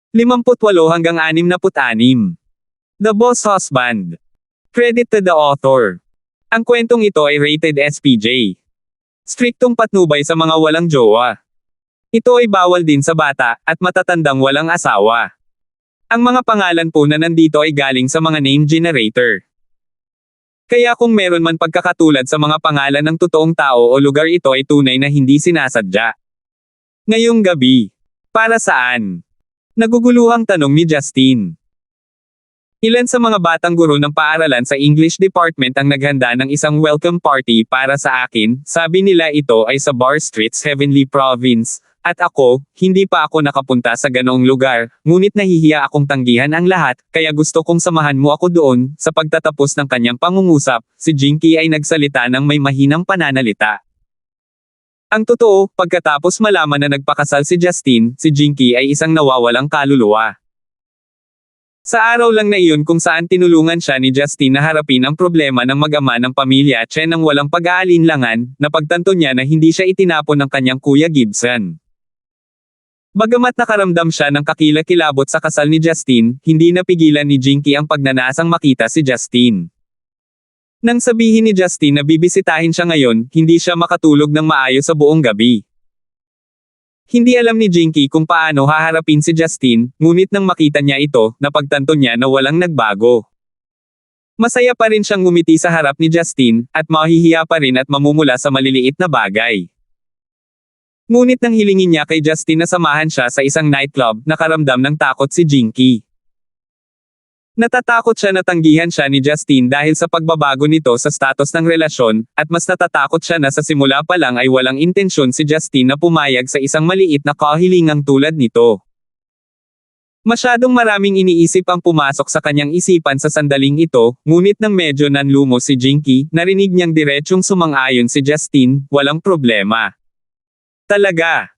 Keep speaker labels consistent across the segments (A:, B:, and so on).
A: 58 hanggang 66. The Boss Husband. Credit to the author. Ang kwentong ito ay rated SPJ. Striktong patnubay sa mga walang jowa. Ito ay bawal din sa bata, at matatandang walang asawa. Ang mga pangalan po na nandito ay galing sa mga name generator. Kaya kung meron man pagkakatulad sa mga pangalan ng totoong tao o lugar, ito ay tunay na hindi sinasadya. Ngayong gabi. Para saan? Naguguluhang tanong ni Justin. Ilan sa mga batang guro ng paaralan sa English Department ang naghanda ng isang welcome party para sa akin. Sabi nila ito ay sa Bar Street's Heavenly Province. At ako, hindi pa ako nakapunta sa ganoong lugar, ngunit nahihiya akong tanggihan ang lahat, kaya gusto kong samahan mo ako doon. Sa pagtatapos ng kanyang pangungusap, si Jinky ay nagsalita ng may mahinang pananalita. Ang totoo, pagkatapos malaman na nagpakasal si Justin, si Jinky ay isang nawawalang kaluluwa. Sa araw lang na iyon kung saan tinulungan siya ni Justin na harapin ang problema ng mag-ama ng pamilya Chen ng walang pag-aalinlangan, napagtanto niya na hindi siya itinapon ng kanyang Kuya Gibson. Bagamat nakaramdam siya ng kakilakilabot sa kasal ni Justin, hindi napigilan ni Jinky ang pagnanasang makita si Justin. Nang sabihin ni Justin na bibisitahin siya ngayon, hindi siya makatulog ng maayos sa buong gabi. Hindi alam ni Jinky kung paano haharapin si Justin, ngunit nang makita niya ito, napagtanto niya na walang nagbago. Masaya pa rin siyang ngumiti sa harap ni Justin, at mahihiya pa rin at mamumula sa maliliit na bagay. Ngunit nang hilingin niya kay Justin na samahan siya sa isang nightclub, nakaramdam ng takot si Jinky. Natatakot siya na tanggihan siya ni Justin dahil sa pagbabago nito sa status ng relasyon, at mas natatakot siya na sa simula pa lang ay walang intensyon si Justin na pumayag sa isang maliit na kahilingang tulad nito. Masyadong maraming iniisip ang pumasok sa kanyang isipan sa sandaling ito, ngunit nang medyo nanlumo si Jinky, narinig niyang diretsyong sumang-ayon si Justin, walang problema. Talaga.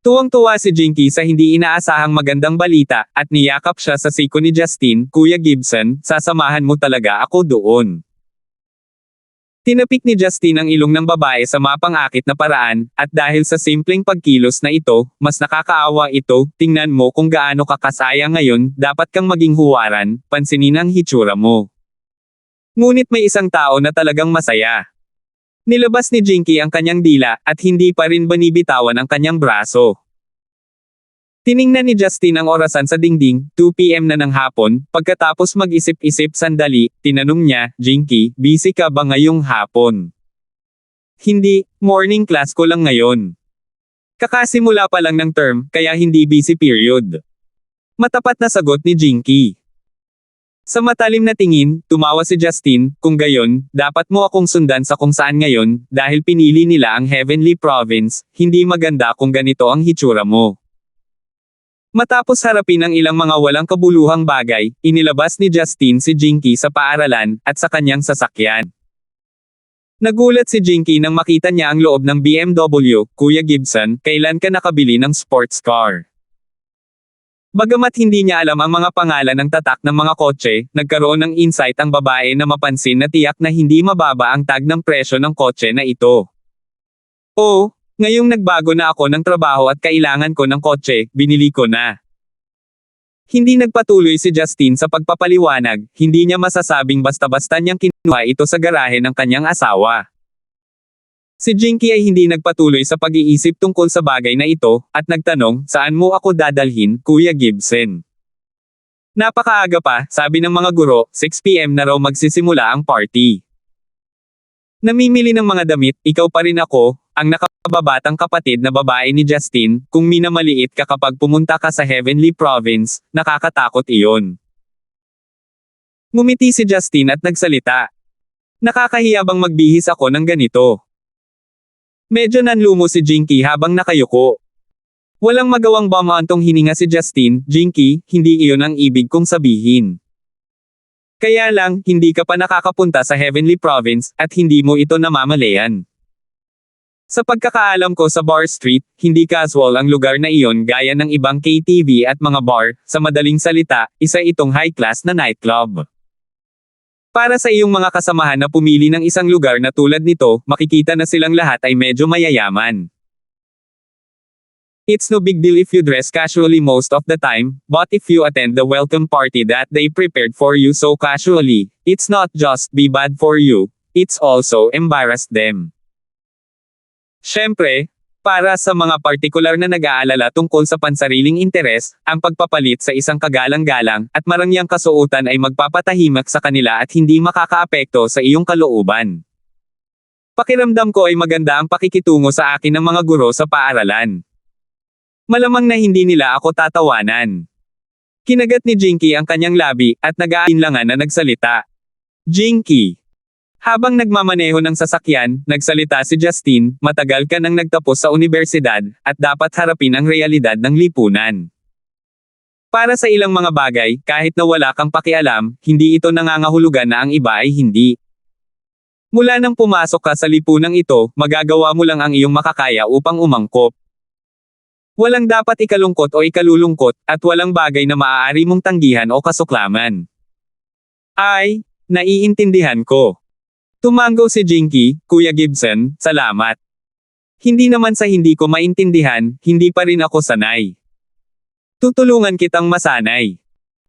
A: Tuwang-tuwa si Jinky sa hindi inaasahang magandang balita, at niyakap siya sa siko ni Justin. Kuya Gibson, sasamahan mo talaga ako doon. Tinapik ni Justin ang ilong ng babae sa mapangakit na paraan, at dahil sa simpleng pagkilos na ito, mas nakakaawa ito. Tingnan mo kung gaano ka kasaya ngayon, dapat kang maging huwaran, pansinin ang hitsura mo. Ngunit may isang tao na talagang masaya. Nilabas ni Jinky ang kanyang dila, at hindi pa rin binibitawan ang kanyang braso. Tiningnan ni Justin ang orasan sa dingding, 2 PM na ng hapon, pagkatapos mag-isip-isip sandali, tinanong niya, Jinky, busy ka ba ngayong hapon? Hindi, morning class ko lang ngayon. Kakasimula pa lang ng term, kaya hindi busy period. Matapat na sagot ni Jinky. Sa matalim na tingin, tumawa si Justin, kung gayon, dapat mo akong sundan sa kung saan ngayon, dahil pinili nila ang Heavenly Province, hindi maganda kung ganito ang hitsura mo. Matapos harapin ang ilang mga walang kabuluhang bagay, inilabas ni Justin si Jinky sa paaralan, at sa kanyang sasakyan. Nagulat si Jinky nang makita niya ang loob ng BMW, Kuya Gibson, kailan ka nakabili ng sports car? Bagamat hindi niya alam ang mga pangalan ng tatak ng mga kotse, nagkaroon ng insight ang babae na mapansin na tiyak na hindi mababa ang tag ng presyo ng kotse na ito. Oh, ngayong nagbago na ako ng trabaho at kailangan ko ng kotse, binili ko na. Hindi nagpatuloy si Justin sa pagpapaliwanag, hindi niya masasabing basta-basta niyang kinuha ito sa garahe ng kanyang asawa. Si Jinky ay hindi nagpatuloy sa pag-iisip tungkol sa bagay na ito, at nagtanong, saan mo ako dadalhin, Kuya Gibson? Napakaaga pa, sabi ng mga guro, 6 PM na raw magsisimula ang party. Namimili ng mga damit, ikaw pa rin ako, ang nakababatang kapatid na babae ni Justin, kung minamaliit ka kapag pumunta ka sa Heavenly Province, nakakatakot iyon. Ngumiti si Justin at nagsalita. Nakakahiya bang magbihis ako ng ganito? Medyo nanlumo si Jinky habang nakayuko. Walang magawang bumantong hininga si Justin, Jinky, hindi iyon ang ibig kong sabihin. Kaya lang, hindi ka pa nakakapunta sa Heavenly Province, at hindi mo ito namamalayan. Sa pagkakaalam ko sa Bar Street, hindi casual ang lugar na iyon gaya ng ibang KTV at mga bar, sa madaling salita, isa itong high-class na nightclub. Para sa iyong mga kasamahan na pumili ng isang lugar na tulad nito, makikita na silang lahat ay medyo mayayaman. It's no big deal if you dress casually most of the time, but if you attend the welcome party that they prepared for you so casually, it's not just be bad for you, it's also embarrass them. Syempre, para sa mga partikular na nag-aalala tungkol sa pansariling interes, ang pagpapalit sa isang kagalang-galang at marangyang kasuotan ay magpapatahimik sa kanila at hindi makakaapekto sa iyong kalooban. Pakiramdam ko ay maganda ang pakikitungo sa akin ng mga guro sa paaralan. Malamang na hindi nila ako tatawanan. Kinagat ni Jinky ang kanyang labi at nag-aalinlangan na nagsalita. Jinky. Habang nagmamaneho ng sasakyan, nagsalita si Justine, matagal ka nang nagtapos sa universidad, at dapat harapin ang realidad ng lipunan. Para sa ilang mga bagay, kahit na wala kang pakialam, hindi ito nangangahulugan na ang iba ay hindi. Mula nang pumasok ka sa lipunang ito, magagawa mo lang ang iyong makakaya upang umangkop. Walang dapat ikalungkot o ikalulungkot, at walang bagay na maaari mong tanggihan o kasuklaman. Ay, naiintindihan ko. Tumango si Jinky, Kuya Gibson, salamat. Hindi naman sa hindi ko maintindihan, hindi pa rin ako sanay. Tutulungan kitang masanay.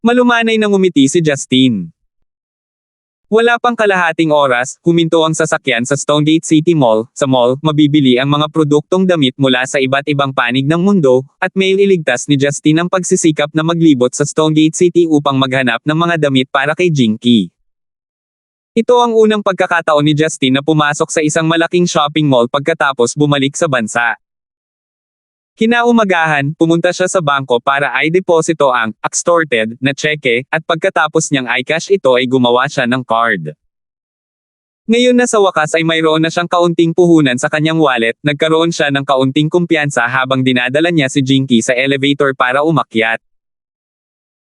A: Malumanay na ngumiti si Justine. Wala pang kalahating oras, huminto ang sasakyan sa Stonegate City Mall. Sa mall, mabibili ang mga produktong damit mula sa iba't ibang panig ng mundo, at may iligtas ni Justine ang pagsisikap na maglibot sa Stonegate City upang maghanap ng mga damit para kay Jinky. Ito ang unang pagkakataon ni Justine na pumasok sa isang malaking shopping mall pagkatapos bumalik sa bansa. Kinaumagahan, pumunta siya sa bangko para i-deposito ang extorted na tseke, at pagkatapos niyang i-cash ito ay gumawa siya ng card. Ngayon na sa wakas ay mayroon na siyang kaunting puhunan sa kanyang wallet, nagkaroon siya ng kaunting kumpiyansa habang dinadala niya si Jinky sa elevator para umakyat.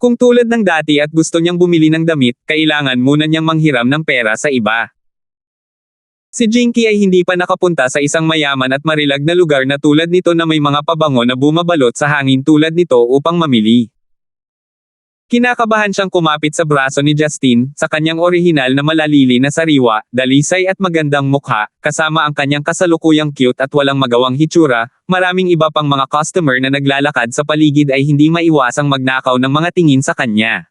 A: Kung tulad ng dati at gusto niyang bumili ng damit, kailangan muna niyang manghiram ng pera sa iba. Si Jinky ay hindi pa nakapunta sa isang mayaman at marilag na lugar na tulad nito na may mga pabango na bumabalot sa hangin tulad nito upang mamili. Kinakabahan siyang kumapit sa braso ni Justine, sa kanyang orihinal na malalili na sariwa, dalisay at magandang mukha, kasama ang kanyang kasalukuyang cute at walang magawang hitsura. Maraming iba pang mga customer na naglalakad sa paligid ay hindi maiwasang magnakaw ng mga tingin sa kanya.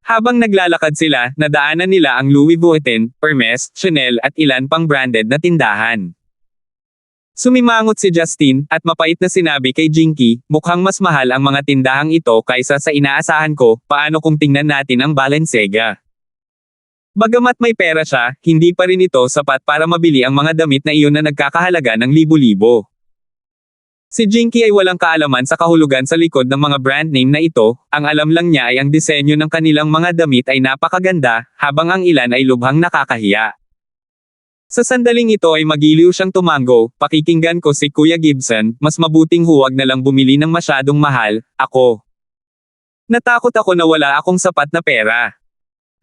A: Habang naglalakad sila, nadaanan nila ang Louis Vuitton, Hermes, Chanel at ilan pang branded na tindahan. Sumimangot si Justine, at mapait na sinabi kay Jinky, mukhang mas mahal ang mga tindahang ito kaysa sa inaasahan ko, paano kung tingnan natin ang Balenciaga? Bagamat may pera siya, hindi pa rin ito sapat para mabili ang mga damit na iyon na nagkakahalaga ng libo-libo. Si Jinky ay walang kaalaman sa kahulugan sa likod ng mga brand name na ito, ang alam lang niya ay ang disenyo ng kanilang mga damit ay napakaganda, habang ang ilan ay lubhang nakakahiya. Sa sandaling ito ay magiliw siyang tumango, pakikinggan ko si Kuya Gibson, mas mabuting huwag na lang bumili ng masyadong mahal, ako. Natakot ako na wala akong sapat na pera.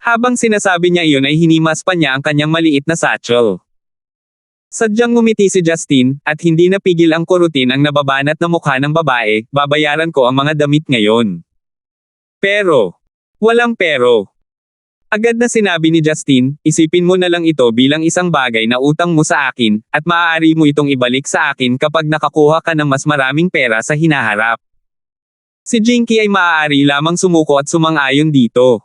A: Habang sinasabi niya iyon ay hinimas pa niya ang kanyang maliit na satchel. Sadyang ngumiti si Justine, at hindi napigil ang kurutin ang nababanat na mukha ng babae, babayaran ko ang mga damit ngayon. Pero, walang pero. Agad na sinabi ni Justine, isipin mo na lang ito bilang isang bagay na utang mo sa akin, at maaari mo itong ibalik sa akin kapag nakakuha ka ng mas maraming pera sa hinaharap. Si Jinky ay maaari lamang sumuko at sumang-ayon dito.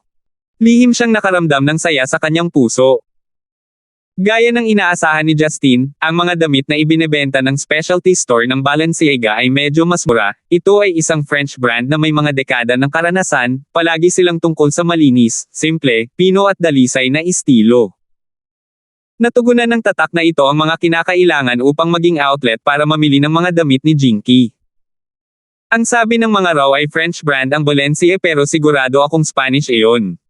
A: Lihim siyang nakaramdam ng saya sa kanyang puso. Gaya ng inaasahan ni Justine, ang mga damit na ibinebenta ng specialty store ng Balenciaga ay medyo mas mura. Ito ay isang French brand na may mga dekada ng karanasan, palagi silang tungkol sa malinis, simple, pino at dalisay na estilo. Natugunan ng tatak na ito ang mga kinakailangan upang maging outlet para mamili ng mga damit ni Jinky. Ang sabi ng mga raw ay French brand ang Balenciaga pero sigurado akong Spanish iyon.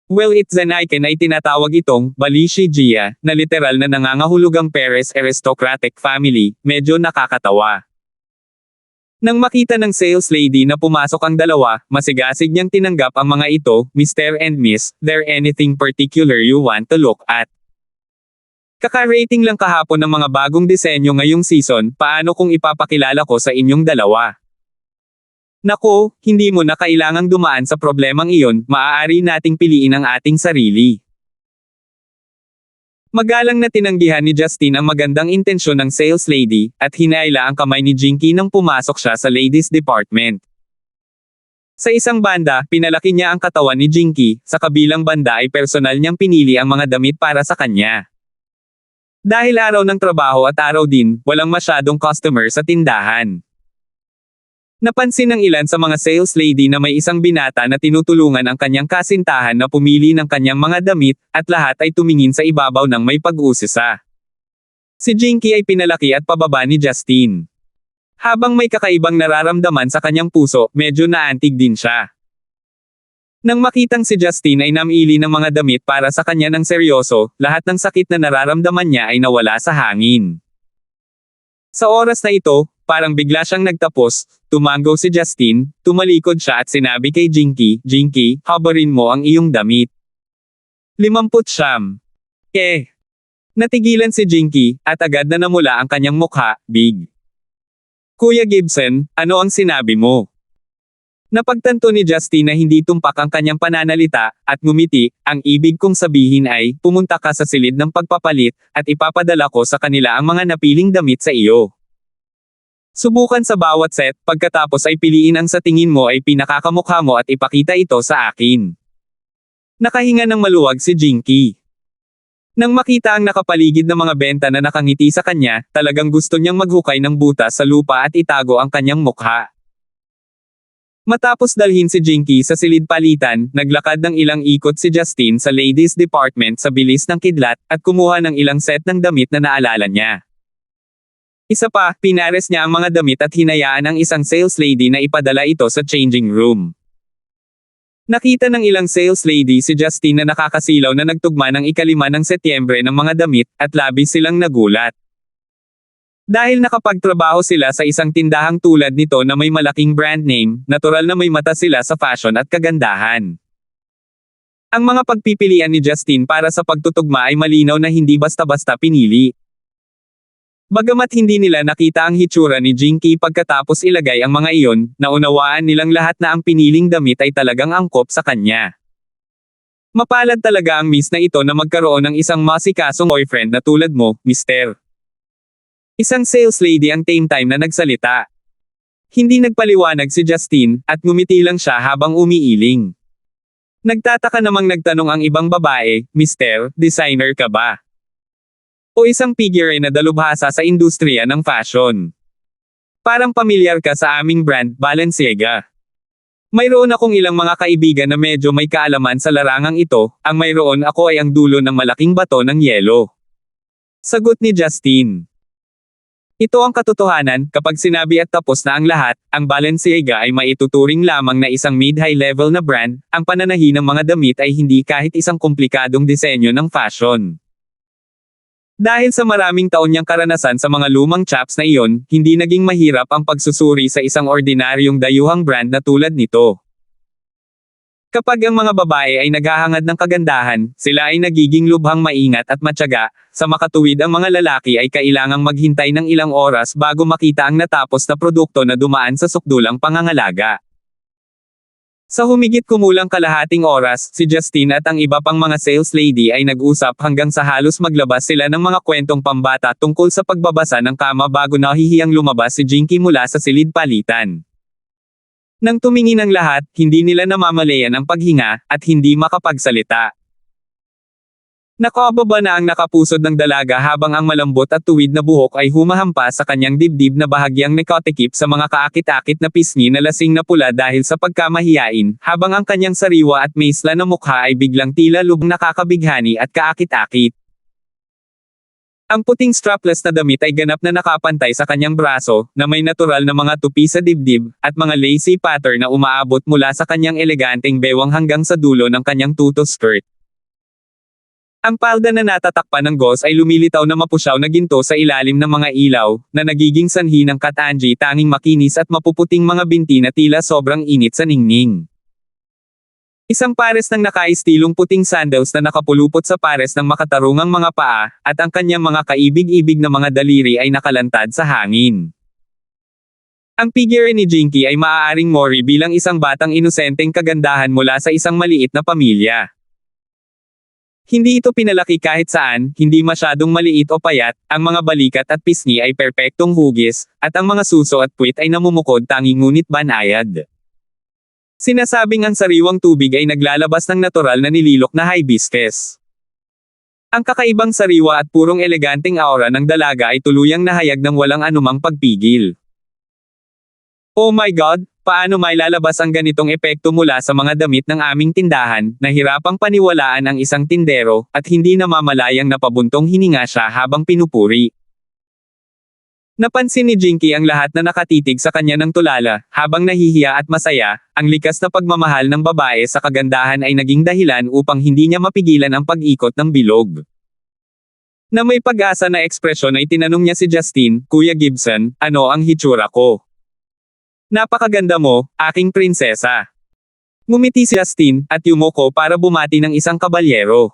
A: Well, it's an icon ay tinatawag itong Balenciaga, na literal na nangangahulugang Paris aristocratic family, medyo nakakatawa. Nang makita ng sales lady na pumasok ang dalawa, masigasig niyang tinanggap ang mga ito, Mr. and Miss, there anything particular you want to look at? Kaka-rating lang kahapon ng mga bagong disenyo ngayong season, paano kung ipapakilala ko sa inyong dalawa? Nako, hindi mo na kailangang dumaan sa problemang iyon, maaari nating piliin ang ating sarili. Magalang na tinanggihan ni Justine ang magandang intensyon ng sales lady, at hinayla ang kamay ni Jinky nang pumasok siya sa ladies department. Sa isang banda, pinalaki niya ang katawan ni Jinky, sa kabilang banda ay personal niyang pinili ang mga damit para sa kanya. Dahil araw ng trabaho at araw din, walang masyadong customer sa tindahan. Napansin ng ilan sa mga sales lady na may isang binata na tinutulungan ang kanyang kasintahan na pumili ng kanyang mga damit, at lahat ay tumingin sa ibabaw ng may pag-uusisa. Si Jinky ay pinalaki at pababa ni Justine. Habang may kakaibang nararamdaman sa kanyang puso, medyo naantig din siya. Nang makitang si Justine ay namili ng mga damit para sa kanya ng seryoso, lahat ng sakit na nararamdaman niya ay nawala sa hangin. Sa oras na ito, parang bigla siyang nagtapos, tumango si Justine, tumalikod siya at sinabi kay Jinky, "Jinky, habarin mo ang iyong damit." 50. Natigilan si Jinky, at agad na namula ang kanyang mukha, big. "Kuya Gibson, ano ang sinabi mo?" Napagtanto ni Justine na hindi tumpak ang kanyang pananalita, at ngumiti, "Ang ibig kong sabihin ay, pumunta ka sa silid ng pagpapalit, at ipapadala ko sa kanila ang mga napiling damit sa iyo. Subukan sa bawat set, pagkatapos ay piliin ang sa tingin mo ay pinakakamukha mo at ipakita ito sa akin." Nakahinga ng maluwag si Jinky. Nang makita ang nakapaligid na mga benta na nakangiti sa kanya, talagang gusto niyang maghukay ng butas sa lupa at itago ang kanyang mukha. Matapos dalhin si Jinky sa silid palitan, naglakad ng ilang ikot si Justine sa ladies department sa bilis ng kidlat, at kumuha ng ilang set ng damit na naalala niya. Isa pa, pinares niya ang mga damit at hinayaan ang isang sales lady na ipadala ito sa changing room. Nakita ng ilang sales lady si Justine na nakakasilaw na nagtugma ng 5 ng Setyembre ng mga damit, at labis silang nagulat. Dahil nakapagtrabaho sila sa isang tindahang tulad nito na may malaking brand name, natural na may mata sila sa fashion at kagandahan. Ang mga pagpipilian ni Justine para sa pagtutugma ay malinaw na hindi basta-basta pinili. Bagamat hindi nila nakita ang hitsura ni Jinky pagkatapos ilagay ang mga iyon, naunawaan nilang lahat na ang piniling damit ay talagang angkop sa kanya. Mapalad talaga ang miss na ito na magkaroon ng isang masikasong boyfriend na tulad mo, Mr. Isang sales lady ang same time na nagsalita. Hindi nagpaliwanag si Justine, at ngumiti lang siya habang umiiling. Nagtataka namang nagtanong ang ibang babae, "Mr. Designer ka ba? O isang figure na dalubhasa sa industriya ng fashion? Parang pamilyar ka sa aming brand, Balenciaga." Mayroon akong ilang mga kaibigan na medyo may kaalaman sa larangang ito, ang mayroon ako ay ang dulo ng malaking bato ng yelo. Sagot ni Justine. Ito ang katotohanan, kapag sinabi at tapos na ang lahat, ang Balenciaga ay maituturing lamang na isang mid-high level na brand, ang pananahi ng mga damit ay hindi kahit isang komplikadong disenyo ng fashion. Dahil sa maraming taon niyang karanasan sa mga lumang chaps na iyon, hindi naging mahirap ang pagsusuri sa isang ordinaryong dayuhang brand na tulad nito. Kapag ang mga babae ay naghahangad ng kagandahan, sila ay nagiging lubhang maingat at matyaga, sa makatuwid ang mga lalaki ay kailangang maghintay ng ilang oras bago makita ang natapos na produkto na dumaan sa sukdulang pangangalaga. Sa humigit kumulang kalahating oras, si Justine at ang iba pang mga sales lady ay nag-usap hanggang sa halos maglabas sila ng mga kwentong pambata tungkol sa pagbabasa ng kama bago nahihiyang lumabas si Jinky mula sa silid palitan. Nang tumingin ang lahat, hindi nila namamalayan ang paghinga, at hindi makapagsalita. Nakababa na ang nakapusod ng dalaga habang ang malambot at tuwid na buhok ay humahampas sa kanyang dibdib na bahagyang nakatikip sa mga kaakit-akit na pisngi na lasing na pula dahil sa pagkamahiyain, habang ang kanyang sariwa at maisla na mukha ay biglang tila lubhang nakakabighani at kaakit-akit. Ang puting strapless na damit ay ganap na nakapantay sa kanyang braso, na may natural na mga tupi sa dibdib, at mga lacy pattern na umaabot mula sa kanyang eleganteng bewang hanggang sa dulo ng kanyang tuto skirt. Ang palda na natatakpan ng gauze ay lumilitaw na mapusyaw na ginto sa ilalim ng mga ilaw, na nagiging sanhi ng katanji tanging makinis at mapuputing mga binti na tila sobrang init sa ningning. Isang pares ng nakaistilong puting sandals na nakapulupot sa pares ng makatarungang mga paa, at ang kanyang mga kaibig-ibig na mga daliri ay nakalantad sa hangin. Ang figure ni Jinky ay maaaring mori bilang isang batang inosenteng kagandahan mula sa isang maliit na pamilya. Hindi ito pinalaki kahit saan, hindi masyadong maliit o payat, ang mga balikat at pisngi ay perpektong hugis, at ang mga suso at puwit ay namumukod tanging ngunit banayad. Sinasabing ang sariwang tubig ay naglalabas ng natural na nililok na hibiscus. Ang kakaibang sariwa at purong eleganteng aura ng dalaga ay tuluyang nahayag ng walang anumang pagpigil. Oh my God! Paano may lalabas ang ganitong epekto mula sa mga damit ng aming tindahan, nahirapang paniwalaan ang isang tindero, at hindi namamalayang napabuntong hininga siya habang pinupuri. Napansin ni Jinky ang lahat na nakatitig sa kanya ng tulala, habang nahihiya at masaya, ang likas na pagmamahal ng babae sa kagandahan ay naging dahilan upang hindi niya mapigilan ang pag-ikot ng bilog. Na may pag-asa na ekspresyon ay tinanong niya si Justine, Kuya Gibson, ano ang hitsura ko? Napakaganda mo, aking prinsesa. Ngumiti si Justine, at yumuko para bumati ng isang kabalyero.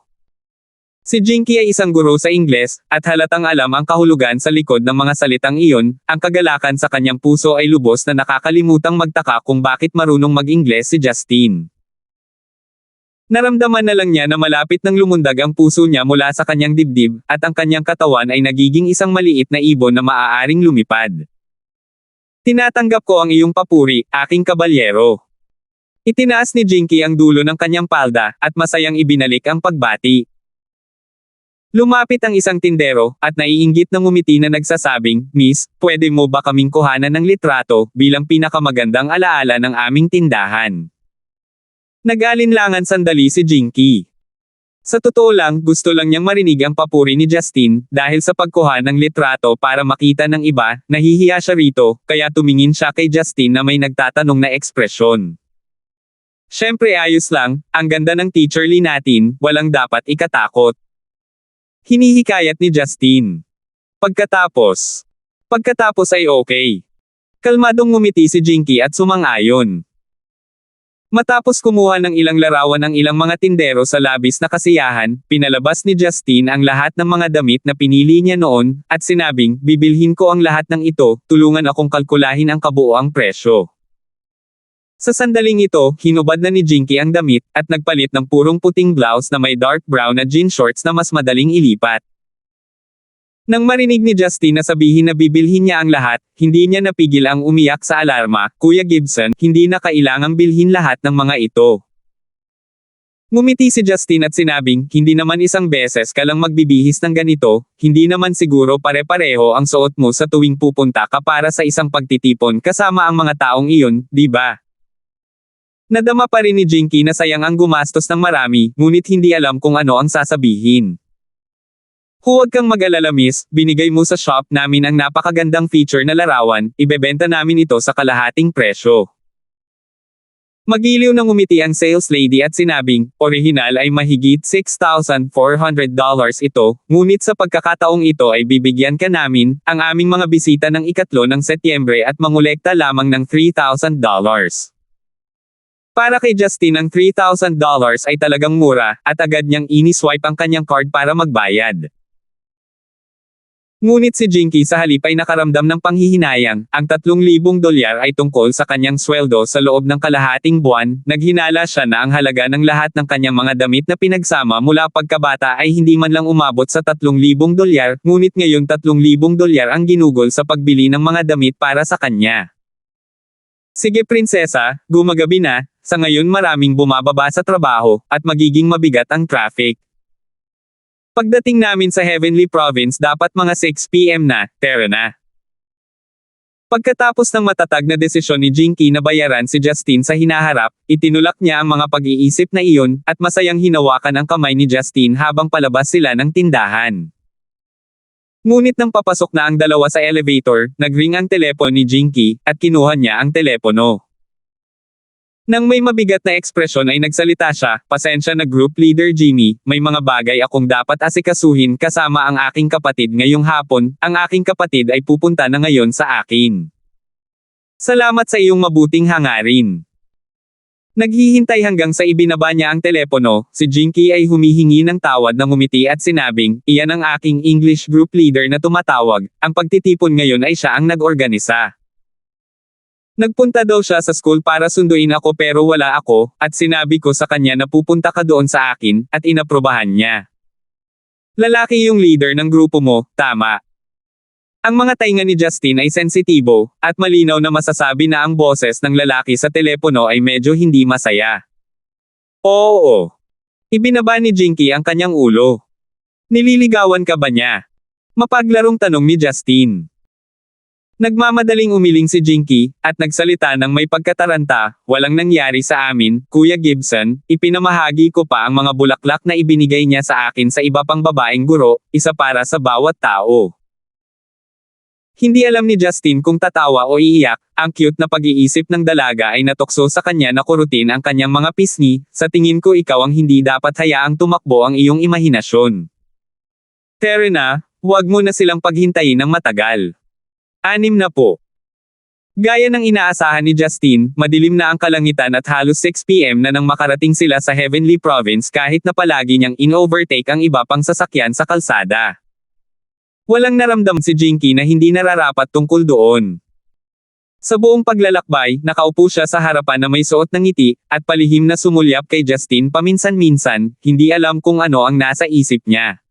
A: Si Jinky ay isang guro sa Ingles, at halatang alam ang kahulugan sa likod ng mga salitang iyon, ang kagalakan sa kanyang puso ay lubos na nakakalimutang magtaka kung bakit marunong mag-Ingles si Justine. Naramdaman na lang niya na malapit nang lumundag ang puso niya mula sa kanyang dibdib, at ang kanyang katawan ay nagiging isang maliit na ibon na maaaring lumipad. Tinatanggap ko ang iyong papuri, aking kabalyero. Itinaas ni Jinky ang dulo ng kanyang palda, at masayang ibinalik ang pagbati. Lumapit ang isang tindero, at naiinggit na ngumiti na nagsasabing, Miss, pwede mo ba kaming kuhanan ng litrato, bilang pinakamagandang alaala ng aming tindahan? Nag-alinlangan sandali si Jinky. Sa totoo lang, gusto lang niyang marinig ang papuri ni Justine, dahil sa pagkuha ng litrato para makita ng iba, nahihiya siya rito, kaya tumingin siya kay Justine na may nagtatanong na ekspresyon. Syempre ayos lang, ang ganda ng teacherly natin, walang dapat ikatakot. Hinihikayat ni Justine. Pagkatapos ay okay. Kalmadong ngumiti si Jinky at sumang-ayon. Matapos kumuha ng ilang larawan ng ilang mga tindero sa labis na kasiyahan, pinalabas ni Justine ang lahat ng mga damit na pinili niya noon, at sinabing, bibilhin ko ang lahat ng ito, tulungan akong kalkulahin ang kabuoang presyo. Sa sandaling ito, hinubad na ni Jinky ang damit, at nagpalit ng purong puting blouse na may dark brown na jean shorts na mas madaling ilipat. Nang marinig ni Justine na sabihin na bibilhin niya ang lahat, hindi niya napigil ang umiyak sa alarma, Kuya Gibson, hindi na kailangang bilhin lahat ng mga ito. Ngumiti si Justine at sinabing, hindi naman isang beses ka lang magbibihis ng ganito, hindi naman siguro pare-pareho ang suot mo sa tuwing pupunta ka para sa isang pagtitipon kasama ang mga taong iyon, di ba? Nadama pa rin ni Jinky na sayang ang gumastos ng marami, ngunit hindi alam kung ano ang sasabihin. Huwag kang mag-alala miss, binigay mo sa shop namin ang napakagandang feature na larawan, ibebenta namin ito sa kalahating presyo. Magiliw na ngumiti ang sales lady at sinabing, orihinal ay mahigit $6,400 ito, ngunit sa pagkakataong ito ay bibigyan ka namin, ang aming mga bisita ng 3 ng Setyembre at mangolekta lamang ng $3,000. Para kay Justine ang $3,000 ay talagang mura, at agad niyang ini-swipe ang kanyang card para magbayad. Ngunit si Jinky sa halip ay nakaramdam ng panghihinayang, ang $3,000 ay tungkol sa kanyang sweldo sa loob ng kalahating buwan, naghinala siya na ang halaga ng lahat ng kanyang mga damit na pinagsama mula pagkabata ay hindi man lang umabot sa $3,000, ngunit ngayon $3,000 ang ginugol sa pagbili ng mga damit para sa kanya. Sige prinsesa, gumagabi na, sa ngayon maraming bumababa sa trabaho, at magiging mabigat ang traffic. Pagdating namin sa Heavenly Province dapat mga 6 PM na, tara na. Pagkatapos ng matatag na desisyon ni Jinky na bayaran si Justine sa hinaharap, itinulak niya ang mga pag-iisip na iyon, at masayang hinawakan ang kamay ni Justine habang palabas sila ng tindahan. Ngunit nang papasok na ang dalawa sa elevator, nagring ang telepono ni Jinky, at kinuha niya ang telepono. Nang may mabigat na ekspresyon ay nagsalita siya, pasensya na group leader Jimmy, may mga bagay akong dapat asikasuhin kasama ang aking kapatid ngayong hapon, ang aking kapatid ay pupunta na ngayon sa akin. Salamat sa iyong mabuting hangarin. Naghihintay hanggang sa ibinaba niya ang telepono, si Jinky ay humihingi ng tawad na ngumiti at sinabing, iyan ang aking English group leader na tumatawag, ang pagtitipon ngayon ay siya ang nag-organisa. Nagpunta daw siya sa school para sunduin ako pero wala ako, at sinabi ko sa kanya na pupunta ka doon sa akin, at inaprobahan niya. Lalaki yung leader ng grupo mo, tama. Ang mga tainga ni Justin ay sensitibo, at malinaw na masasabi na ang boses ng lalaki sa telepono ay medyo hindi masaya. Oo. Ibinaba ni Jinky ang kanyang ulo. Nililigawan ka ba niya? Mapaglarong tanong ni Justin. Nagmamadaling umiling si Jinky, at nagsalita ng may pagkataranta, walang nangyari sa amin, Kuya Gibson, ipinamahagi ko pa ang mga bulaklak na ibinigay niya sa akin sa iba pang babaeng guro, isa para sa bawat tao. Hindi alam ni Justin kung tatawa o iiyak, ang cute na pag-iisip ng dalaga ay natokso sa kanya na kurutin ang kanyang mga pisngi, sa tingin ko ikaw ang hindi dapat hayaang tumakbo ang iyong imahinasyon. Terena, huwag mo na silang paghintayin ng matagal. 6 na po. Gaya ng inaasahan ni Justin, madilim na ang kalangitan at halos 6 PM na nang makarating sila sa Heavenly Province kahit na palagi niyang in-overtake ang iba pang sasakyan sa kalsada. Walang naramdam si Jinky na hindi nararapat tungkol doon. Sa buong paglalakbay, nakaupo siya sa harapan na may suot ng ngiti, at palihim na sumulyap kay Justin paminsan-minsan, hindi alam kung ano ang nasa isip niya.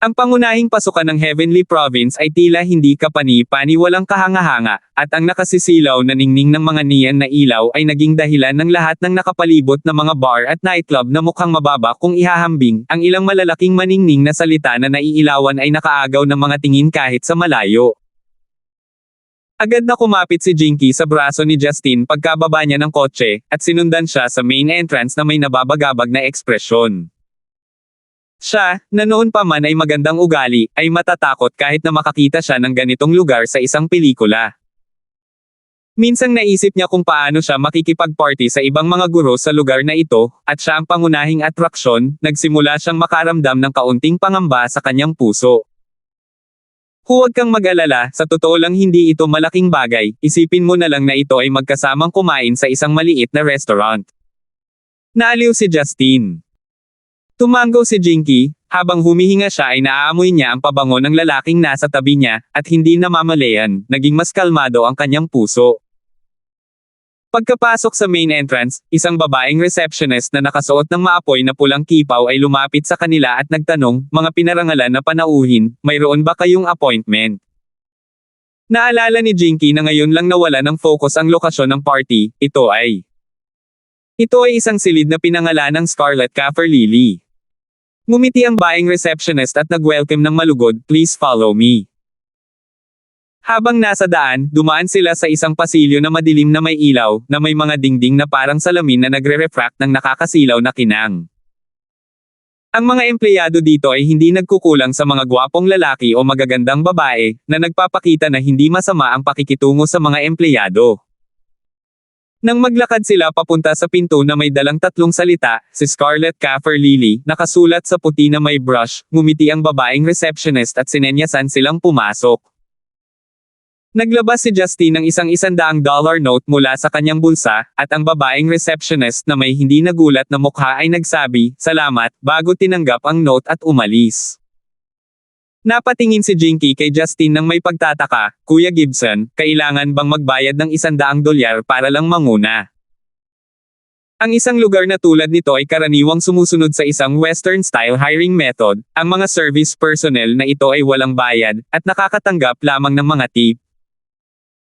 A: Ang pangunahing pasukan ng Heavenly Province ay tila hindi kapani-pani walang kahanga-hanga, at ang nakasisilaw na ningning ng mga neon na ilaw ay naging dahilan ng lahat ng nakapalibot na mga bar at nightclub na mukhang mababa kung ihahambing, ang ilang malalaking maningning na salita na naiilawan ay nakaagaw ng mga tingin kahit sa malayo. Agad na kumapit si Jinky sa braso ni Justin pagkababa niya ng kotse, at sinundan siya sa main entrance na may nababagabag na ekspresyon. Siya, na noon pa man ay magandang ugali, ay matatakot kahit na makakita siya ng ganitong lugar sa isang pelikula. Minsang naisip niya kung paano siya makikipag-party sa ibang mga guro sa lugar na ito, at siya ang pangunahing atraksyon, nagsimula siyang makaramdam ng kaunting pangamba sa kanyang puso. Huwag kang mag-alala, sa totoo lang hindi ito malaking bagay, isipin mo na lang na ito ay magkasamang kumain sa isang maliit na restaurant. Naaliw si Justin. Tumanggo si Jinky, habang humihinga siya ay naaamoy niya ang pabango ng lalaking nasa tabi niya, at hindi namamalayan, naging mas kalmado ang kanyang puso. Pagkapasok sa main entrance, isang babaeng receptionist na nakasuot ng maapoy na pulang kipaw ay lumapit sa kanila at nagtanong, mga pinarangalan na panauhin, mayroon ba kayong appointment? Naalala ni Jinky na ngayon lang nawala ng focus ang lokasyon ng party, ito ay isang silid na pinangalan ng Scarlet Kaffir Lily. Ngumiti ang baeng receptionist at nag-welcome ng malugod, please follow me. Habang nasa daan, dumaan sila sa isang pasilyo na madilim na may ilaw, na may mga dingding na parang salamin na nagre-refract ng nakakasilaw na kinang. Ang mga empleyado dito ay hindi nagkukulang sa mga gwapong lalaki o magagandang babae, na nagpapakita na hindi masama ang pakikitungo sa mga empleyado. Nang maglakad sila papunta sa pinto na may dalang 3 salita, si Scarlet Kaffir Lily, nakasulat sa puti na may brush, ngumiti ang babaeng receptionist at sinenyasan silang pumasok. Naglabas si Justin ng isang $100 note mula sa kanyang bulsa, at ang babaeng receptionist na may hindi nagulat na mukha ay nagsabi, salamat, bago tinanggap ang note at umalis. Napatingin si Jinky kay Justin nang may pagtataka, Kuya Gibson, kailangan bang magbayad ng $100 para lang manguna? Ang isang lugar na tulad nito ay karaniwang sumusunod sa isang Western-style hiring method, ang mga service personnel na ito ay walang bayad, at nakakatanggap lamang ng mga tip.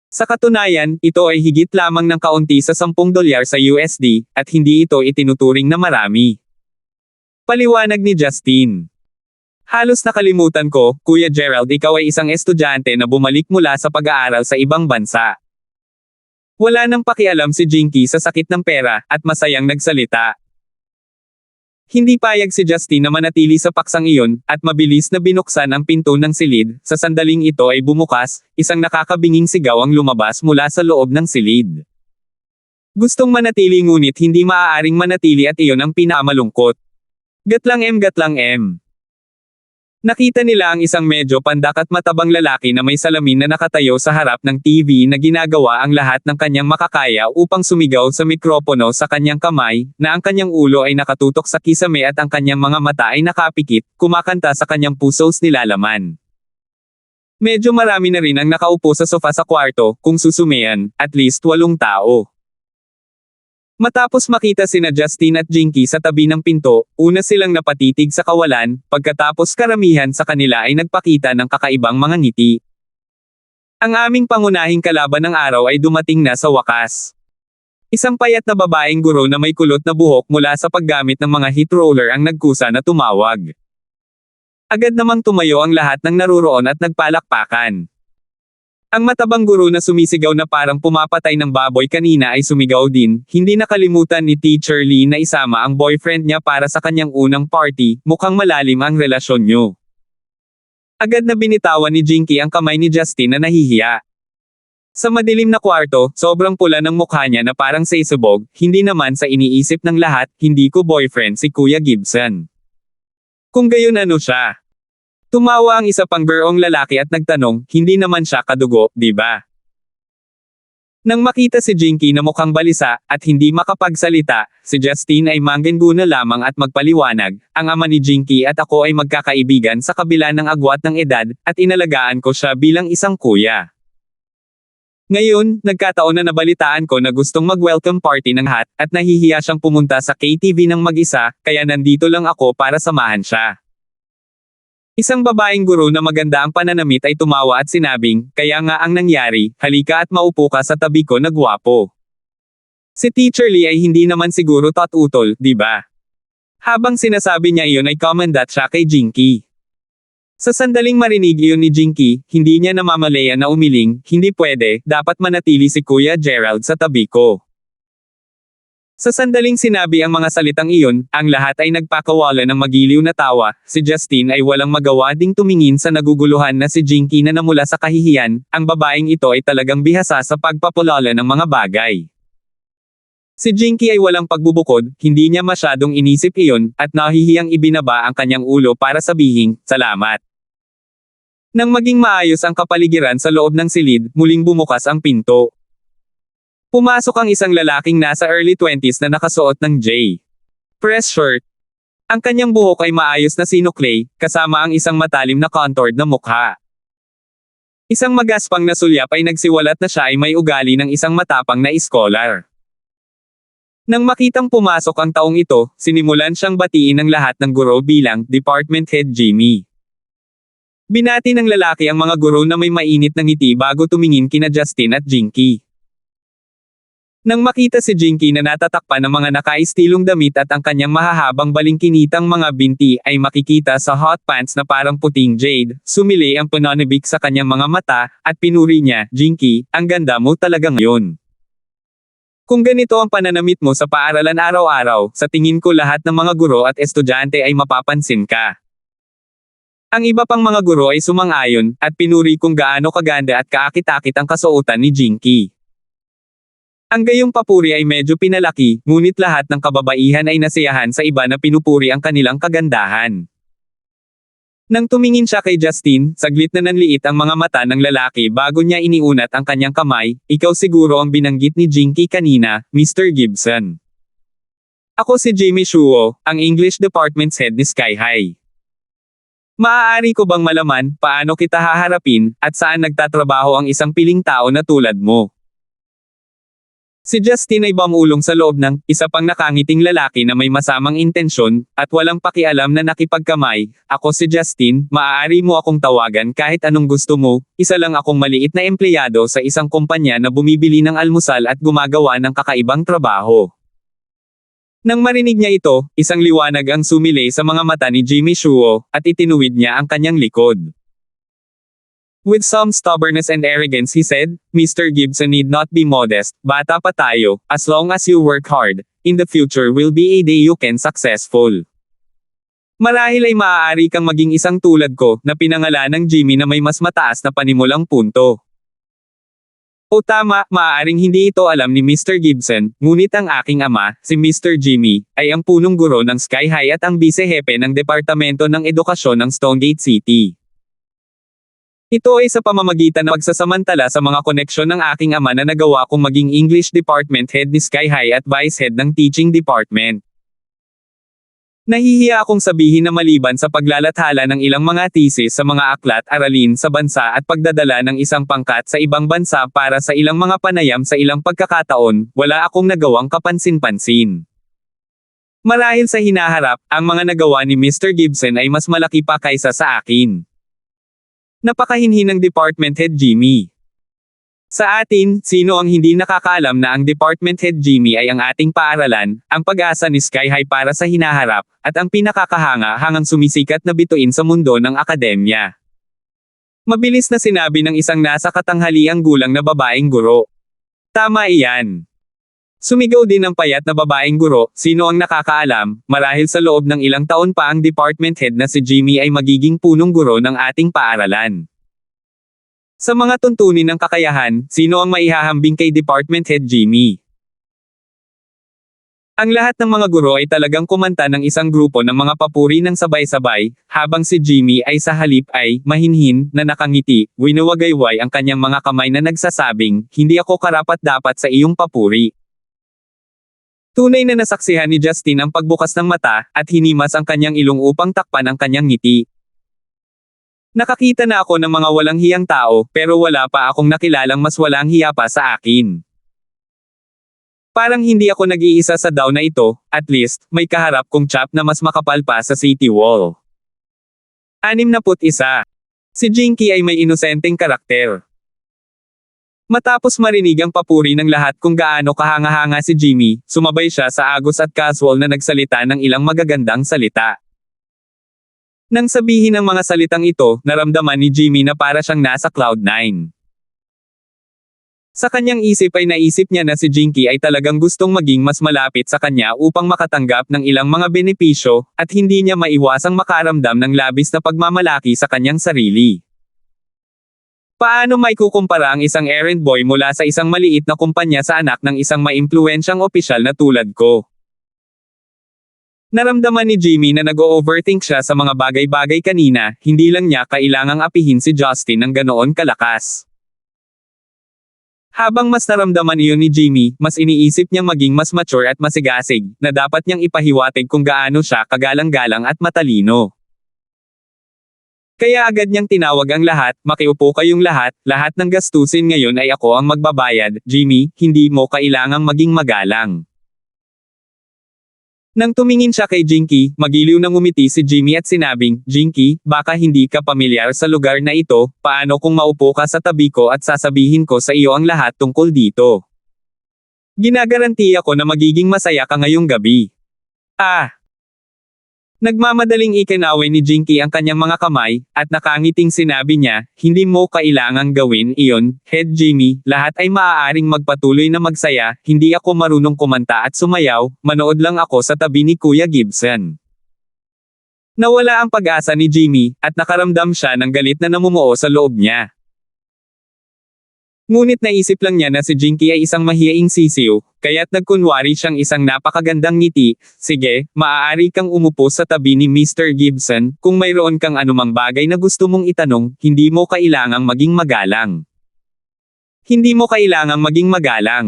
A: Sa katunayan, ito ay higit lamang ng kaunti sa $10 sa USD, at hindi ito itinuturing na marami. Paliwanag ni Justin. Halos nakalimutan ko, Kuya Gerald, ikaw ay isang estudyante na bumalik mula sa pag-aaral sa ibang bansa. Wala nang pakialam si Jinky sa sakit ng pera, at masayang nagsalita. Hindi payag si Justin na manatili sa paksang iyon, at mabilis na binuksan ang pinto ng silid, sa sandaling ito ay bumukas, isang nakakabinging sigaw ang lumabas mula sa loob ng silid. Gustong manatili ngunit hindi maaaring manatili at iyon ang pinamalungkot. Gatlang M. Nakita nila ang isang medyo pandak at matabang lalaki na may salamin na nakatayo sa harap ng TV na ginagawa ang lahat ng kanyang makakaya upang sumigaw sa mikropono sa kanyang kamay, na ang kanyang ulo ay nakatutok sa kisame at ang kanyang mga mata ay nakapikit, kumakanta sa kanyang puso's nilalaman. Medyo marami na rin ang nakaupo sa sofa sa kwarto, kung susumayan, at least 8 tao. Matapos makita sina Justin at Jinky sa tabi ng pinto, una silang napatitig sa kawalan, pagkatapos karamihan sa kanila ay nagpakita ng kakaibang mga ngiti. Ang aming pangunahing kalaban ng araw ay dumating na sa wakas. Isang payat na babaeng guro na may kulot na buhok mula sa paggamit ng mga heat roller ang nagkusa na tumawag. Agad namang tumayo ang lahat ng naruroon at nagpalakpakan. Ang matabang guro na sumisigaw na parang pumapatay ng baboy kanina ay sumigaw din, hindi nakalimutan ni Teacher Lee na isama ang boyfriend niya para sa kanyang unang party, mukhang malalim ang relasyon niyo. Agad na binitawan ni Jinky ang kamay ni Justin na nahihiya. Sa madilim na kwarto, sobrang pula ng mukha niya na parang sisubog, hindi naman sa iniisip ng lahat, hindi ko boyfriend si Kuya Gibson. Kung gayon ano siya? Tumawa ang isa pang gurong lalaki at nagtanong, hindi naman siya kadugo, di ba? Nang makita si Jinky na mukhang balisa, at hindi makapagsalita, si Justin ay manggenguna lamang at magpaliwanag, ang ama ni Jinky at ako ay magkakaibigan sa kabila ng agwat ng edad, at inalagaan ko siya bilang isang kuya. Ngayon, nagkataon na nabalitaan ko na gustong mag-welcome party ng lahat, at nahihiya siyang pumunta sa KTV ng mag-isa, kaya nandito lang ako para samahan siya. Isang babaeng guro na maganda ang pananamit ay tumawa at sinabing, kaya nga ang nangyari, halika at maupo ka sa tabi ko na gwapo. Si Teacher Lee ay hindi naman siguro utol, di ba? Habang sinasabi niya iyon ay komandat siya kay Jinky. Sa sandaling marinig iyon ni Jinky, hindi niya namamalaya na umiling, hindi pwede, dapat manatili si Kuya Gerald sa tabi ko. Sa sandaling sinabi ang mga salitang iyon, ang lahat ay nagpakawala ng magiliw na tawa, si Justin ay walang magawa ding tumingin sa naguguluhan na si Jinky na namula sa kahihiyan, ang babaeng ito ay talagang bihasa sa pagpapulala ng mga bagay. Si Jinky ay walang pagbubukod, hindi niya masyadong inisip iyon, at nahihiyang ibinaba ang kanyang ulo para sabihin, salamat. Nang maging maayos ang kapaligiran sa loob ng silid, muling bumukas ang pinto. Pumasok ang isang lalaking nasa early 20s na nakasuot ng press shirt. Ang kanyang buhok ay maayos na sinuklay, kasama ang isang matalim na contoured na mukha. Isang magaspang na sulyap ay nagsiwalat na siya ay may ugali ng isang matapang na iskolar. Nang makitang pumasok ang taong ito, sinimulan siyang batiin ng lahat ng guro bilang Department Head Jimmy. Binati ng lalaki ang mga guro na may mainit na ngiti bago tumingin kina Justin at Jinky. Nang makita si Jinky na natatakpan ng mga nakaistilong damit at ang kanyang mahahabang balingkinitang mga binti ay makikita sa hot pants na parang puting jade, sumili ang pananabik sa kanyang mga mata, at pinuri niya, Jinky, ang ganda mo talaga ngayon. Kung ganito ang pananamit mo sa paaralan araw-araw, sa tingin ko lahat ng mga guro at estudyante ay mapapansin ka. Ang iba pang mga guro ay sumang-ayon, at pinuri kung gaano kaganda at kaakit-akit ang kasuotan ni Jinky. Ang gayong papuri ay medyo pinalaki, ngunit lahat ng kababaihan ay nasiyahan sa iba na pinupuri ang kanilang kagandahan. Nang tumingin siya kay Justin, saglit na nanliit ang mga mata ng lalaki bago niya iniunat ang kanyang kamay, ikaw siguro ang binanggit ni Jinky kanina, Mr. Gibson. Ako si Jimmy Shuo, ang English Department's head ni Sky High. Maaari ko bang malaman, paano kita haharapin, at saan nagtatrabaho ang isang piling tao na tulad mo? Si Justin ay bumulong sa loob ng isa pang nakangiting lalaki na may masamang intensyon, at walang pakialam na nakipagkamay. Ako si Justin, maaari mo akong tawagan kahit anong gusto mo, isa lang akong maliit na empleyado sa isang kumpanya na bumibili ng almusal at gumagawa ng kakaibang trabaho. Nang marinig niya ito, isang liwanag ang sumilay sa mga mata ni Jimmy Shuo, at itinuwid niya ang kanyang likod. With some stubbornness and arrogance he said, Mr. Gibson need not be modest, bata pa tayo, as long as you work hard, in the future will be a day you can successful. Marahil ay maaari kang maging isang tulad ko, na pinangalan ng Jimmy na may mas mataas na panimulang punto. O tama, maaaring hindi ito alam ni Mr. Gibson, ngunit ang aking ama, si Mr. Jimmy, ay ang punong guro ng Sky High at ang vice-hepe ng Departamento ng Edukasyon ng Stonegate City. Ito ay sa pamamagitan ng pagsasamantala sa mga koneksyon ng aking ama na nagawa kong maging English Department Head ni Sky High at Vice Head ng Teaching Department. Nahihiya akong sabihin na maliban sa paglalathala ng ilang mga thesis sa mga aklat-aralin sa bansa at pagdadala ng isang pangkat sa ibang bansa para sa ilang mga panayam sa ilang pagkakataon, wala akong nagawang kapansin-pansin. Marahil sa hinaharap, ang mga nagawa ni Mr. Gibson ay mas malaki pa kaysa sa akin. Napakahinhin ng Department Head Jimmy. Sa atin, sino ang hindi nakakaalam na ang Department Head Jimmy ay ang ating paaralan, ang pag-asa ni Sky High para sa hinaharap, at ang pinakakahanga-hangang sumisikat na bituin sa mundo ng akademya. Mabilis na sinabi ng isang nasa katanghaliang gulang na babaeng guro. Tama iyan. Sumigaw din ang payat na babaeng guro, sino ang nakakaalam, marahil sa loob ng ilang taon pa ang Department Head na si Jimmy ay magiging punong guro ng ating paaralan. Sa mga tuntunin ng kakayahan, sino ang maihahambing kay Department Head Jimmy? Ang lahat ng mga guro ay talagang kumanta ng isang grupo ng mga papuri ng sabay-sabay, habang si Jimmy ay sa halip ay mahinhin na nakangiti, winawagayway ang kanyang mga kamay na nagsasabing, hindi ako karapat-dapat sa iyong papuri. Tunay na nasaksihan ni Justin ang pagbukas ng mata, at hinimas ang kanyang ilong upang takpan ang kanyang ngiti. Nakakita na ako ng mga walang hiyang tao, pero wala pa akong nakilalang mas walang hiya pa sa akin. Parang hindi ako nag-iisa sa daw na ito, at least, may kaharap kong chap na mas makapal pa sa city wall. 61. Si Jinky ay may inosenteng karakter. Matapos marinig ang papuri ng lahat kung gaano kahanga-hanga si Jimmy, sumabay siya sa agos at casual na nagsalita ng ilang magagandang salita. Nang sabihin ang mga salitang ito, naramdaman ni Jimmy na para siyang nasa Cloud9. Sa kanyang isip ay naisip niya na si Jinky ay talagang gustong maging mas malapit sa kanya upang makatanggap ng ilang mga benepisyo, at hindi niya maiwasang makaramdam ng labis na pagmamalaki sa kanyang sarili. Paano may kukumpara ang isang errand boy mula sa isang maliit na kumpanya sa anak ng isang maimpluwensyang opisyal na tulad ko? Naramdaman ni Jimmy na nag-o-overthink siya sa mga bagay-bagay kanina, hindi lang niya kailangang apihin si Justin ng ganoon kalakas. Habang mas naramdaman iyon ni Jimmy, mas iniisip niyang maging mas mature at masigasig, na dapat niyang ipahiwatig kung gaano siya kagalang-galang at matalino. Kaya agad niyang tinawag ang lahat, makiupo kayong lahat ng gastusin ngayon ay ako ang magbabayad, Jimmy, hindi mo kailangang maging magalang. Nang tumingin siya kay Jinky, magiliw na ngumiti si Jimmy at sinabing, Jinky, baka hindi ka pamilyar sa lugar na ito, paano kung maupo ka sa tabi ko at sasabihin ko sa iyo ang lahat tungkol dito? Ginagarantiya ko na magiging masaya ka ngayong gabi. Nagmamadaling ikinaway ni Jinky ang kanyang mga kamay, at nakangiting sinabi niya, hindi mo kailangang gawin iyon, Head Jimmy, lahat ay maaaring magpatuloy na magsaya, hindi ako marunong kumanta at sumayaw, manood lang ako sa tabi ni Kuya Gibson. Nawala ang pag-asa ni Jimmy, at nakaramdam siya ng galit na namumuo sa loob niya. Ngunit naisip lang niya na si Jinky ay isang mahiyaing sisiw, kaya't nagkunwari siyang isang napakagandang ngiti, sige, maaari kang umupo sa tabi ni Mr. Gibson, kung mayroon kang anumang bagay na gusto mong itanong, hindi mo kailangang maging magalang. Hindi mo kailangang maging magalang.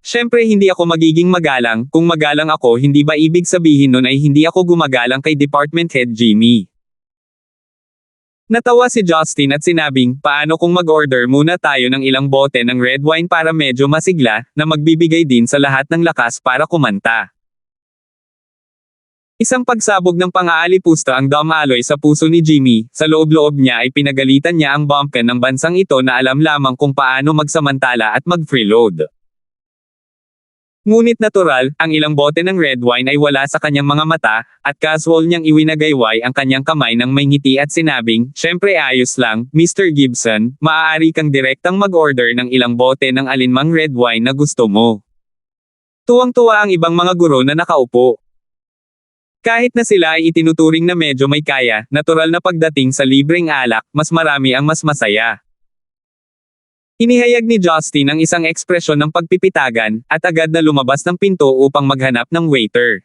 A: Siyempre hindi ako magiging magalang, kung magalang ako hindi ba ibig sabihin nun ay hindi ako gumagalang kay Department Head Jimmy. Natawa si Justin at sinabing, paano kung mag-order muna tayo ng ilang bote ng red wine para medyo masigla, na magbibigay din sa lahat ng lakas para kumanta. Isang pagsabog ng pang-aalipusta ang dumaloy sa puso ni Jimmy, sa loob-loob niya ay pinagalitan niya ang bumpkin ng bansang ito na alam lamang kung paano magsamantala at mag-freeload. Ngunit natural, ang ilang bote ng red wine ay wala sa kanyang mga mata, at casual niyang iwinagayway ang kanyang kamay ng may ngiti at sinabing, syempre ayos lang, Mr. Gibson, maaari kang direktang mag-order ng ilang bote ng alinmang red wine na gusto mo. Tuwang-tuwa ang ibang mga guro na nakaupo. Kahit na sila ay itinuturing na medyo may kaya, natural na pagdating sa libreng alak, mas marami ang mas masaya. Inihayag ni Justin ang isang ekspresyon ng pagpipitagan, at agad na lumabas ng pinto upang maghanap ng waiter.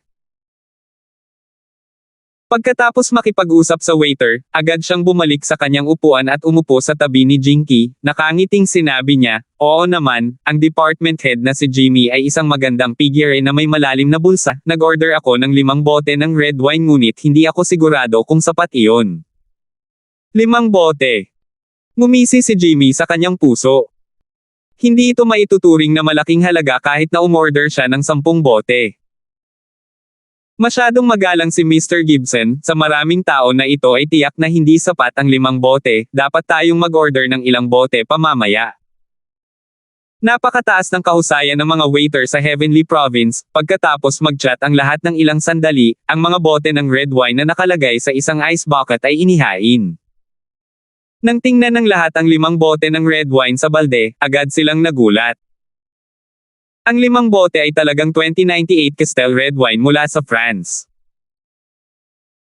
A: Pagkatapos makipag-usap sa waiter, agad siyang bumalik sa kanyang upuan at umupo sa tabi ni Jinky. Nakangiting sinabi niya, "Oo naman, ang department head na si Jimmy ay isang magandang figure na may malalim na bulsa. Nag-order ako ng 5 bote ng red wine ngunit hindi ako sigurado kung sapat iyon." 5 bote. Ngumisi si Jimmy sa kanyang puso. Hindi ito maituturing na malaking halaga kahit na umorder siya ng 10 bote. Masyadong magalang si Mr. Gibson, sa maraming tao na ito ay tiyak na hindi sapat ang 5 bote, dapat tayong mag-order ng ilang bote pa mamaya. Napakataas ng kahusayan ng mga waiter sa Heavenly Province, pagkatapos mag-chat ang lahat ng ilang sandali, ang mga bote ng red wine na nakalagay sa isang ice bucket ay inihain. Nang tingnan ng lahat ang 5 bote ng red wine sa balde, agad silang nagulat. Ang 5 bote ay talagang 2098 Castel red wine mula sa France.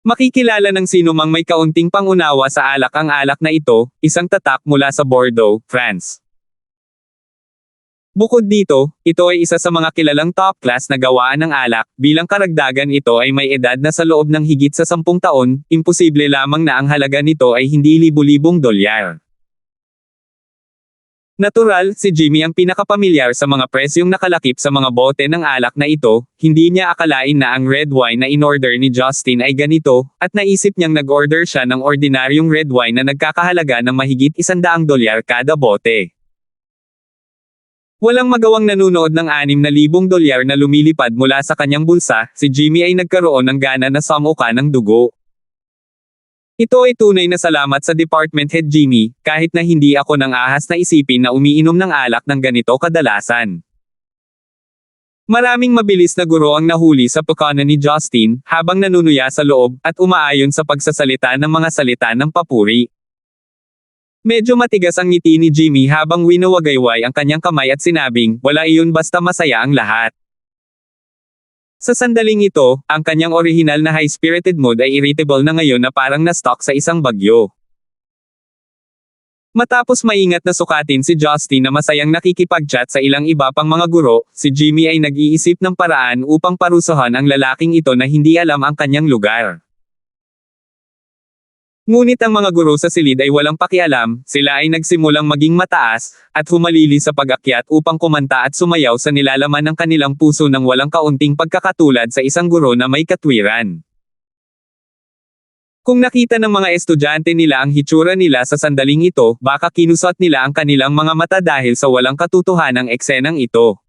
A: Makikilala ng sino mang may kaunting pangunawa sa alak ang alak na ito, isang tatak mula sa Bordeaux, France. Bukod dito, ito ay isa sa mga kilalang top class na gawaan ng alak, bilang karagdagan ito ay may edad na sa loob ng higit sa 10 taon, imposible lamang na ang halaga nito ay hindi libu-libong dolyar. Natural, si Jimmy ang pinakapamilyar sa mga presyong nakalakip sa mga bote ng alak na ito, hindi niya akalain na ang red wine na in-order ni Justin ay ganito, at naisip niyang nag-order siya ng ordinaryong red wine na nagkakahalaga ng mahigit $100 kada bote. Walang magawang nanunood ng $6,000 na lumilipad mula sa kanyang bulsa, si Jimmy ay nagkaroon ng gana na sumuka ng dugo. Ito ay tunay na salamat sa Department Head Jimmy, kahit na hindi ako nang ahas na isipin na umiinom ng alak ng ganito kadalasan. Maraming mabilis na guro ang nahuli sa pagkana ni Justin, habang nanunuya sa loob, at umaayon sa pagsasalita ng mga salita ng papuri. Medyo matigas ang ngiti ni Jimmy habang winawagayway ang kanyang kamay at sinabing, "Wala iyon basta masaya ang lahat." Sa sandaling ito, ang kanyang orihinal na high-spirited mood ay irritable na ngayon na parang na-stuck sa isang bagyo. Matapos maingat na sukatin si Justin na masayang nakikipag-chat sa ilang iba pang mga guro, si Jimmy ay nag-iisip ng paraan upang parusahan ang lalaking ito na hindi alam ang kanyang lugar. Ngunit ang mga guro sa silid ay walang pakialam, sila ay nagsimulang maging mataas, at humalili sa pag-akyat upang kumanta at sumayaw sa nilalaman ng kanilang puso ng walang kaunting pagkakatulad sa isang guro na may katwiran. Kung nakita ng mga estudyante nila ang hitsura nila sa sandaling ito, baka kinusot nila ang kanilang mga mata dahil sa walang katotohanang eksenang ito.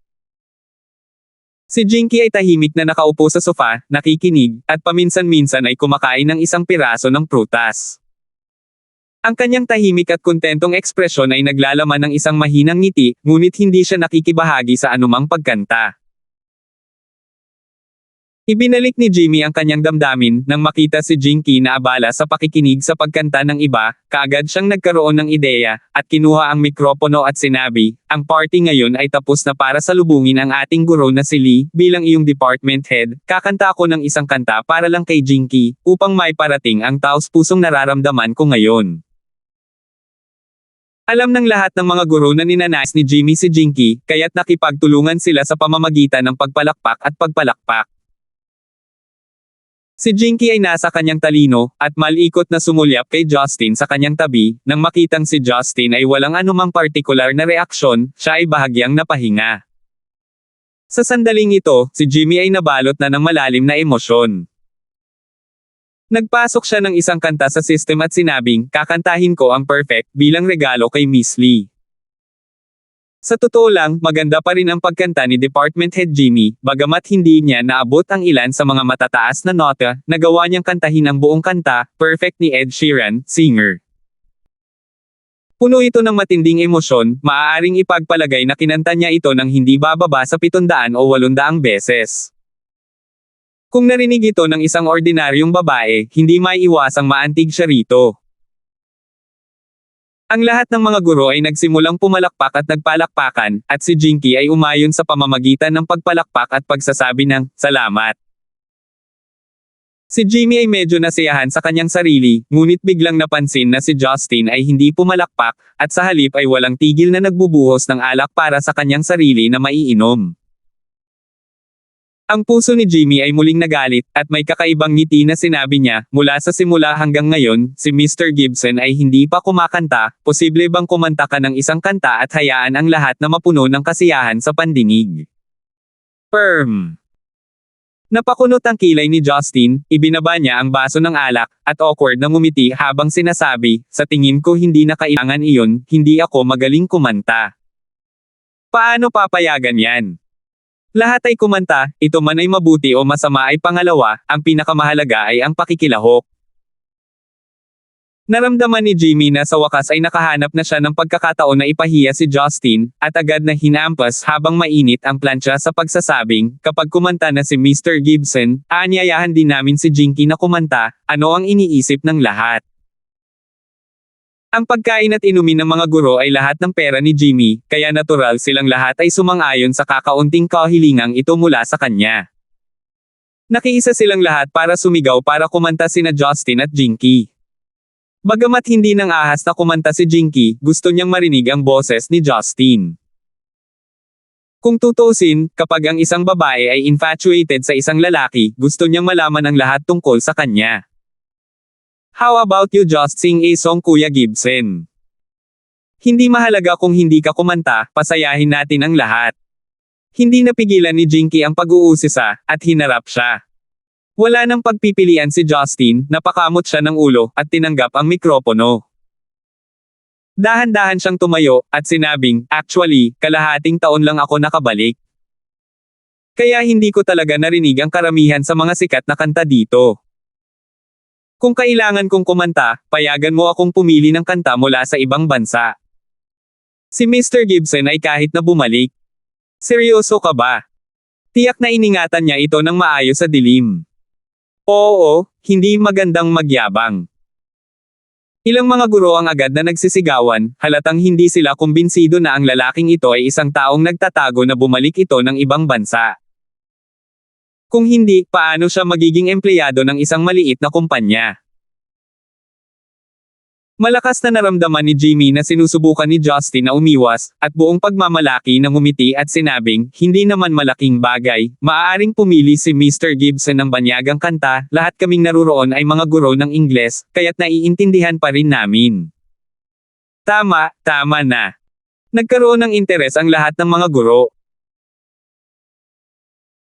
A: Si Jinky ay tahimik na nakaupo sa sofa, nakikinig, at paminsan-minsan ay kumakain ng isang piraso ng prutas. Ang kanyang tahimik at kontentong ekspresyon ay naglalaman ng isang mahinang ngiti, ngunit hindi siya nakikibahagi sa anumang pagkanta. Ibinalik ni Jimmy ang kanyang damdamin, nang makita si Jinky na abala sa pakikinig sa pagkanta ng iba, kaagad siyang nagkaroon ng ideya, at kinuha ang mikropono at sinabi, "Ang party ngayon ay tapos na para salubungin ang ating guro na si Lee, bilang iyong department head, kakanta ako ng isang kanta para lang kay Jinky, upang may parating ang taos-pusong nararamdaman ko ngayon." Alam ng lahat ng mga guro na ninanais ni Jimmy si Jinky, kaya't nakipagtulungan sila sa pamamagitan ng pagpalakpak at pagpalakpak. Si Jinky ay nasa kanyang talino, at malikot na sumulyap kay Justin sa kanyang tabi, nang makitang si Justin ay walang anumang partikular na reaksyon, siya ay bahagyang napahinga. Sa sandaling ito, si Jimmy ay nabalot na ng malalim na emosyon. Nagpasok siya ng isang kanta sa system at sinabing, "Kakantahin ko ang Perfect, bilang regalo kay Miss Lee." Sa totoo lang, maganda pa rin ang pagkanta ni Department Head Jimmy, bagamat hindi niya naabot ang ilan sa mga matataas na nota, nagawa niyang kantahin ang buong kanta, Perfect ni Ed Sheeran, singer. Puno ito ng matinding emosyon, maaaring ipagpalagay na kinanta niya ito ng hindi bababa sa 700 o 800 beses. Kung narinig ito ng isang ordinaryong babae, hindi maiiwasang maantig siya rito. Ang lahat ng mga guro ay nagsimulang pumalakpak at nagpalakpakan, at si Jinky ay umayon sa pamamagitan ng pagpalakpak at pagsasabi ng, "Salamat." Si Jimmy ay medyo nasiyahan sa kanyang sarili, ngunit biglang napansin na si Justin ay hindi pumalakpak, at sa halip ay walang tigil na nagbubuhos ng alak para sa kanyang sarili na maiinom. Ang puso ni Jimmy ay muling nagalit, at may kakaibang ngiti na sinabi niya, mula sa simula hanggang ngayon, si Mr. Gibson ay hindi pa kumakanta, posible bang kumanta ka ng isang kanta at hayaan ang lahat na mapuno ng kasiyahan sa pandinig? Perm. Napakunot ang kilay ni Justin, ibinaba niya ang baso ng alak, at awkward na ngumiti habang sinasabi, sa tingin ko hindi na kailangan iyon, hindi ako magaling kumanta. Paano papayagan yan? Lahat ay kumanta, ito man ay mabuti o masama ay pangalawa, ang pinakamahalaga ay ang pakikilahok. Naramdaman ni Jimmy na sa wakas ay nakahanap na siya ng pagkakataon na ipahiya si Justin, at agad na hinampas habang mainit ang plancha sa pagsasabing, kapag kumanta na si Mr. Gibson, aanyayahan din namin si Jinky na kumanta, ano ang iniisip ng lahat. Ang pagkain at inumin ng mga guro ay lahat ng pera ni Jimmy, kaya natural silang lahat ay sumang-ayon sa kakaunting kahilingang ito mula sa kanya. Nakiisa silang lahat para sumigaw para kumanta sina Justin at Jinky. Bagamat hindi nang ahas na kumanta si Jinky, gusto niyang marinig ang boses ni Justin. Kung tutuusin, kapag ang isang babae ay infatuated sa isang lalaki, gusto niyang malaman ang lahat tungkol sa kanya. How about you just sing a song, Kuya Gibson? Hindi mahalaga kung hindi ka kumanta, pasayahin natin ang lahat. Hindi napigilan ni Jinky ang pag-uusisa, at hinarap siya. Wala nang pagpipilian si Justin, napakamot siya ng ulo, at tinanggap ang mikropono. Dahan-dahan siyang tumayo, at sinabing, actually, kalahating taon lang ako nakabalik. Kaya hindi ko talaga narinig ang karamihan sa mga sikat na kanta dito. Kung kailangan kong kumanta, payagan mo akong pumili ng kanta mula sa ibang bansa. Si Mr. Gibson ay kahit na bumalik. Seryoso ka ba? Tiyak na iningatan niya ito ng maayos sa dilim. Oo, hindi magandang magyabang. Ilang mga guro ang agad na nagsisigawan, halatang hindi sila kumbinsido na ang lalaking ito ay isang taong nagtatago na bumalik ito ng ibang bansa. Kung hindi, paano siya magiging empleyado ng isang maliit na kumpanya? Malakas na naramdaman ni Jimmy na sinusubukan ni Justin na umiwas, at buong pagmamalaki na ngumiti at sinabing, hindi naman malaking bagay, maaaring pumili si Mr. Gibson ng banyagang kanta, lahat kaming naruroon ay mga guro ng Ingles, kaya't naiintindihan pa rin namin. Tama na. Nagkaroon ng interes ang lahat ng mga guro.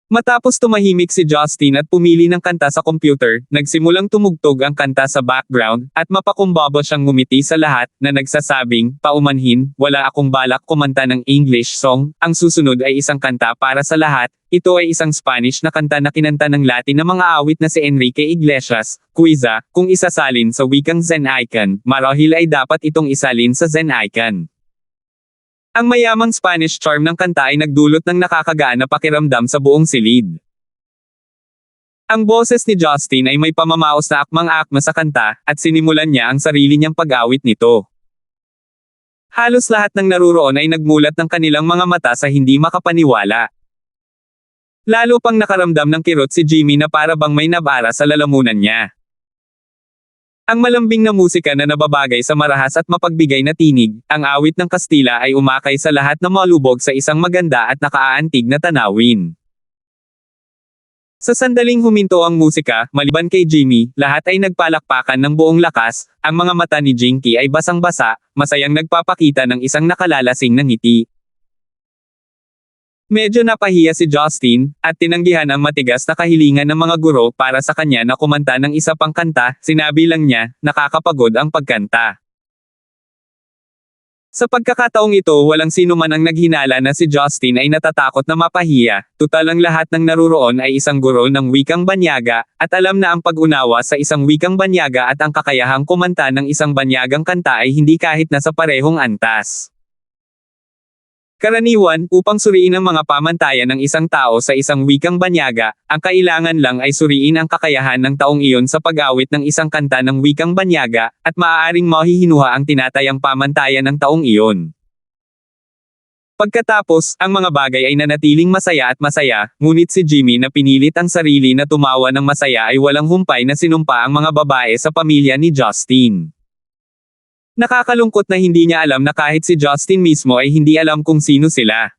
A: Matapos tumahimik si Justin at pumili ng kanta sa computer, nagsimulang tumugtog ang kanta sa background, at mapakumbaba siyang ngumiti sa lahat, na nagsasabing, paumanhin, wala akong balak kumanta ng English song, ang susunod ay isang kanta para sa lahat, ito ay isang Spanish na kanta na kinanta ng Latin na mga awit na si Enrique Iglesias, Quiza, kung isasalin sa wikang Zen Icon, marahil ay dapat itong isalin sa Zen Icon. Ang mayamang Spanish charm ng kanta ay nagdulot ng nakakagaan na pakiramdam sa buong silid. Ang boses ni Justin ay may pamamaos na akmang-akma sa kanta, at sinimulan niya ang sarili niyang pag-awit nito. Halos lahat ng naruroon ay nagmulat ng kanilang mga mata sa hindi makapaniwala. Lalo pang nakaramdam ng kirot si Jimmy na para bang may nabara sa lalamunan niya. Ang malambing na musika na nababagay sa marahas at mapagbigay na tinig, ang awit ng Kastila ay umakay sa lahat na malubog sa isang maganda at nakaaantig na tanawin. Sa sandaling huminto ang musika, maliban kay Jimmy, lahat ay nagpalakpakan ng buong lakas, ang mga mata ni Jinky ay basang-basa, masayang nagpapakita ng isang nakalalasing na ngiti. Medyo napahiya si Justin, at tinanggihan ang matigas na kahilingan ng mga guro para sa kanya na kumanta ng isa pang kanta, sinabi lang niya, nakakapagod ang pagkanta. Sa pagkakataong ito walang sino man ang naghinala na si Justin ay natatakot na mapahiya, tutal ang lahat ng naruroon ay isang guro ng wikang banyaga, at alam na ang pag-unawa sa isang wikang banyaga at ang kakayahang kumanta ng isang banyagang kanta ay hindi kahit nasa parehong antas. Karaniwan, upang suriin ang mga pamantayan ng isang tao sa isang wikang banyaga, ang kailangan lang ay suriin ang kakayahan ng taong iyon sa pag-awit ng isang kanta ng wikang banyaga, at maaaring mahihinuha ang tinatayang pamantayan ng taong iyon. Pagkatapos, ang mga bagay ay nanatiling masaya at masaya, ngunit si Jimmy na pinilit ang sarili na tumawa ng masaya ay walang humpay na sinumpa ang mga babae sa pamilya ni Justin. Nakakalungkot na hindi niya alam na kahit si Justin mismo ay hindi alam kung sino sila.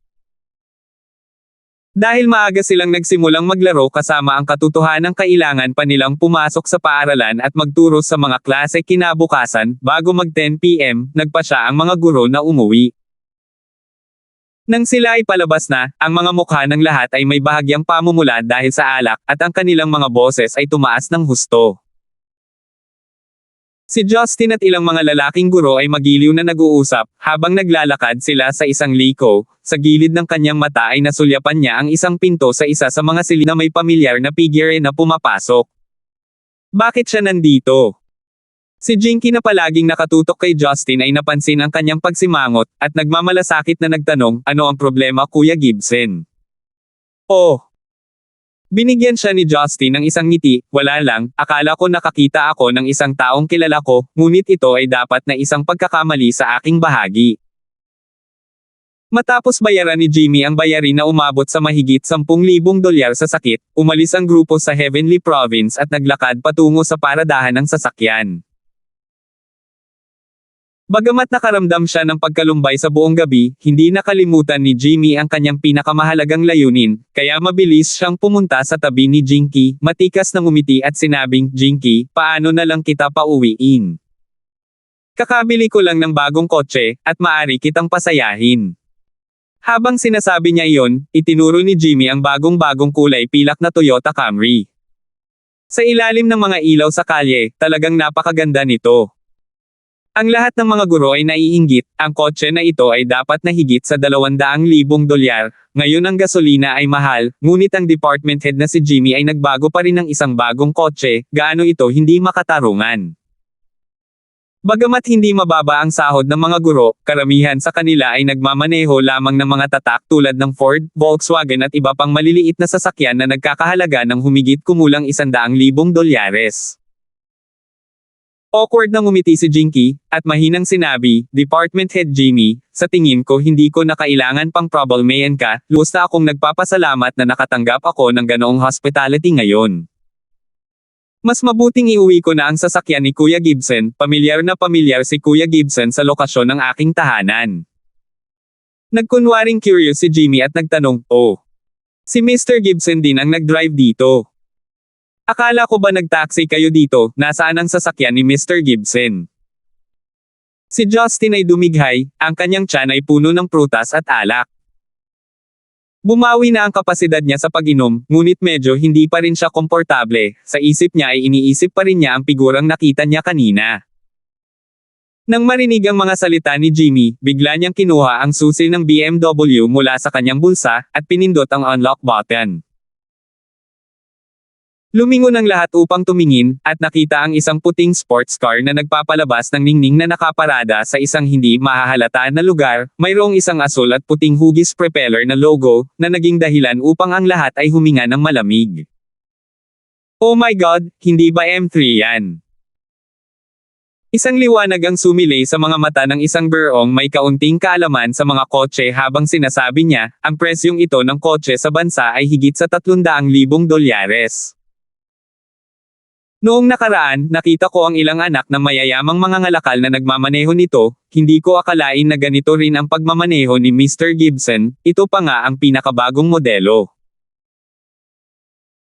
A: Dahil maaga silang nagsimulang maglaro kasama ang katotohanang kailangan pa nilang pumasok sa paaralan at magturo sa mga klase kinabukasan, bago mag 10 PM, nagpa siya ang mga guro na umuwi. Nang sila ay palabas na, ang mga mukha ng lahat ay may bahagyang pamumula dahil sa alak, at ang kanilang mga boses ay tumaas ng husto. Si Justin at ilang mga lalaking guro ay magiliw na nag-uusap, habang naglalakad sila sa isang liko, sa gilid ng kanyang mata ay nasulyapan niya ang isang pinto sa isa sa mga silid na may pamilyar na figure na pumapasok. Bakit siya nandito? Si Jinky na palaging nakatutok kay Justin ay napansin ang kanyang pagsimangot, at nagmamalasakit na nagtanong, ano ang problema Kuya Gibson? Oh! Binigyan siya ni Justin ng isang ngiti, wala lang, akala ko nakakita ako ng isang taong kilala ko, ngunit ito ay dapat na isang pagkakamali sa aking bahagi. Matapos bayaran ni Jimmy ang bayarin na umabot sa mahigit $10,000 sa sakit, umalis ang grupo sa Heavenly Province at naglakad patungo sa paradahan ng sasakyan. Bagamat nakaramdam siya ng pagkalumbay sa buong gabi, hindi nakalimutan ni Jimmy ang kanyang pinakamahalagang layunin, kaya mabilis siyang pumunta sa tabi ni Jinky, matikas na ngumiti at sinabing, Jinky, paano na lang kita pauwiin? Kakabili ko lang ng bagong kotse, at maari kitang pasayahin. Habang sinasabi niya iyon, itinuro ni Jimmy ang bagong-bagong kulay pilak na Toyota Camry. Sa ilalim ng mga ilaw sa kalye, talagang napakaganda nito. Ang lahat ng mga guro ay naiinggit, ang kotse na ito ay dapat na higit sa $200,000, ngayon ang gasolina ay mahal, ngunit ang department head na si Jimmy ay nagbago pa rin ng isang bagong kotse, gaano ito hindi makatarungan. Bagamat hindi mababa ang sahod ng mga guro, karamihan sa kanila ay nagmamaneho lamang ng mga tatak tulad ng Ford, Volkswagen at iba pang maliliit na sasakyan na nagkakahalaga ng humigit kumulang $100,000. Awkward na ngumiti si Jinky, at mahinang sinabi, Department Head Jimmy, sa tingin ko hindi ko na kailangan pang problemayan ka, lubos na akong nagpapasalamat na nakatanggap ako ng ganoong hospitality ngayon. Mas mabuting iuwi ko na ang sasakyan ni Kuya Gibson, pamilyar na pamilyar si Kuya Gibson sa lokasyon ng aking tahanan. Nagkunwaring curious si Jimmy at nagtanong, oh. Si Mr. Gibson din ang nag-drive dito. Akala ko ba nag-taxi kayo dito, nasaan ang sasakyan ni Mr. Gibson? Si Justin ay dumighay, ang kanyang tiyan ay puno ng prutas at alak. Bumawi na ang kapasidad niya sa pag-inom, ngunit medyo hindi pa rin siya komportable, sa isip niya ay iniisip pa rin niya ang figurang nakita niya kanina. Nang marinig ang mga salita ni Jimmy, bigla niyang kinuha ang susi ng BMW mula sa kanyang bulsa, at pinindot ang unlock button. Lumingon ang lahat upang tumingin, at nakita ang isang puting sports car na nagpapalabas ng ningning na nakaparada sa isang hindi mahahalata na lugar, mayroong isang asul at puting hugis propeller na logo, na naging dahilan upang ang lahat ay huminga ng malamig. Oh my God, hindi ba M3 yan? Isang liwanag ang sumilay sa mga mata ng isang beroong may kaunting kaalaman sa mga kotse habang sinasabi niya, ang presyong ito ng kotse sa bansa ay higit sa $300,000. Noong nakaraan, nakita ko ang ilang anak ng mayayamang mga ngalakal na nagmamaneho nito, hindi ko akalain na ganito rin ang pagmamaneho ni Mr. Gibson, ito pa nga ang pinakabagong modelo.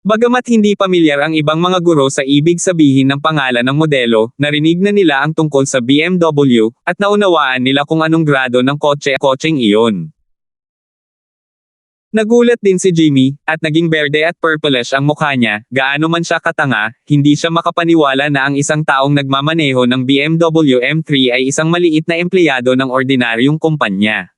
A: Bagamat hindi pamilyar ang ibang mga guro sa ibig sabihin ng pangalan ng modelo, narinig na nila ang tungkol sa BMW, at naunawaan nila kung anong grado ng kotseng iyon. Nagulat din si Jimmy, at naging berde at purplish ang mukha niya, gaano man siya katanga, hindi siya makapaniwala na ang isang taong nagmamaneho ng BMW M3 ay isang maliit na empleyado ng ordinaryong kumpanya.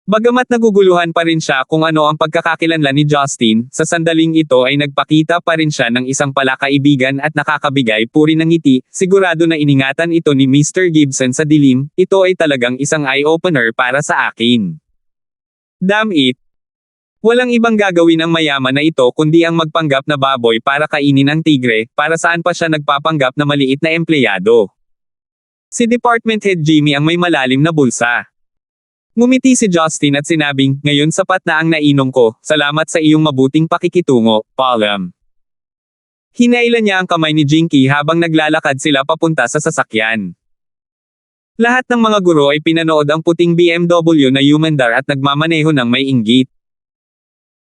A: Bagamat naguguluhan pa rin siya kung ano ang pagkakakilanlan ni Justin, sa sandaling ito ay nagpakita pa rin siya ng isang palakaibigan at nakakabigay puri ng ngiti, sigurado na iningatan ito ni Mr. Gibson sa dilim, ito ay talagang isang eye-opener para sa akin. Damn it! Walang ibang gagawin ang mayaman na ito kundi ang magpanggap na baboy para kainin ang tigre, para saan pa siya nagpapanggap na maliit na empleyado. Si Department Head Jimmy ang may malalim na bulsa. Ngumiti si Justin at sinabing, ngayon sapat na ang nainom ko, salamat sa iyong mabuting pakikitungo, Palam. Hinailan niya ang kamay ni Jinky habang naglalakad sila papunta sa sasakyan. Lahat ng mga guro ay pinanood ang puting BMW na humandar at nagmamaneho ng may inggit.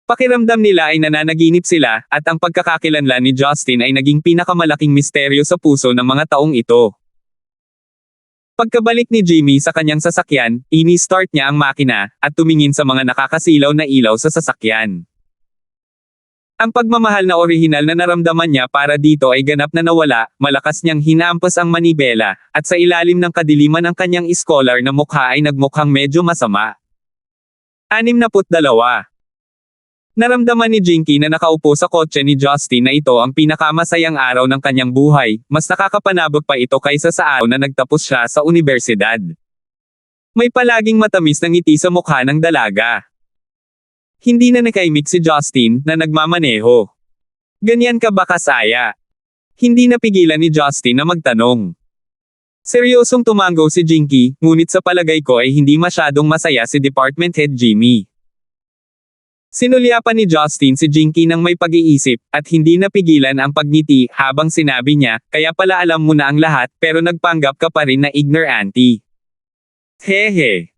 A: Pakiramdam nila ay nananaginip sila, at ang pagkakakilanlan ni Justin ay naging pinakamalaking misteryo sa puso ng mga taong ito. Pagkabalik ni Jimmy sa kanyang sasakyan, ini-start niya ang makina, at tumingin sa mga nakakasilaw na ilaw sa sasakyan. Ang pagmamahal na orihinal na naramdaman niya para dito ay ganap na nawala, malakas niyang hinampas ang manibela, at sa ilalim ng kadiliman ng kanyang scholar na mukha ay nagmukhang medyo masama. 62. Naramdaman ni Jinky na nakaupo sa kotse ni Justin na ito ang pinakamasayang araw ng kanyang buhay, mas nakakapanabog pa ito kaysa sa araw na nagtapos siya sa unibersidad. May palaging matamis na ngiti sa mukha ng dalaga. Hindi na nakaimik si Justin na nagmamaneho. Ganyan ka ba kasaya? Hindi napigilan ni Justin na magtanong. Seryosong tumango si Jinky, ngunit sa palagay ko ay hindi masyadong masaya si Department Head Jimmy. Sinulyapan ni Justin si Jinky ng may pag-iisip, at hindi napigilan ang pagngiti habang sinabi niya, kaya pala alam mo na ang lahat pero nagpanggap ka pa rin na ignorante. Hehe.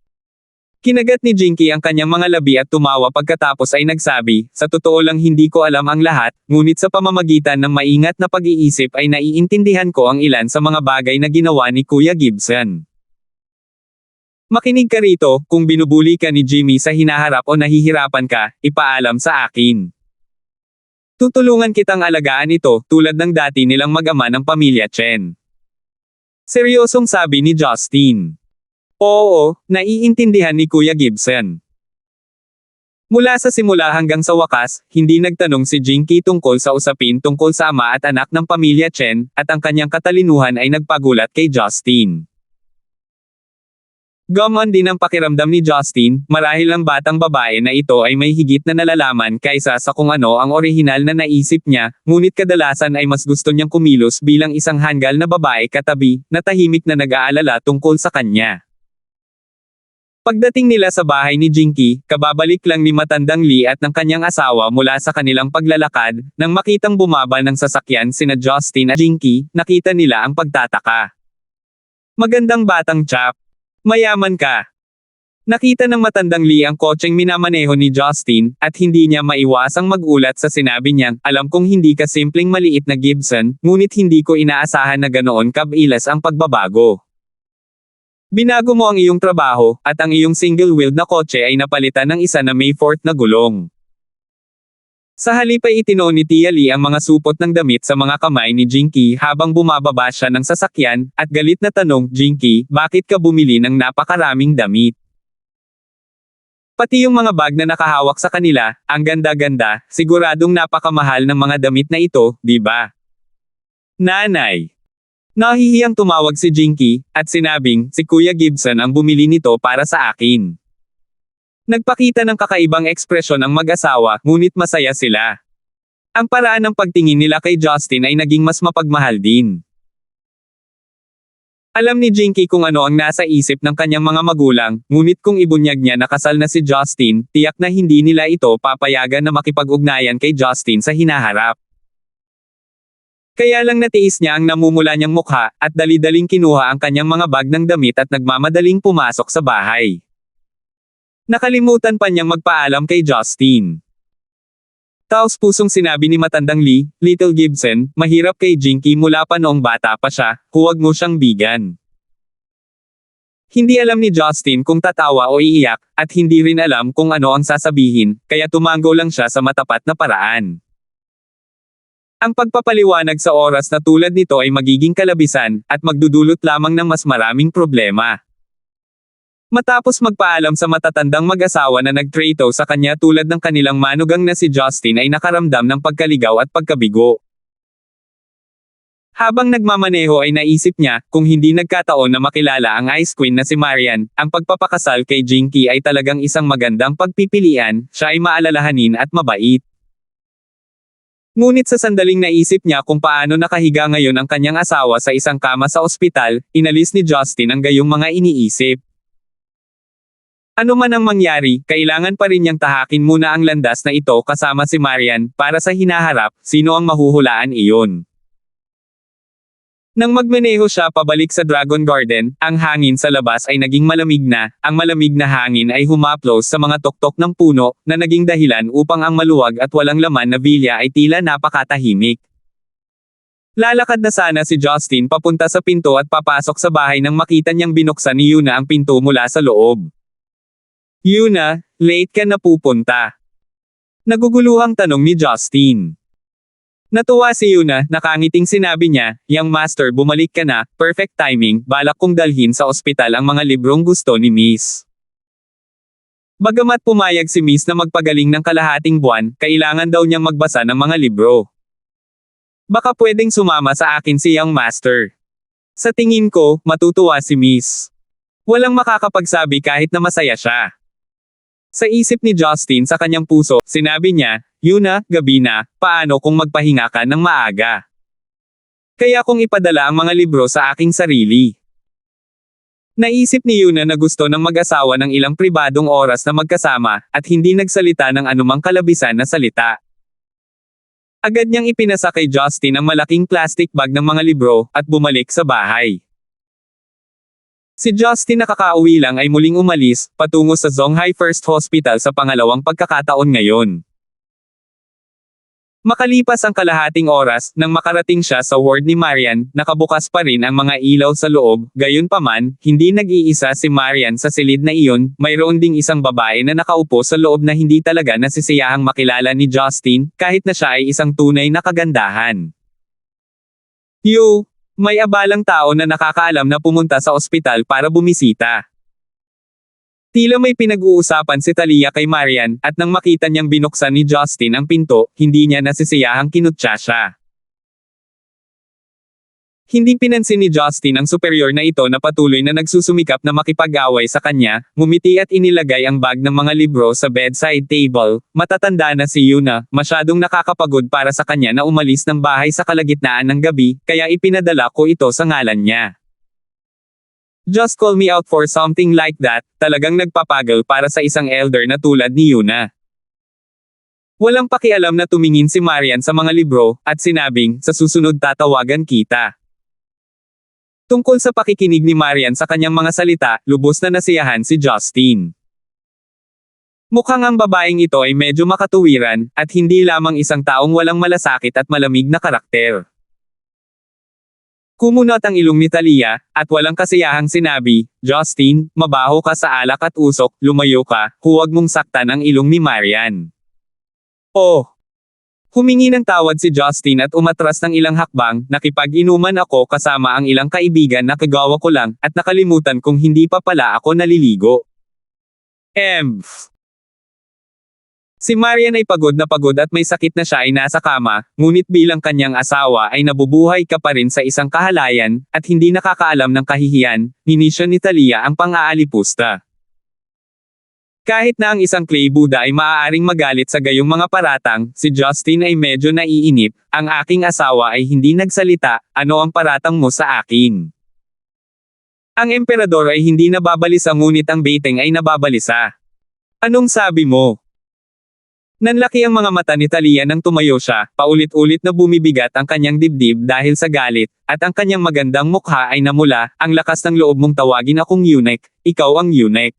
A: Kinagat ni Jinky ang kanyang mga labi at tumawa pagkatapos ay nagsabi, sa totoo lang hindi ko alam ang lahat, ngunit sa pamamagitan ng maingat na pag-iisip ay naiintindihan ko ang ilan sa mga bagay na ginawa ni Kuya Gibson. Makinig ka rito, kung binubuli ka ni Jimmy sa hinaharap o nahihirapan ka, ipaalam sa akin. Tutulungan kitang alagaan ito, tulad ng dati nilang mag-ama ng pamilya Chen. Seryosong sabi ni Justin. Oo, naiintindihan ni Kuya Gibson. Mula sa simula hanggang sa wakas, hindi nagtanong si Jinky tungkol sa usapin tungkol sa ama at anak ng pamilya Chen, at ang kanyang katalinuhan ay nagpagulat kay Justin. Gumon din ang pakiramdam ni Justin, marahil ang batang babae na ito ay may higit na nalalaman kaysa sa kung ano ang orihinal na naisip niya, ngunit kadalasan ay mas gusto niyang kumilos bilang isang hanggal na babae katabi, na tahimik na nag-aalala tungkol sa kanya. Pagdating nila sa bahay ni Jinky, kababalik lang ni Matandang Lee at ng kanyang asawa mula sa kanilang paglalakad, nang makitang bumaba ng sasakyan sina Justin at Jinky, nakita nila ang pagtataka. Magandang batang chap. Mayaman ka. Nakita ng Matandang Lee ang kotseng minamaneho ni Justin, at hindi niya maiwasang magulat sa sinabi niyang, alam kong hindi ka simpleng maliit na Gibson, ngunit hindi ko inaasahan na ganoon kabilis ang pagbabago. Binago mo ang iyong trabaho, at ang iyong single-wheeled na kotse ay napalitan ng isa na may fork na gulong. Sa halip ay itinoon ni Tia Lee ang mga supot ng damit sa mga kamay ni Jinky habang bumababa siya ng sasakyan, at galit na tanong, Jinky, bakit ka bumili ng napakaraming damit? Pati yung mga bag na nakahawak sa kanila, ang ganda-ganda, siguradong napakamahal ng mga damit na ito, di ba? Nanay. Nahihiyang tumawag si Jinky, at sinabing, si Kuya Gibson ang bumili nito para sa akin. Nagpakita ng kakaibang ekspresyon ang mag-asawa, ngunit masaya sila. Ang paraan ng pagtingin nila kay Justin ay naging mas mapagmahal din. Alam ni Jinky kung ano ang nasa isip ng kanyang mga magulang, ngunit kung ibunyag niya na kasal na si Justin, tiyak na hindi nila ito papayagan na makipag-ugnayan kay Justin sa hinaharap. Kaya lang natiis niya ang namumula niyang mukha, at dali-daling kinuha ang kanyang mga bag ng damit at nagmamadaling pumasok sa bahay. Nakalimutan pa niyang magpaalam kay Justin. Taos-pusong sinabi ni Matandang Lee, Little Gibson, mahirap kay Jinky mula pa noong bata pa siya, huwag mo siyang bigan. Hindi alam ni Justin kung tatawa o iiyak, at hindi rin alam kung ano ang sasabihin, kaya tumango lang siya sa matapat na paraan. Ang pagpapaliwanag sa oras na tulad nito ay magiging kalabisan, at magdudulot lamang ng mas maraming problema. Matapos magpaalam sa matatandang mag-asawa na nagtrato sa kanya tulad ng kanilang manugang na si Justin ay nakaramdam ng pagkaligaw at pagkabigo. Habang nagmamaneho ay naisip niya, kung hindi nagkataon na makilala ang Ice Queen na si Marian, ang pagpapakasal kay Jinky ay talagang isang magandang pagpipilian, siya ay maalalahanin at mabait. Ngunit sa sandaling naisip niya kung paano nakahiga ngayon ang kanyang asawa sa isang kama sa ospital, inalis ni Justin ang gayong mga iniisip. Ano man ang mangyari, kailangan pa rin niyang tahakin muna ang landas na ito kasama si Marian, para sa hinaharap, sino ang mahuhulaan iyon. Nang magmaneho siya pabalik sa Dragon Garden, ang hangin sa labas ay naging malamig na, ang malamig na hangin ay humaplos sa mga tuktok ng puno, na naging dahilan upang ang maluwag at walang laman na villa ay tila napakatahimik. Lalakad na sana si Justin papunta sa pinto at papasok sa bahay nang makita niyang binuksan ni Yuna ang pinto mula sa loob. Yuna, late ka na pupunta. Naguguluhang tanong ni Justin. Natuwa si Yuna, nakangiting sinabi niya, "Young master, bumalik ka na, perfect timing, balak kong dalhin sa ospital ang mga librong gusto ni Miss." Bagamat pumayag si Miss na magpagaling ng kalahating buwan, kailangan daw niyang magbasa ng mga libro. "Baka pwedeng sumama sa akin si Young master. Sa tingin ko, matutuwa si Miss." Walang makakapagsabi kahit na masaya siya. Sa isip ni Justin sa kanyang puso, sinabi niya, "Yuna, gabi na, paano kung magpahinga ka ng maaga? Kaya kong ipadala ang mga libro sa aking sarili." Naisip ni Yuna na gusto ng mag-asawa ng ilang pribadong oras na magkasama, at hindi nagsalita ng anumang kalabisan na salita. Agad niyang ipinasa kay Justin ang malaking plastic bag ng mga libro, at bumalik sa bahay. Si Justin na kakauwi lang ay muling umalis, patungo sa Zhonghai First Hospital sa pangalawang pagkakataon ngayon. Makalipas ang kalahating oras, nang makarating siya sa ward ni Marian, nakabukas pa rin ang mga ilaw sa loob, gayunpaman, hindi nag-iisa si Marian sa silid na iyon, mayroon ding isang babae na nakaupo sa loob na hindi talaga nasisiyahang makilala ni Justin, kahit na siya ay isang tunay na kagandahan. "Yo, may abalang tao na nakakaalam na pumunta sa ospital para bumisita." Tila may pinag-uusapan si Talia kay Marian, at nang makita niyang binuksan ni Justin ang pinto, hindi niya nasisiyahang kinutya siya. Hindi pinansin ni Justin ang superior na ito na patuloy na nagsusumikap na makipag-away sa kanya, ngumiti at inilagay ang bag ng mga libro sa bedside table. Matatanda na si Yuna, masyadong nakakapagod para sa kanya na umalis ng bahay sa kalagitnaan ng gabi, kaya ipinadala ko ito sa ngalan niya. "Just call me out for something like that," talagang nagpapagal para sa isang elder na tulad ni Yuna. Walang pakialam na tumingin si Marian sa mga libro, at sinabing, "Sa susunod tatawagan kita." Tungkol sa pakikinig ni Marian sa kanyang mga salita, lubos na nasiyahan si Justin. Mukhang ang babaeng ito ay medyo makatuwiran, at hindi lamang isang taong walang malasakit at malamig na karakter. Kumunot ang ilong ni Talia, at walang kasiyahang sinabi, "Justin, mabaho ka sa alak at usok, lumayo ka, huwag mong saktan ang ilong ni Marian." "Oh." Humingi ng tawad si Justin at umatras ng ilang hakbang, "Nakipag-inuman ako kasama ang ilang kaibigan na kagawa ko lang, at nakalimutan kong hindi pa pala ako naliligo." Si Marian ay pagod at may sakit na siya ay nasa kama, ngunit bilang kanyang asawa ay nabubuhay ka pa rin sa isang kahalayan, at hindi nakakaalam ng kahihiyan, ninisyon ni Talia ang pang-aalipusta. Kahit na ang isang clay Buddha ay maaaring magalit sa gayong mga paratang, si Justin ay medyo naiinip, "Ang aking asawa ay hindi nagsalita, ano ang paratang mo sa akin?" Ang emperador ay hindi nababalisa ngunit ang beteng ay nababalisa. "Anong sabi mo?" Nanlaki ang mga mata ni Talia nang tumayo siya, paulit-ulit na bumibigat ang kanyang dibdib dahil sa galit, at ang kanyang magandang mukha ay namula, "Ang lakas ng loob mong tawagin akong eunuch, ikaw ang eunuch.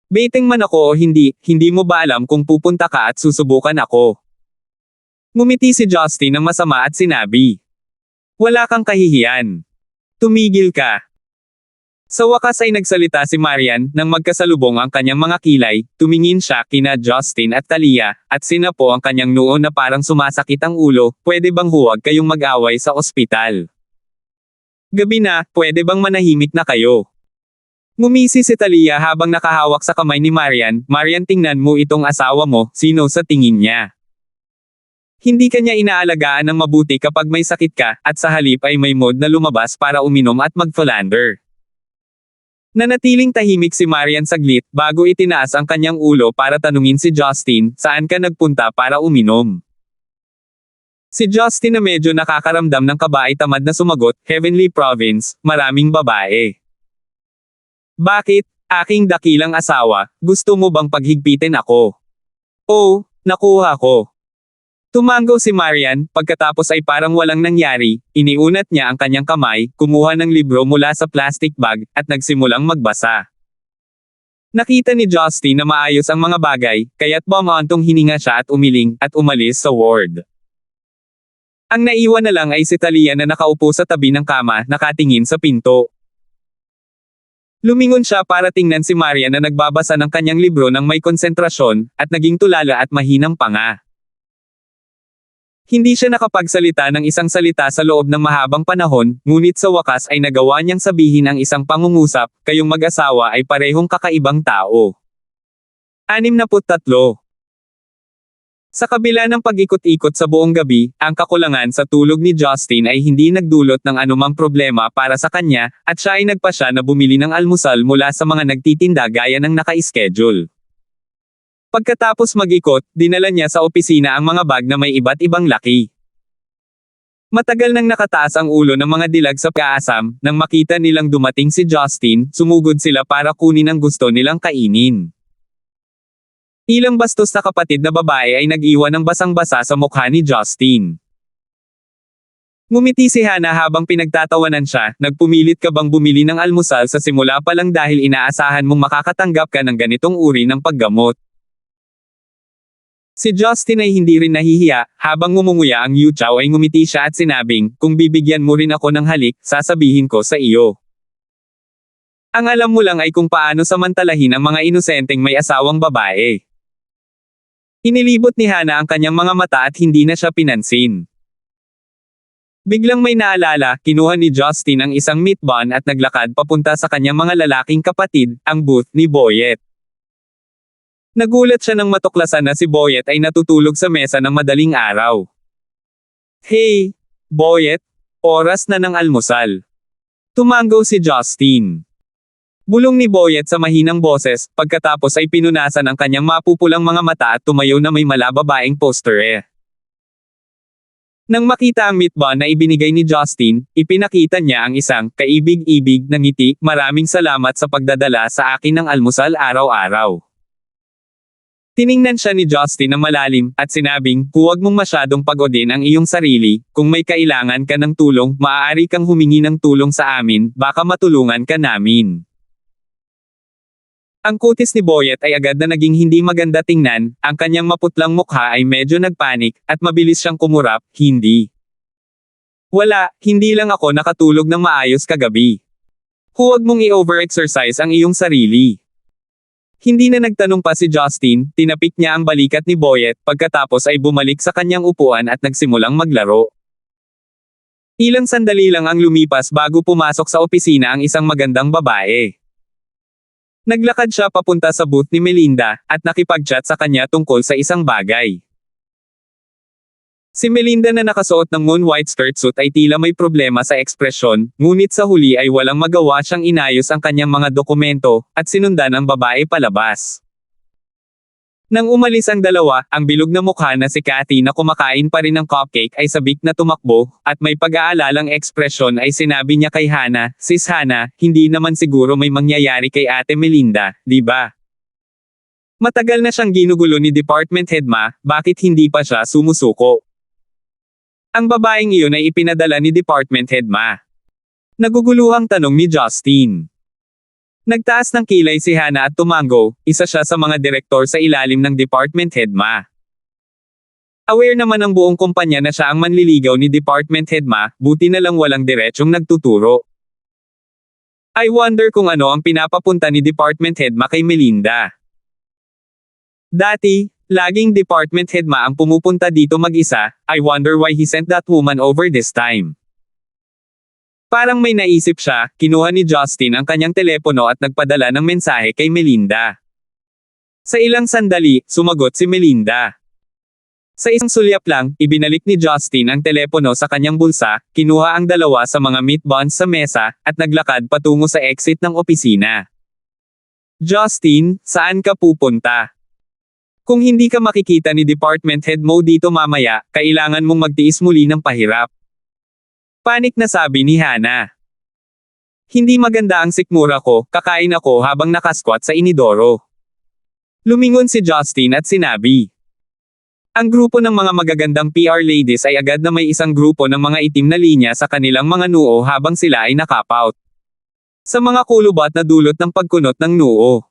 A: Beteng man ako o hindi, hindi mo ba alam kung pupunta ka at susubukan ako?" Ngumiti si Justin ng masama at sinabi, "Wala kang kahihiyan. Tumigil ka." Sa wakas ay nagsalita si Marian, nang magkasalubong ang kanyang mga kilay, tumingin siya kina Justin at Talia, at sinapo ang kanyang noo na parang sumasakit ang ulo, "Pwede bang huwag kayong mag-away sa ospital? Gabi na, pwede bang manahimik na kayo?" Ngumisi si Talia habang nakahawak sa kamay ni Marian, "Marian, tingnan mo itong asawa mo, sino sa tingin niya? Hindi kanya inaalagaan ng mabuti kapag may sakit ka, at sa halip ay may mood na lumabas para uminom at mag-philander." Nanatiling tahimik si Marian saglit, bago itinaas ang kanyang ulo para tanungin si Justin, "Saan ka nagpunta para uminom?" Si Justin na medyo nakakaramdam ng kaba ay tamad na sumagot, "Heavenly Province, maraming babae." "Bakit, aking dakilang asawa, gusto mo bang paghigpitin ako?" "Oh, nakuha ko." Tumango si Marian, pagkatapos ay parang walang nangyari, iniunat niya ang kanyang kamay, kumuha ng libro mula sa plastic bag, at nagsimulang magbasa. Nakita ni Justin na maayos ang mga bagay, kaya't bumantong hininga siya at umiling, at umalis sa ward. Ang naiwan na lang ay si Talia na nakaupo sa tabi ng kama, nakatingin sa pinto. Lumingon siya para tingnan si Marian na nagbabasa ng kanyang libro ng may konsentrasyon, at naging tulala at mahinang panga. Hindi siya nakapagsalita ng isang salita sa loob ng mahabang panahon, ngunit sa wakas ay nagawa niyang sabihin ang isang pangungusap, kayong mag-asawa ay parehong kakaibang tao. 63. Sa kabila ng pag-ikot-ikot sa buong gabi, ang kakulangan sa tulog ni Justin ay hindi nagdulot ng anumang problema para sa kanya, at siya ay nagpasya na bumili ng almusal mula sa mga nagtitinda gaya ng naka-schedule. Pagkatapos mag-ikot, dinala niya sa opisina ang mga bag na may iba't ibang laki. Matagal nang nakataas ang ulo ng mga dilag sa kaasam, nang makita nilang dumating si Justin, sumugod sila para kunin ang gusto nilang kainin. Ilang bastos na kapatid na babae ay nag-iwan ng basang-basa sa mukha ni Justin. Ngumiti si Hana habang pinagtatawanan siya, nagpumilit ka bang bumili ng almusal sa simula pa lang dahil inaasahan mong makakatanggap ka ng ganitong uri ng paggamot. Si Justin ay hindi rin nahihiya, habang ngumunguya ang Yu Chao ay ngumiti siya at sinabing, kung bibigyan mo rin ako ng halik, sasabihin ko sa iyo. Ang alam mo lang ay kung paano samantalahin ang mga inosenteng may asawang babae. Inilibot ni Hana ang kanyang mga mata at hindi na siya pinansin. Biglang may naalala, kinuha ni Justin ang isang meat bun at naglakad papunta sa kanyang mga lalaking kapatid, ang booth ni Boyet. Nagulat siya nang matuklasan na si Boyet ay natutulog sa mesa ng madaling araw. Hey, Boyet, oras na ng almusal. Tumango si Justin. Bulong ni Boyet sa mahinang boses, pagkatapos ay pinunasan ang kanyang mapupulang mga mata at tumayo na may malababaeng poster. Nang makita ang meat bun na ibinigay ni Justin, ipinakita niya ang isang kaibig-ibig na ngiti, maraming salamat sa pagdadala sa akin ng almusal araw-araw. Tiningnan siya ni Justin na malalim, at sinabing, huwag mong masyadong pagodin ang iyong sarili, kung may kailangan ka ng tulong, maaari kang humingi ng tulong sa amin, baka matulungan ka namin. Ang kutis ni Boyet ay agad na naging hindi maganda tingnan, ang kanyang maputlang mukha ay medyo nagpanik, at mabilis siyang kumurap, hindi. Wala, hindi lang ako nakatulog ng maayos kagabi. Huwag mong i-overexercise ang iyong sarili. Hindi na nagtanong pa si Justin, tinapik niya ang balikat ni Boyet, pagkatapos ay bumalik sa kanyang upuan at nagsimulang maglaro. Ilang sandali lang ang lumipas bago pumasok sa opisina ang isang magandang babae. Naglakad siya papunta sa booth ni Melinda, at nakipag-chat sa kanya tungkol sa isang bagay. Si Melinda na nakasuot ng moon white skirt suit ay tila may problema sa ekspresyon, ngunit sa huli ay walang magawa siyang inayos ang kanyang mga dokumento, at sinundan ang babae palabas. Nang umalis ang dalawa, ang bilog na mukha na si Cathy na kumakain pa rin ng cupcake ay sabik na tumakbo, at may pag-aalalang ekspresyon ay sinabi niya kay Hana, Sis Hana, hindi naman siguro may mangyayari kay Ate Melinda, di ba? Matagal na siyang ginugulo ni Department Head Ma, bakit hindi pa siya sumusuko? Ang babaeng iyon ay ipinadala ni Department Head Ma. Naguguluhang tanong ni Justin. Nagtaas ng kilay si Hana at tumango, isa siya sa mga direktor sa ilalim ng Department Head Ma. Aware naman ang buong kumpanya na siya ang manliligaw ni Department Head Ma, buti na lang walang diretsyong nagtuturo. I wonder kung ano ang pinapapunta ni Department Head Ma kay Melinda. Dati, laging Department Head Ma ang pumupunta dito mag-isa, I wonder why he sent that woman over this time. Parang may naisip siya, kinuha ni Justin ang kanyang telepono at nagpadala ng mensahe kay Melinda. Sa ilang sandali, sumagot si Melinda. Sa isang sulyap lang, ibinalik ni Justin ang telepono sa kanyang bulsa, kinuha ang dalawa sa mga meat buns sa mesa, at naglakad patungo sa exit ng opisina. Justin, saan ka pupunta? Kung hindi ka makikita ni Department Head mo dito mamaya, kailangan mong magtiis muli ng pahirap. Panik na sabi ni Hana. Hindi maganda ang sikmura ko, kakain ako habang nakasquat sa inidoro. Lumingon si Justin at sinabi. Ang grupo ng mga magagandang PR ladies ay agad na may isang grupo ng mga itim na linya sa kanilang mga noo habang sila ay nakapout. Sa mga kulubat na dulot ng pagkunot ng noo.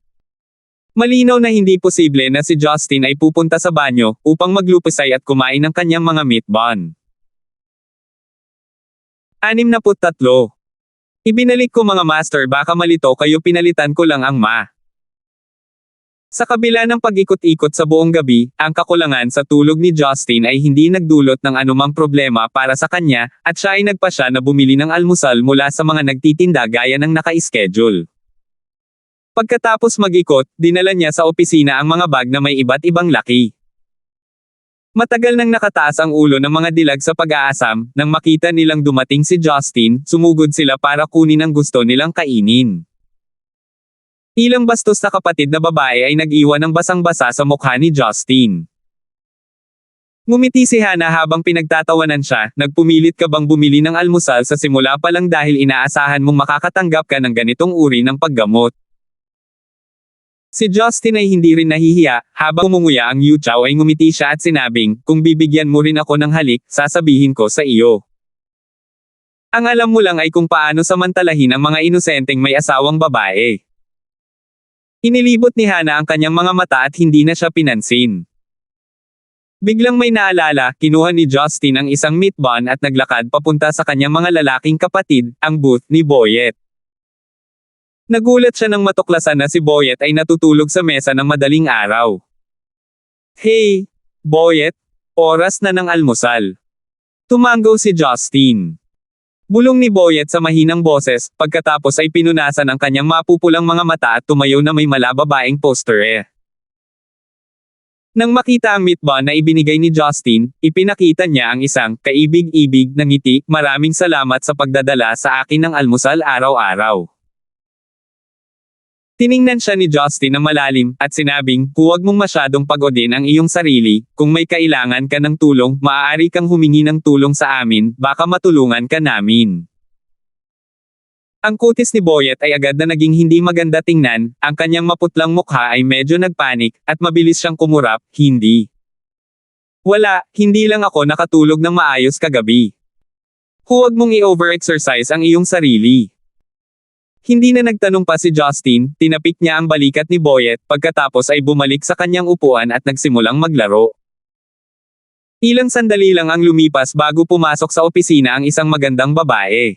A: Malinaw na hindi posible na si Justin ay pupunta sa banyo upang maglupisay at kumain ng kanyang mga meat bun. 63. Ibinalik ko mga master, baka malito kayo, pinalitan ko lang ang ma. Sa kabila ng pag-ikot-ikot sa buong gabi, ang kakulangan sa tulog ni Justin ay hindi nagdulot ng anumang problema para sa kanya, at siya ay nagpasya na bumili ng almusal mula sa mga nagtitinda gaya ng naka-schedule. Pagkatapos mag-ikot, dinala niya sa opisina ang mga bag na may iba't ibang laki. Matagal nang nakataas ang ulo ng mga dilag sa pag-aasam, nang makita nilang dumating si Justin, sumugod sila para kunin ang gusto nilang kainin. Ilang bastos na kapatid na babae ay nag-iwan ng basang-basa sa mukha ni Justin. Ngumiti si Hana habang pinagtatawanan siya, nagpumilit ka bang bumili ng almusal sa simula pa lang dahil inaasahan mong makakatanggap ka ng ganitong uri ng paggamot? Si Justin ay hindi rin nahihiya, habang umunguya ang Yu Chao ay ngumiti siya at sinabing, kung bibigyan mo rin ako ng halik, sasabihin ko sa iyo. Ang alam mo lang ay kung paano samantalahin ang mga inosenteng may asawang babae. Inilibot ni Hana ang kanyang mga mata at hindi na siya pinansin. Biglang may naalala, kinuha ni Justin ang isang meat bun at naglakad papunta sa kanyang mga lalaking kapatid, ang booth ni Boyet. Nagulat siya nang matuklasan na si Boyet ay natutulog sa mesa ng madaling araw. Hey, Boyet, oras na ng almusal. Tumanggaw si Justin. Bulong ni Boyet sa mahinang boses, pagkatapos ay pinunasan ang kanyang mapupulang mga mata at tumayo na may malababaeng poster. Nang makita ang meat bun na ibinigay ni Justin, ipinakita niya ang isang kaibig-ibig na ngiti, maraming salamat sa pagdadala sa akin ng almusal araw-araw. Tiningnan siya ni Justin na malalim, at sinabing, huwag mong masyadong pagodin ang iyong sarili, kung may kailangan ka ng tulong, maaari kang humingi ng tulong sa amin, baka matulungan ka namin. Ang kutis ni Boyet ay agad na naging hindi maganda tingnan, ang kanyang maputlang mukha ay medyo nagpanik, at mabilis siyang kumurap, hindi. Wala, hindi lang ako nakatulog ng maayos kagabi. Huwag mong i-overexercise ang iyong sarili. Hindi na nagtanong pa si Justin, tinapik niya ang balikat ni Boyet, pagkatapos ay bumalik sa kanyang upuan at nagsimulang maglaro. Ilang sandali lang ang lumipas bago pumasok sa opisina ang isang magandang babae.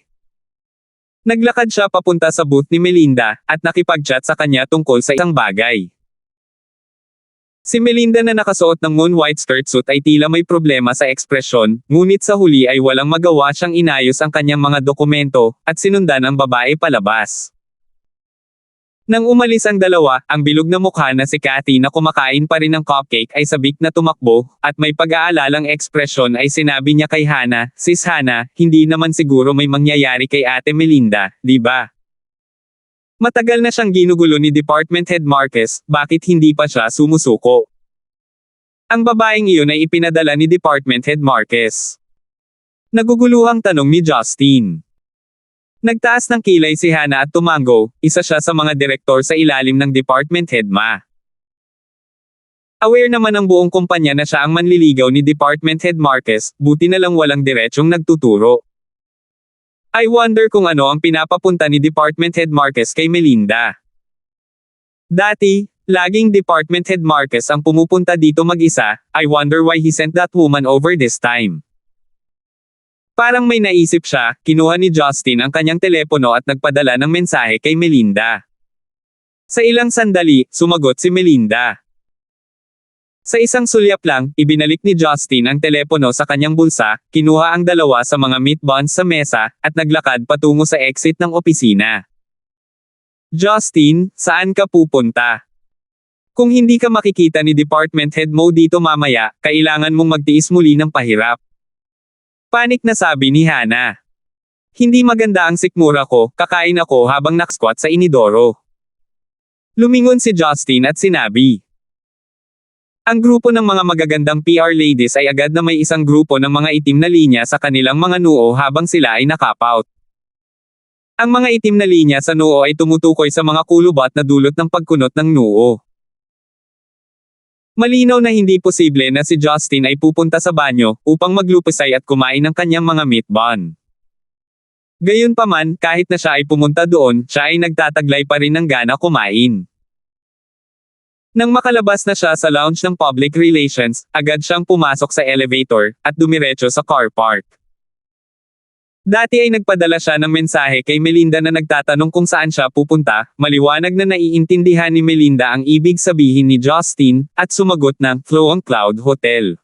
A: Naglakad siya papunta sa booth ni Melinda, at nakipag-chat sa kanya tungkol sa isang bagay. Si Melinda na nakasuot ng moon white skirt suit ay tila may problema sa ekspresyon, ngunit sa huli ay walang magawa siyang inayos ang kanyang mga dokumento, at sinundan ang babae palabas. Nang umalis ang dalawa, ang bilog na mukha na si Kathy na kumakain pa rin ng cupcake ay sabik na tumakbo, at may pag-aalalang ekspresyon ay sinabi niya kay Hana, Sis Hana, hindi naman siguro may mangyayari kay Ate Melinda, di ba? Matagal na siyang ginugulo ni Department Head Marquez, bakit hindi pa siya sumusuko? Ang babaeng iyon ay ipinadala ni Department Head Marquez. Naguguluhang tanong ni Justin. Nagtaas ng kilay si Hana at tumango, isa siya sa mga direktor sa ilalim ng Department Head Ma. Aware naman ang buong kumpanya na siya ang manliligaw ni Department Head Marquez, buti na lang walang diretsyong nagtuturo. I wonder kung ano ang pinapapunta ni Department Head Marquez kay Melinda. Dati, laging Department Head Marquez ang pumupunta dito mag-isa, I wonder why he sent that woman over this time. Parang may naisip siya, kinuha ni Justin ang kanyang telepono at nagpadala ng mensahe kay Melinda. Sa ilang sandali, sumagot si Melinda. Sa isang sulyap lang, ibinalik ni Justin ang telepono sa kanyang bulsa, kinuha ang dalawa sa mga meat buns sa mesa, at naglakad patungo sa exit ng opisina. Justin, saan ka pupunta? Kung hindi ka makikita ni Department Head mo dito mamaya, kailangan mong magtiis muli ng pahirap. Panik na sabi ni Hana. Hindi maganda ang sikmura ko, kakain ako habang naksquat sa inidoro. Lumingon si Justin at sinabi. Ang grupo ng mga magagandang PR ladies ay agad na may isang grupo ng mga itim na linya sa kanilang mga noo habang sila ay nakapout. Ang mga itim na linya sa noo ay tumutukoy sa mga kulubat na dulot ng pagkunot ng noo. Malinaw na hindi posible na si Justin ay pupunta sa banyo upang maglupusay at kumain ng kanyang mga meat bun. Gayunpaman, kahit na siya ay pumunta doon, siya ay nagtataglay pa rin ng gana kumain. Nang makalabas na siya sa lounge ng public relations, agad siyang pumasok sa elevator, at dumiretso sa car park. Dati ay nagpadala siya ng mensahe kay Melinda na nagtatanong kung saan siya pupunta, maliwanag na naiintindihan ni Melinda ang ibig sabihin ni Justin, at sumagot ng Flow Cloud Hotel.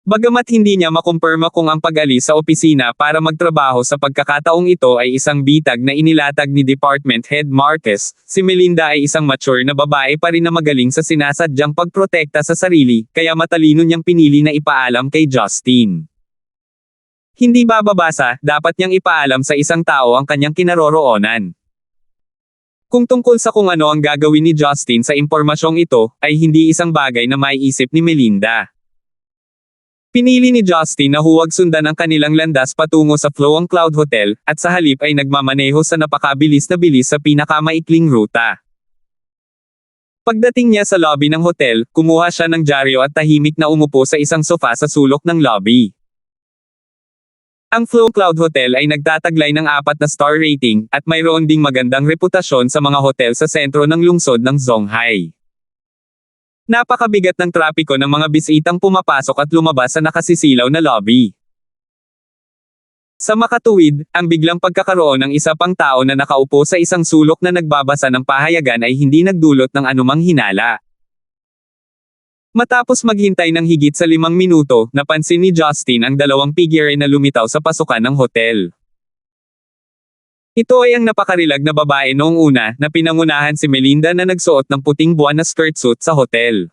A: Bagamat hindi niya makumpirma kung ang pag-alis sa opisina para magtrabaho sa pagkakataong ito ay isang bitag na inilatag ni Department Head Marquez, si Melinda ay isang mature na babae pa rin na magaling sa sinasadyang pagprotekta sa sarili, kaya matalino niyang pinili na ipaalam kay Justin. Hindi bababasa, dapat niyang ipaalam sa isang tao ang kanyang kinaroroonan. Kung tungkol sa kung ano ang gagawin ni Justin sa impormasyong ito, ay hindi isang bagay na maiisip ni Melinda. Pinili ni Justin na huwag sundan ang kanilang landas patungo sa Flow Cloud Hotel, at sa halip ay nagmamaneho sa napakabilis na bilis sa pinakamaikling ruta. Pagdating niya sa lobby ng hotel, kumuha siya ng dyaryo at tahimik na umupo sa isang sofa sa sulok ng lobby. Ang Flow Cloud Hotel ay nagtataglay ng 4 na star rating, at mayroon ding magandang reputasyon sa mga hotel sa sentro ng lungsod ng Zhonghai. Napakabigat ng trapiko ng mga bisitang pumapasok at lumabas sa nakasisilaw na lobby. Sa makatuwid, ang biglang pagkakaroon ng isa pang tao na nakaupo sa isang sulok na nagbabasa ng pahayagan ay hindi nagdulot ng anumang hinala. Matapos maghintay ng higit sa 5 minuto, napansin ni Justin ang 2 figure na lumitaw sa pasukan ng hotel. Ito ay ang napakarilag na babae noong una, na pinangunahan si Melinda na nagsuot ng puting buwan na skirt suit sa hotel.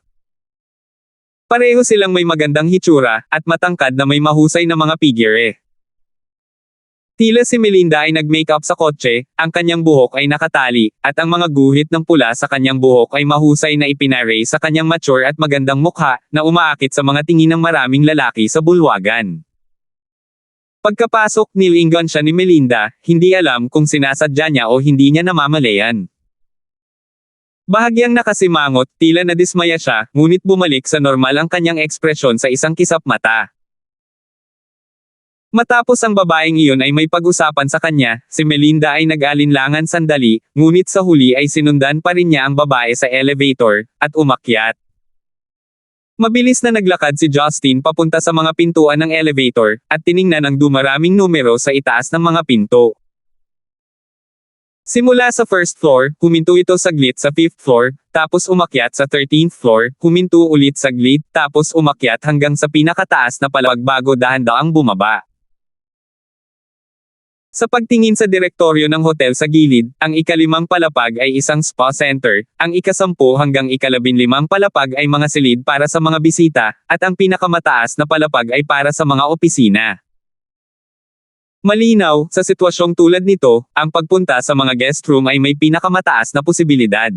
A: Pareho silang may magandang hitsura, at matangkad na may mahusay na mga figure. Tila si Melinda ay nag-makeup sa kotse, ang kanyang buhok ay nakatali, at ang mga guhit ng pula sa kanyang buhok ay mahusay na ipinarray sa kanyang mature at magandang mukha, na umaakit sa mga tingin ng maraming lalaki sa bulwagan. Pagkapasok, nilingon siya ni Melinda, hindi alam kung sinasadya niya o hindi niya namamalayan. Bahagyang nakasimangot, tila nadismaya siya, ngunit bumalik sa normal ang kanyang ekspresyon sa isang kisap mata. Matapos ang babaeng iyon ay may pag-usapan sa kanya, si Melinda ay nag-alinlangan sandali, ngunit sa huli ay sinundan pa rin niya ang babae sa elevator, at umakyat. Mabilis na naglakad si Justin papunta sa mga pintuan ng elevator, at tiningnan ang dumaraming numero sa itaas ng mga pinto. Simula sa first floor, huminto ito saglit sa 5th floor, tapos umakyat sa 13th floor, huminto ulit saglit, tapos umakyat hanggang sa pinakataas na palapag bago dahan-daang bumaba. Sa pagtingin sa direktoryo ng hotel sa gilid, ang ika-5 palapag ay isang spa center, ang ika-10 hanggang ika-15 palapag ay mga silid para sa mga bisita, at ang pinakamataas na palapag ay para sa mga opisina. Malinaw, sa sitwasyong tulad nito, ang pagpunta sa mga guest room ay may pinakamataas na posibilidad.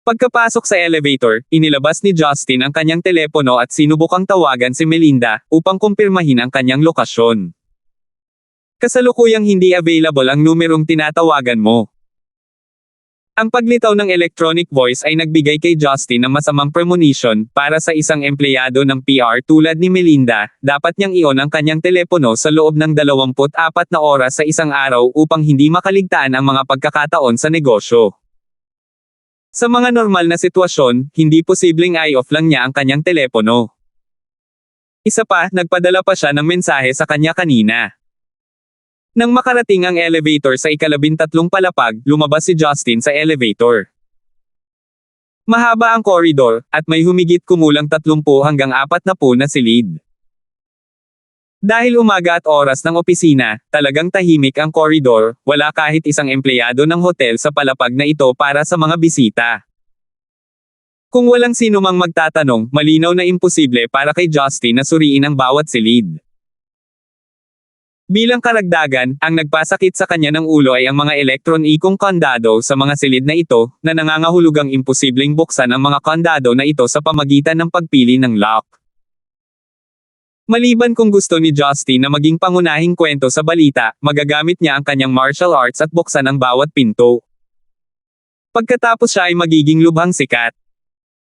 A: Pagkapasok sa elevator, inilabas ni Justin ang kanyang telepono at sinubukang tawagan si Melinda, upang kumpirmahin ang kanyang lokasyon. Kasalukuyang hindi available ang numerong tinatawagan mo. Ang paglitaw ng electronic voice ay nagbigay kay Justin ng masamang premonition, para sa isang empleyado ng PR tulad ni Melinda, dapat niyang i-on ang kanyang telepono sa loob ng 24 na oras sa isang araw upang hindi makaligtaan ang mga pagkakataon sa negosyo. Sa mga normal na sitwasyon, hindi posibleng i-off lang niya ang kanyang telepono. Isa pa, nagpadala pa siya ng mensahe sa kanya kanina. Nang makarating ang elevator sa ika-13 palapag, lumabas si Justin sa elevator. Mahaba ang koridor, at may humigit kumulang 30 hanggang 40 na silid. Dahil umaga at oras ng opisina, talagang tahimik ang koridor, wala kahit isang empleyado ng hotel sa palapag na ito para sa mga bisita. Kung walang sino mang magtatanong, malinaw na imposible para kay Justin na suriin ang bawat silid. Bilang karagdagan, ang nagpasakit sa kanya ng ulo ay ang mga elektron-ikong kandado sa mga silid na ito, na nangangahulugang imposibleng buksan ang mga kandado na ito sa pamagitan ng pagpili ng lock. Maliban kung gusto ni Justin na maging pangunahing kwento sa balita, magagamit niya ang kanyang martial arts at buksan ang bawat pinto. Pagkatapos siya ay magiging lubhang sikat.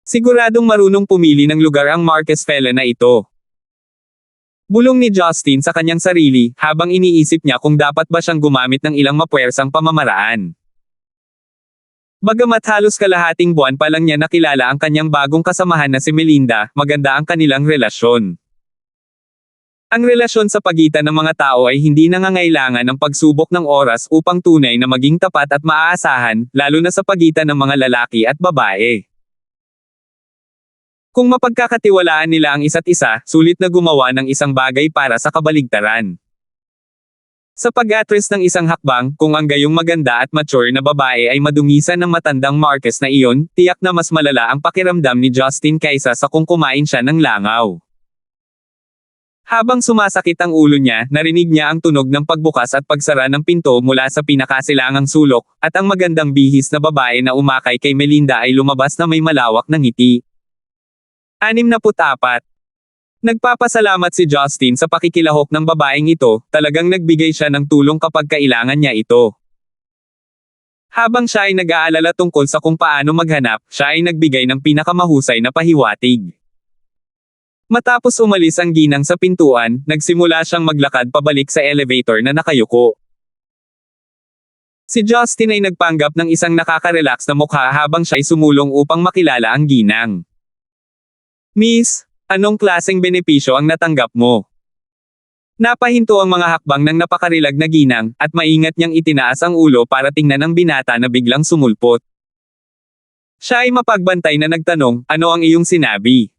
A: Siguradong marunong pumili ng lugar ang Marquez fella na ito. Bulong ni Justin sa kanyang sarili, habang iniisip niya kung dapat ba siyang gumamit ng ilang mapuwersang pamamaraan. Bagamat halos kalahating buwan pa lang niya nakilala ang kanyang bagong kasamahan na si Melinda, maganda ang kanilang relasyon. Ang relasyon sa pagitan ng mga tao ay hindi nangangailangan ng pagsubok ng oras upang tunay na maging tapat at maaasahan, lalo na sa pagitan ng mga lalaki at babae. Kung mapagkakatiwalaan nila ang isa't isa, sulit na gumawa ng isang bagay para sa kabaligtaran. Sa pag-address ng isang hakbang, kung ang gayong maganda at mature na babae ay madungisan ng matandang Marquez na iyon, tiyak na mas malala ang pakiramdam ni Justin kaysa sa kung kumain siya ng langaw. Habang sumasakit ang ulo niya, narinig niya ang tunog ng pagbukas at pagsara ng pinto mula sa pinakasilangang sulok, at ang magandang bihis na babae na umakay kay Melinda ay lumabas na may malawak na ngiti. 64. Nagpapasalamat si Justin sa pakikilahok ng babaeng ito, talagang nagbigay siya ng tulong kapag kailangan niya ito. Habang siya ay nag-aalala tungkol sa kung paano maghanap, siya ay nagbigay ng pinakamahusay na pahiwatig. Matapos umalis ang ginang sa pintuan, nagsimula siyang maglakad pabalik sa elevator na nakayuko. Si Justin ay nagpanggap ng isang nakaka-relax na mukha habang siya ay sumulong upang makilala ang ginang. Miss, anong klaseng benepisyo ang natanggap mo? Napahinto ang mga hakbang ng napakarilag na ginang, at maingat niyang itinaas ang ulo para tingnan ang binata na biglang sumulpot. Siya ay mapagbantay na nagtanong, ano ang iyong sinabi?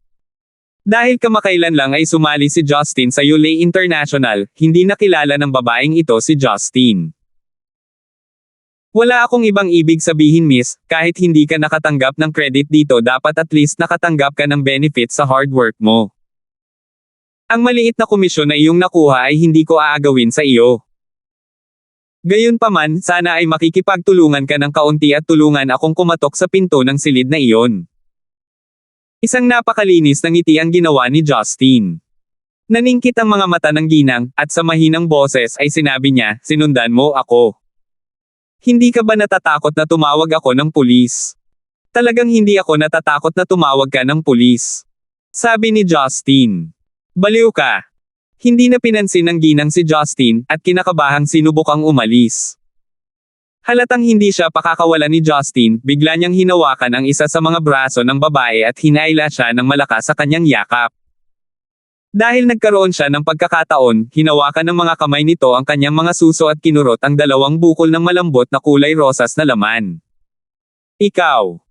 A: Dahil kamakailan lang ay sumali si Justin sa ULA International, hindi nakilala ng babaeng ito si Justin. Wala akong ibang ibig sabihin miss, kahit hindi ka nakatanggap ng credit dito dapat at least nakatanggap ka ng benefit sa hard work mo. Ang maliit na komisyon na iyong nakuha ay hindi ko aagawin sa iyo. Gayunpaman, sana ay makikipagtulungan ka ng kaunti at tulungan akong kumatok sa pinto ng silid na iyon. Isang napakalinis na ngiti ang ginawa ni Justin. Naningkit ang mga mata ng ginang, at sa mahinang boses ay sinabi niya, sinundan mo ako. Hindi ka ba natatakot na tumawag ako ng pulis? Talagang hindi ako natatakot na tumawag ka ng pulis. Sabi ni Justin. Baliw ka. Hindi na pinansin ng ginang si Justin, at kinakabahang sinubukang umalis. Halatang hindi siya pakakawala ni Justin, bigla niyang hinawakan ang isa sa mga braso ng babae at hinaila siya ng malakas sa kanyang yakap. Dahil nagkaroon siya ng pagkakataon, hinawakan ng mga kamay nito ang kanyang mga suso at kinurot ang dalawang bukol ng malambot na kulay rosas na laman. Ikaw.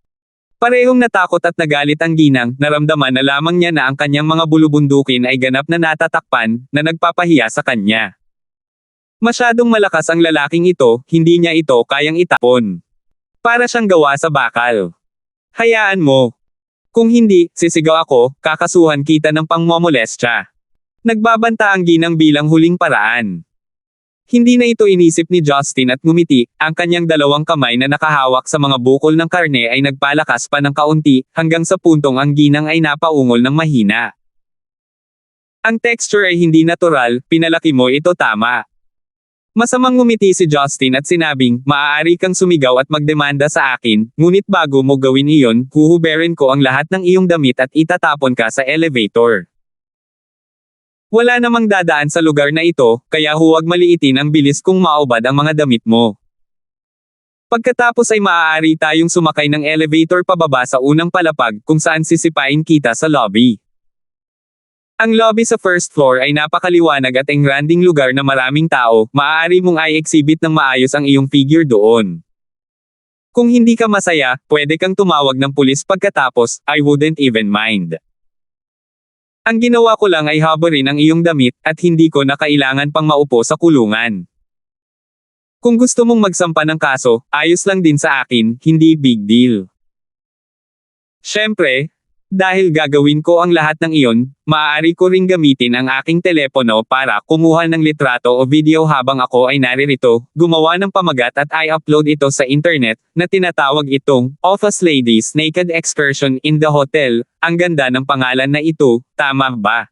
A: Parehong natakot at nagalit ang ginang, naramdaman na lamang niya na ang kanyang mga bulubundukin ay ganap na natatakpan, na nagpapahiya sa kanya. Masyadong malakas ang lalaking ito, hindi niya ito kayang itapon. Para siyang gawa sa bakal. Hayaan mo. Kung hindi, sisigaw ako, kakasuhan kita ng pangmomolestya. Nagbabanta ang ginang bilang huling paraan. Hindi na ito inisip ni Justin at ngumiti, ang kanyang dalawang kamay na nakahawak sa mga bukol ng karne ay nagpalakas pa ng kaunti, hanggang sa puntong ang ginang ay napaungol ng mahina. Ang texture ay hindi natural, pinalaki mo ito tama. Masamang ngumiti si Justin at sinabing, maaari kang sumigaw at magdemanda sa akin, ngunit bago mo gawin iyon, huhuberin ko ang lahat ng iyong damit at itatapon ka sa elevator. Wala namang dadaan sa lugar na ito, kaya huwag maliitin ang bilis kung maubad ang mga damit mo. Pagkatapos ay maaari tayong sumakay ng elevator pababa sa unang palapag kung saan sisipain kita sa lobby. Ang lobby sa first floor ay napakaliwanag at engranding lugar na maraming tao, maaari mong i-exhibit ng maayos ang iyong figure doon. Kung hindi ka masaya, pwede kang tumawag ng pulis pagkatapos, I wouldn't even mind. Ang ginawa ko lang ay habarin ang iyong damit, at hindi ko na kailangan pang maupo sa kulungan. Kung gusto mong magsampa ng kaso, ayos lang din sa akin, hindi big deal. Siyempre, dahil gagawin ko ang lahat ng iyon, maaari ko ring gamitin ang aking telepono para kumuha ng litrato o video habang ako ay naririto, gumawa ng pamagat at i-upload ito sa internet, na tinatawag itong, Office Ladies Naked Excursion in the Hotel. Ang ganda ng pangalan na ito, tama ba?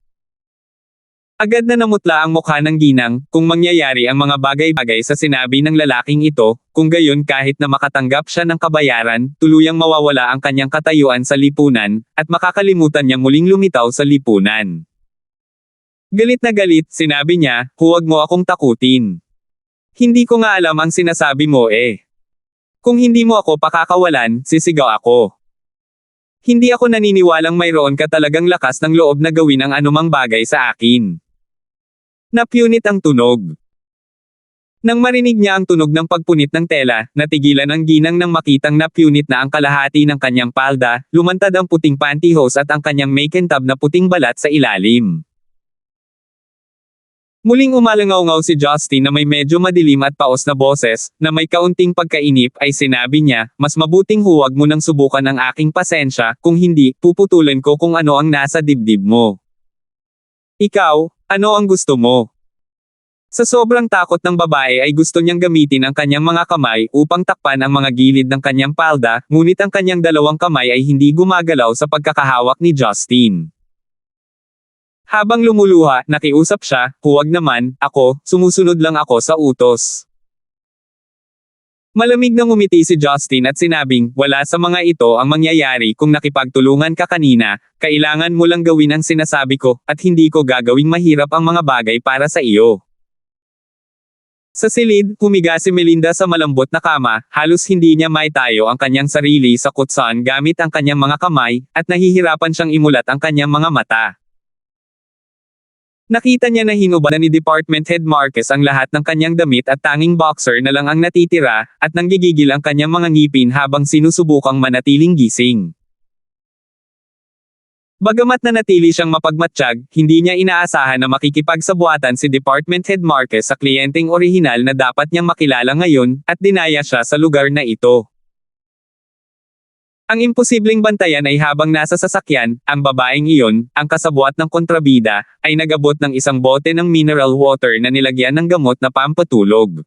A: Agad na namutla ang mukha ng ginang, kung mangyayari ang mga bagay-bagay sa sinabi ng lalaking ito, kung gayon kahit na makatanggap siya ng kabayaran, tuluyang mawawala ang kanyang katayuan sa lipunan, at makakalimutan niyang muling lumitaw sa lipunan. Galit na galit, sinabi niya, huwag mo akong takutin. Hindi ko nga alam ang sinasabi mo eh. Kung hindi mo ako pakakawalan, sisigaw ako. Hindi ako naniniwalang mayroon ka talagang lakas ng loob na gawin ang anumang bagay sa akin. Napunit ang tunog. Nang marinig niya ang tunog ng pagpunit ng tela, natigilan ang ginang nang makitang napunit na ang kalahati ng kanyang palda, lumantad ang puting pantyhose at ang kanyang makintab na puting balat sa ilalim. Muling umalangaw-ngaw si Justin na may medyo madilim at paos na boses, na may kaunting pagkainip ay sinabi niya, mas mabuting huwag mo nang subukan ang aking pasensya, kung hindi, puputulan ko kung ano ang nasa dibdib mo. Ikaw, ano ang gusto mo? Sa sobrang takot ng babae ay gusto niyang gamitin ang kanyang mga kamay upang takpan ang mga gilid ng kanyang palda, ngunit ang kanyang dalawang kamay ay hindi gumagalaw sa pagkakahawak ni Justin. Habang lumuluha, nakiusap siya, huwag naman, ako, sumusunod lang ako sa utos. Malamig na ngumiti si Justin at sinabing, wala sa mga ito ang mangyayari kung nakipagtulungan ka kanina, kailangan mo lang gawin ang sinasabi ko, at hindi ko gagawing mahirap ang mga bagay para sa iyo. Sa silid, humiga si Melinda sa malambot na kama, halos hindi niya maitayo ang kanyang sarili sa kutsan gamit ang kanyang mga kamay, at nahihirapan siyang imulat ang kanyang mga mata. Nakita niya na hinubaran ni Department Head Marquez ang lahat ng kanyang damit at tanging boxer na lang ang natitira, at nanggigigil ang kanyang mga ngipin habang sinusubukang manatiling gising. Bagamat nanatili siyang mapagmatsyag, hindi niya inaasahan na makikipagsabuatan si Department Head Marquez sa kliyenteng orihinal na dapat niyang makilala ngayon, at dinaya siya sa lugar na ito. Ang imposibleng bantayan ay habang nasa sasakyan, ang babaeng iyon, ang kasabwat ng kontrabida, ay nagabot ng isang bote ng mineral water na nilagyan ng gamot na pampatulog.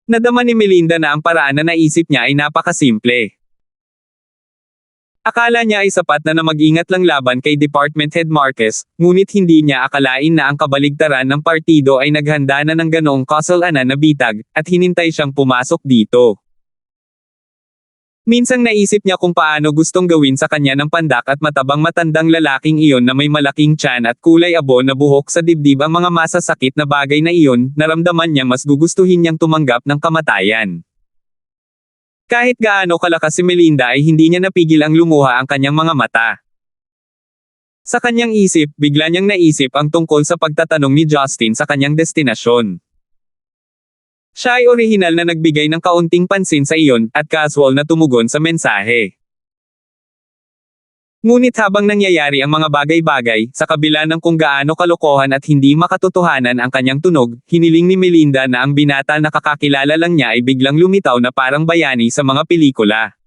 A: Nadama ni Melinda na ang paraan na naisip niya ay napakasimple. Akala niya ay sapat na mag-ingat lang laban kay Department Head Marquez, ngunit hindi niya akalain na ang kabaligtaran ng partido ay naghanda na ng ganoong kasalanan na bitag, at hinintay siyang pumasok dito. Minsang naisip niya kung paano gustong gawin sa kanya ng pandak at matabang matandang lalaking iyon na may malaking tiyan at kulay abo na buhok sa dibdib ang mga masasakit na bagay na iyon, naramdaman niya mas gugustuhin niyang tumanggap ng kamatayan. Kahit gaano kalakas si Melinda ay hindi niya napigil ang lumuha ang kanyang mga mata. Sa kanyang isip, bigla niyang naisip ang tungkol sa pagtatanong ni Justin sa kanyang destinasyon. Siya ay orihinal na nagbigay ng kaunting pansin sa iyon, at casual na tumugon sa mensahe. Ngunit habang nangyayari ang mga bagay-bagay, sa kabila ng kung gaano kalokohan at hindi makatotohanan ang kanyang tunog, hiniling ni Melinda na ang binata na kakakilala lang niya ay biglang lumitaw na parang bayani sa mga pelikula.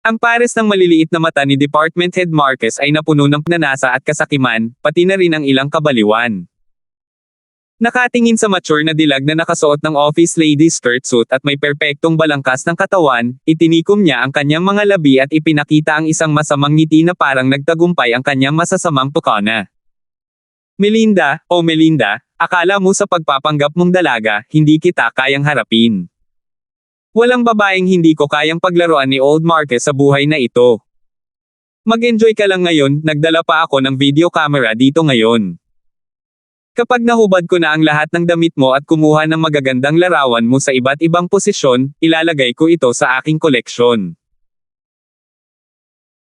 A: Ang pares ng maliliit na mata ni Department Head Marquez ay napuno ng pananasa at kasakiman, pati na rin ang ilang kabaliwan. Nakatingin sa mature na dilag na nakasuot ng office lady skirt suit at may perpektong balangkas ng katawan, itinikom niya ang kanyang mga labi at ipinakita ang isang masamang ngiti na parang nagtagumpay ang kanyang masasamang pukana. Melinda, oh Melinda, akala mo sa pagpapanggap mong dalaga, hindi kita kayang harapin. Walang babaeng hindi ko kayang paglaruan ni Old Marquez sa buhay na ito. Mag-enjoy ka lang ngayon, nagdala pa ako ng video camera dito ngayon. Kapag nahubad ko na ang lahat ng damit mo at kumuha ng magagandang larawan mo sa iba't ibang posisyon, ilalagay ko ito sa aking koleksyon.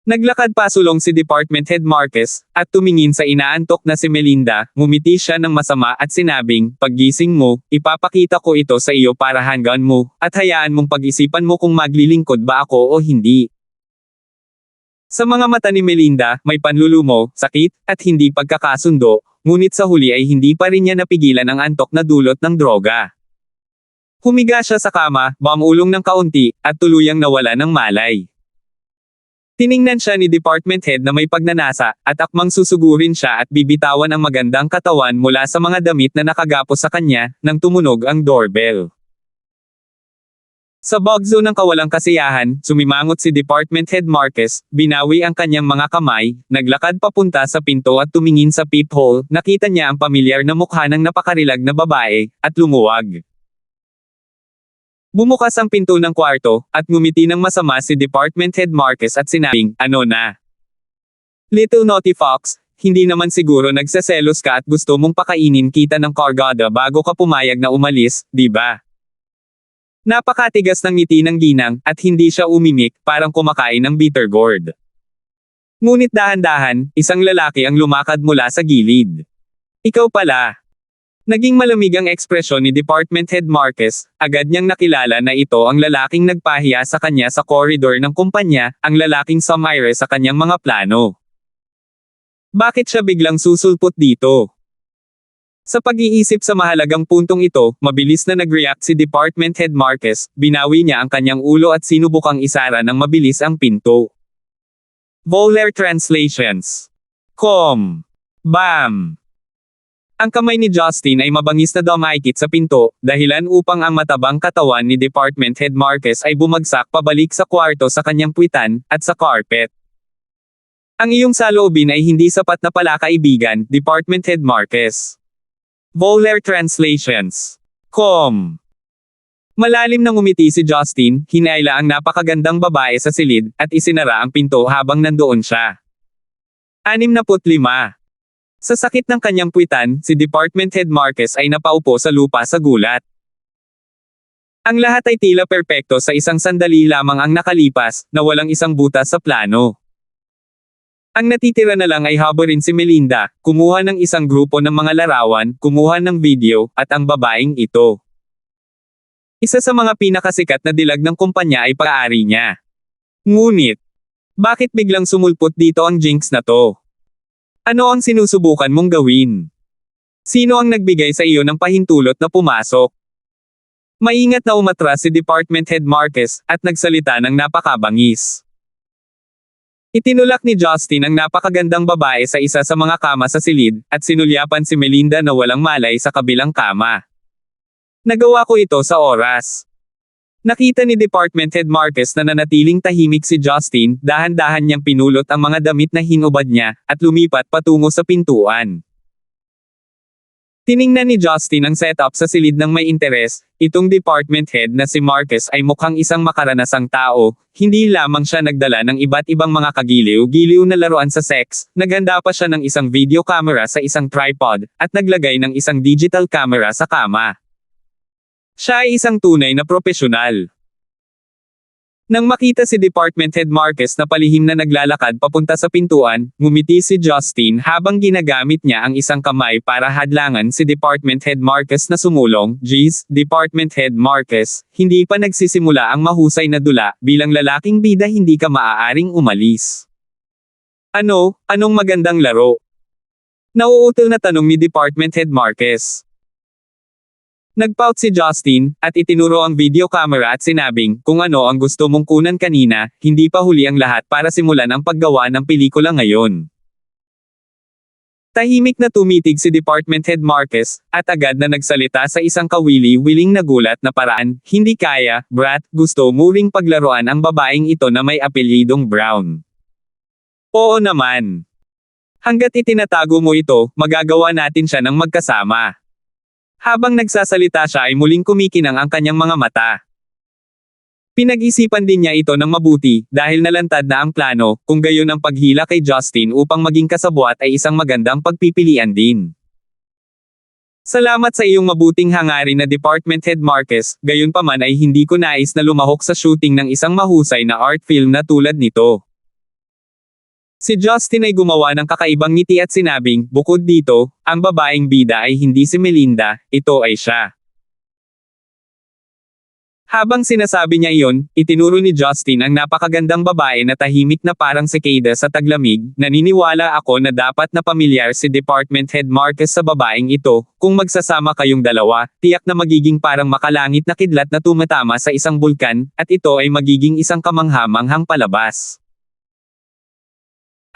A: Naglakad pasulong si Department Head Marquez, at tumingin sa inaantok na si Melinda, ngumiti siya ng masama at sinabing, paggising mo, ipapakita ko ito sa iyo para hanggan mo, at hayaan mong pag-isipan mo kung maglilingkod ba ako o hindi. Sa mga mata ni Melinda, may panlulumo, sakit, at hindi pagkakasundo, ngunit sa huli ay hindi pa rin niya napigilan ang antok na dulot ng droga. Humiga siya sa kama, bumulong ng kaunti, at tuluyang nawala ng malay. Tiningnan siya ni Department Head na may pagnanasa, at akmang susugurin siya at bibitawan ang magandang katawan mula sa mga damit na nakagapos sa kanya, nang tumunog ang doorbell. Sa bugzo ng kawalang kasiyahan, sumimangot si Department Head Marquez, binawi ang kanyang mga kamay, naglakad papunta sa pinto at tumingin sa peephole, nakita niya ang pamilyar na mukha ng napakarilag na babae, at lumuwag. Bumukas ang pinto ng kwarto, at ngumiti ng masama si Department Head Marquez at sinabing, "Ano na? Little naughty fox, hindi naman siguro nagseselos ka at gusto mong pakainin kita ng kargada bago ka pumayag na umalis, di ba?" Napakatigas ng ngiti ng ginang, at hindi siya umimik, parang kumakain ng bitter gourd. Ngunit dahan-dahan, isang lalaki ang lumakad mula sa gilid. "Ikaw pala." Naging malamig ang ekspresyon ni Department Head Marquez, agad niyang nakilala na ito ang lalaking nagpahiya sa kanya sa koridor ng kumpanya, ang lalaking sumire sa kanyang mga plano. Bakit siya biglang susulpot dito? Sa pag-iisip sa mahalagang puntong ito, mabilis na nag-react si Department Head Marquez, binawi niya ang kanyang ulo at sinubukang isara ng mabilis ang pinto. Voller Translations. Bam! Ang kamay ni Justin ay mabangis na dumaikit sa pinto, dahilan upang ang matabang katawan ni Department Head Marquez ay bumagsak pabalik sa kwarto sa kanyang puwitan, at sa carpet. Ang iyong saloobin ay hindi sapat na pala kaibigan, Department Head Marquez. Voller Translations. Malalim na ngumiti si Justin, hinayla ang napakagandang babae sa silid, at isinara ang pinto habang nandoon siya. 65. Sa sakit ng kanyang puwitan, si Department Head Marquez ay napaupo sa lupa sa gulat. Ang lahat ay tila perpekto sa isang sandali lamang ang nakalipas, na walang isang butas sa plano. Ang natitira na lang ay haborin si Melinda, kumuha ng isang grupo ng mga larawan, kumuha ng video, at ang babaeng ito. Isa sa mga pinakasikat na dilag ng kumpanya ay pag-aari niya. Ngunit, bakit biglang sumulpot dito ang jinx na to? Ano ang sinusubukan mong gawin? Sino ang nagbigay sa iyo ng pahintulot na pumasok? Maingat na umatras si Department Head Marquez, at nagsalita ng napakabangis. Itinulak ni Justin ang napakagandang babae sa isa sa mga kama sa silid, at sinulyapan si Melinda na walang malay sa kabilang kama. Nagawa ko ito sa oras. Nakita ni Department Head Marquez na nanatiling tahimik si Justin, dahan-dahan niyang pinulot ang mga damit na hinubad niya, at lumipat patungo sa pintuan. Tiningnan ni Justin ang setup sa silid ng may interes, itong department head na si Marquez ay mukhang isang makaranasang tao, hindi lamang siya nagdala ng iba't ibang mga kagiliw-giliw na laruan sa sex, naghanda pa siya ng isang video camera sa isang tripod, at naglagay ng isang digital camera sa kama. Siya ay isang tunay na propesyonal. Nang makita si Department Head Marquez na palihim na naglalakad papunta sa pintuan, ngumiti si Justin habang ginagamit niya ang isang kamay para hadlangan si Department Head Marquez na sumulong. Geez, Department Head Marquez, hindi pa nagsisimula ang mahusay na dula, bilang lalaking bida hindi ka maaaring umalis. Anong magandang laro? Nauutal na tanong ni Department Head Marquez. Nagpout si Justin, at itinuro ang video camera at sinabing, kung ano ang gusto mong kunan kanina, hindi pa huli ang lahat para simulan ang paggawa ng pelikula ngayon. Tahimik na tumitig si Department Head Marquez, at agad na nagsalita sa isang kawili-wiling na gulat na paraan, hindi kaya, brat, gusto mo ring paglaruan ang babaeng ito na may apelyidong Brown. Oo naman. Hanggat itinatago mo ito, magagawa natin siya ng magkasama. Habang nagsasalita siya ay muling kumikinang ang kanyang mga mata. Pinag-isipan din niya ito ng mabuti, dahil nalantad na ang plano, kung gayon ang paghila kay Justin upang maging kasabwat ay isang magandang pagpipilian din. Salamat sa iyong mabuting hangarin na Department Head Marquez, gayunpaman ay hindi ko nais na lumahok sa shooting ng isang mahusay na art film na tulad nito. Si Justin ay gumawa ng kakaibang ngiti at sinabing, bukod dito, ang babaeng bida ay hindi si Melinda, ito ay siya. Habang sinasabi niya iyon, itinuro ni Justin ang napakagandang babae na tahimik na parang sikada sa taglamig. Naniniwala ako na dapat na pamilyar si Department Head Marquez sa babaeng ito, kung magsasama kayong dalawa, tiyak na magiging parang makalangit na kidlat na tumatama sa isang bulkan, at ito ay magiging isang kamangha-manghang palabas.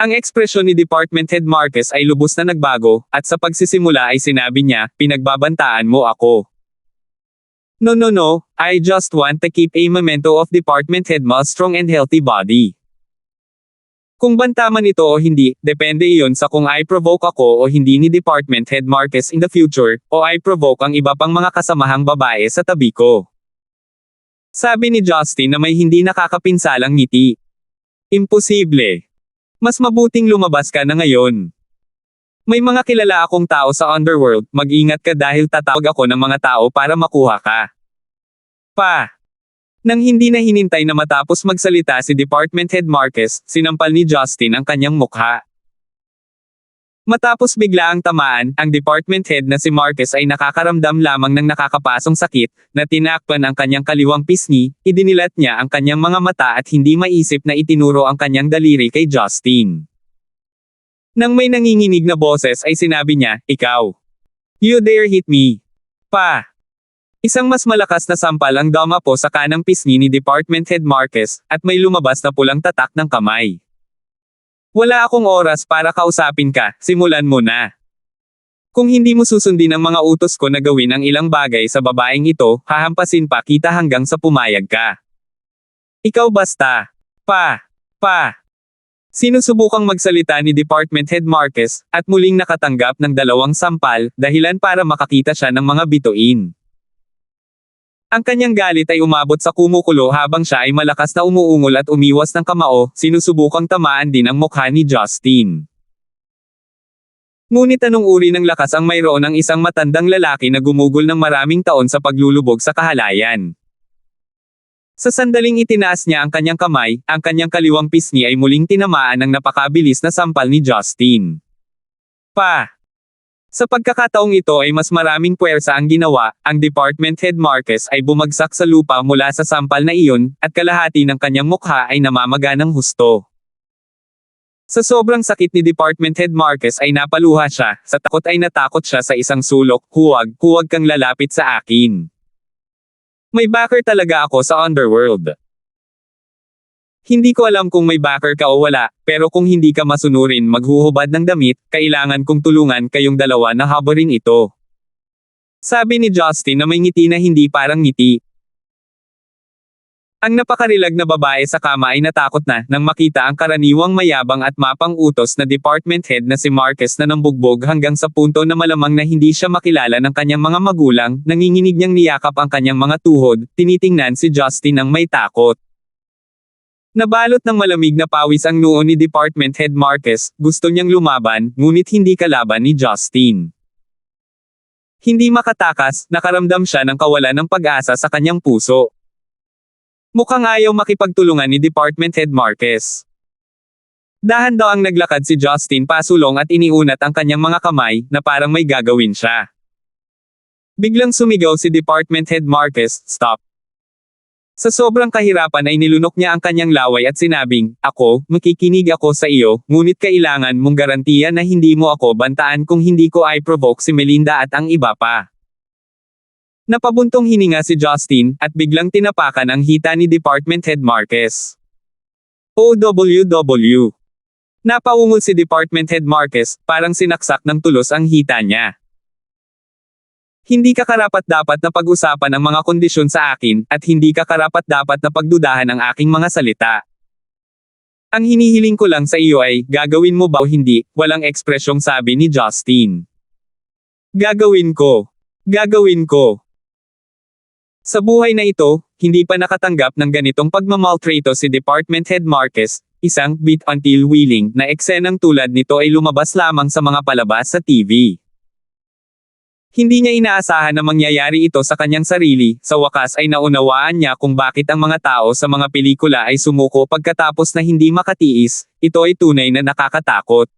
A: Ang ekspresyon ni Department Head Marquez ay lubos na nagbago, at sa pagsisimula ay sinabi niya, pinagbabantaan mo ako. No no no, I just want to keep a memento of department head ma strong and healthy body. Kung banta man ito o hindi, depende iyon sa kung I-provoke ako o hindi ni Department Head Marquez in the future, o I-provoke ang iba pang mga kasamahang babae sa tabi ko. Sabi ni Justin na may hindi nakakapinsalang ngiti. Imposible. Mas mabuting lumabas ka na ngayon. May mga kilala akong tao sa underworld, mag-ingat ka dahil tatawag ako ng mga tao para makuha ka. Pa. Nang hindi na hinintay na matapos magsalita si Department Head Marquez, sinampal ni Justin ang kanyang mukha. Matapos bigla ang tamaan, ang Department Head na si Marquez ay nakakaramdam lamang ng nakakapasong sakit, na tinakpan ang kanyang kaliwang pisngi, idinilat niya ang kanyang mga mata at hindi maisip na itinuro ang kanyang daliri kay Justin. Nang may nanginginig na boses ay sinabi niya, "Ikaw. You dare hit me." Pa. Isang mas malakas na sampal ang dumapo sa kanang pisngi ni Department Head Marquez, at may lumabas na pulang tatak ng kamay. Wala akong oras para kausapin ka, simulan mo na. Kung hindi mo susundin ang mga utos ko na gawin ang ilang bagay sa babaeng ito, hahampasin pa kita hanggang sa pumayag ka. Ikaw basta. Pa. Sinusubukang magsalita ni Department Head Marquez, at muling nakatanggap ng 2 sampal, dahilan para makakita siya ng mga bituin. Ang kanyang galit ay umabot sa kumukulo habang siya ay malakas na umuungol at umiwas ng kamao, sinusubukang tamaan din ang mukha ni Justin. Ngunit anong uri ng lakas ang mayroon ng isang matandang lalaki na gumugol ng maraming taon sa paglulubog sa kahalayan? Sa sandaling itinaas niya ang kanyang kamay, ang kanyang kaliwang pisngi ay muling tinamaan ng napakabilis na sampal ni Justin. Pa. Sa pagkakataong ito ay mas maraming puwersa ang ginawa, ang Department Head Marquez ay bumagsak sa lupa mula sa sampal na iyon, at kalahati ng kanyang mukha ay namamaga ng husto. Sa sobrang sakit ni Department Head Marquez ay napaluha siya, sa takot ay natakot siya sa isang sulok, huwag kang lalapit sa akin. May backer talaga ako sa underworld. Hindi ko alam kung may backer ka o wala, pero kung hindi ka masunurin maghuhubad ng damit, kailangan kong tulungan kayong dalawa na habarin ito. Sabi ni Justin na may ngiti na hindi parang ngiti. Ang napakarilag na babae sa kama ay natakot na nang makita ang karaniwang mayabang at mapang utos na department head na si Marquez na nambugbog hanggang sa punto na malamang na hindi siya makilala ng kanyang mga magulang, nanginginig niyang niyakap ang kanyang mga tuhod, tinitingnan si Justin ng may takot. Nabalot ng malamig na pawis ang noo ni Department Head Marquez, gusto niyang lumaban, ngunit hindi kalaban ni Justin. Hindi makatakas, nakaramdam siya ng kawalan ng pag-asa sa kanyang puso. Mukhang ayaw makipagtulungan ni Department Head Marquez. Dahan-dahang naglakad si Justin pasulong at iniunat ang kanyang mga kamay, na parang may gagawin siya. Biglang sumigaw si Department Head Marquez, "Stop!" Sa sobrang kahirapan ay nilunok niya ang kanyang laway at sinabing, makikinig ako sa iyo, ngunit kailangan mong garantiya na hindi mo ako bantaan kung hindi ko I-provoke si Melinda at ang iba pa. Napabuntong hininga si Justin, at biglang tinapakan ang hita ni Department Head Marquez. OWW. Napaungol si Department Head Marquez, parang sinaksak ng tulos ang hita niya. Hindi ka karapat-dapat na pag-usapan ang mga kondisyon sa akin, at hindi ka karapat-dapat na pagdudahan ang aking mga salita. Ang hinihiling ko lang sa iyo ay, gagawin mo ba o hindi, walang ekspresyong sabi ni Justin. Gagawin ko. Gagawin ko. Sa buhay na ito, hindi pa nakatanggap ng ganitong pagmamaltrato si Department Head Marquez, isang beat until willing na eksenang tulad nito ay lumabas lamang sa mga palabas sa TV. Hindi niya inaasahan na mangyayari ito sa kanyang sarili, sa wakas ay naunawaan niya kung bakit ang mga tao sa mga pelikula ay sumuko pagkatapos na hindi makatiis, ito ay tunay na nakakatakot.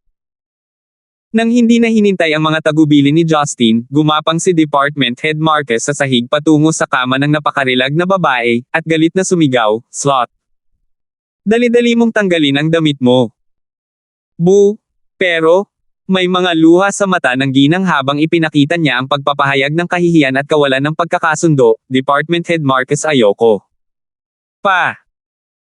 A: Nang hindi na hinintay ang mga tagubilin ni Justin, gumapang si Department Head Marquez sa sahig patungo sa kama ng napakarilag na babae, at galit na sumigaw, "Slut! Dali-dali mong tanggalin ang damit mo." Boo! Pero, may mga luha sa mata ng ginang habang ipinakita niya ang pagpapahayag ng kahihiyan at kawalan ng pagkakasundo, Department Head Marquez ayoko. Pa!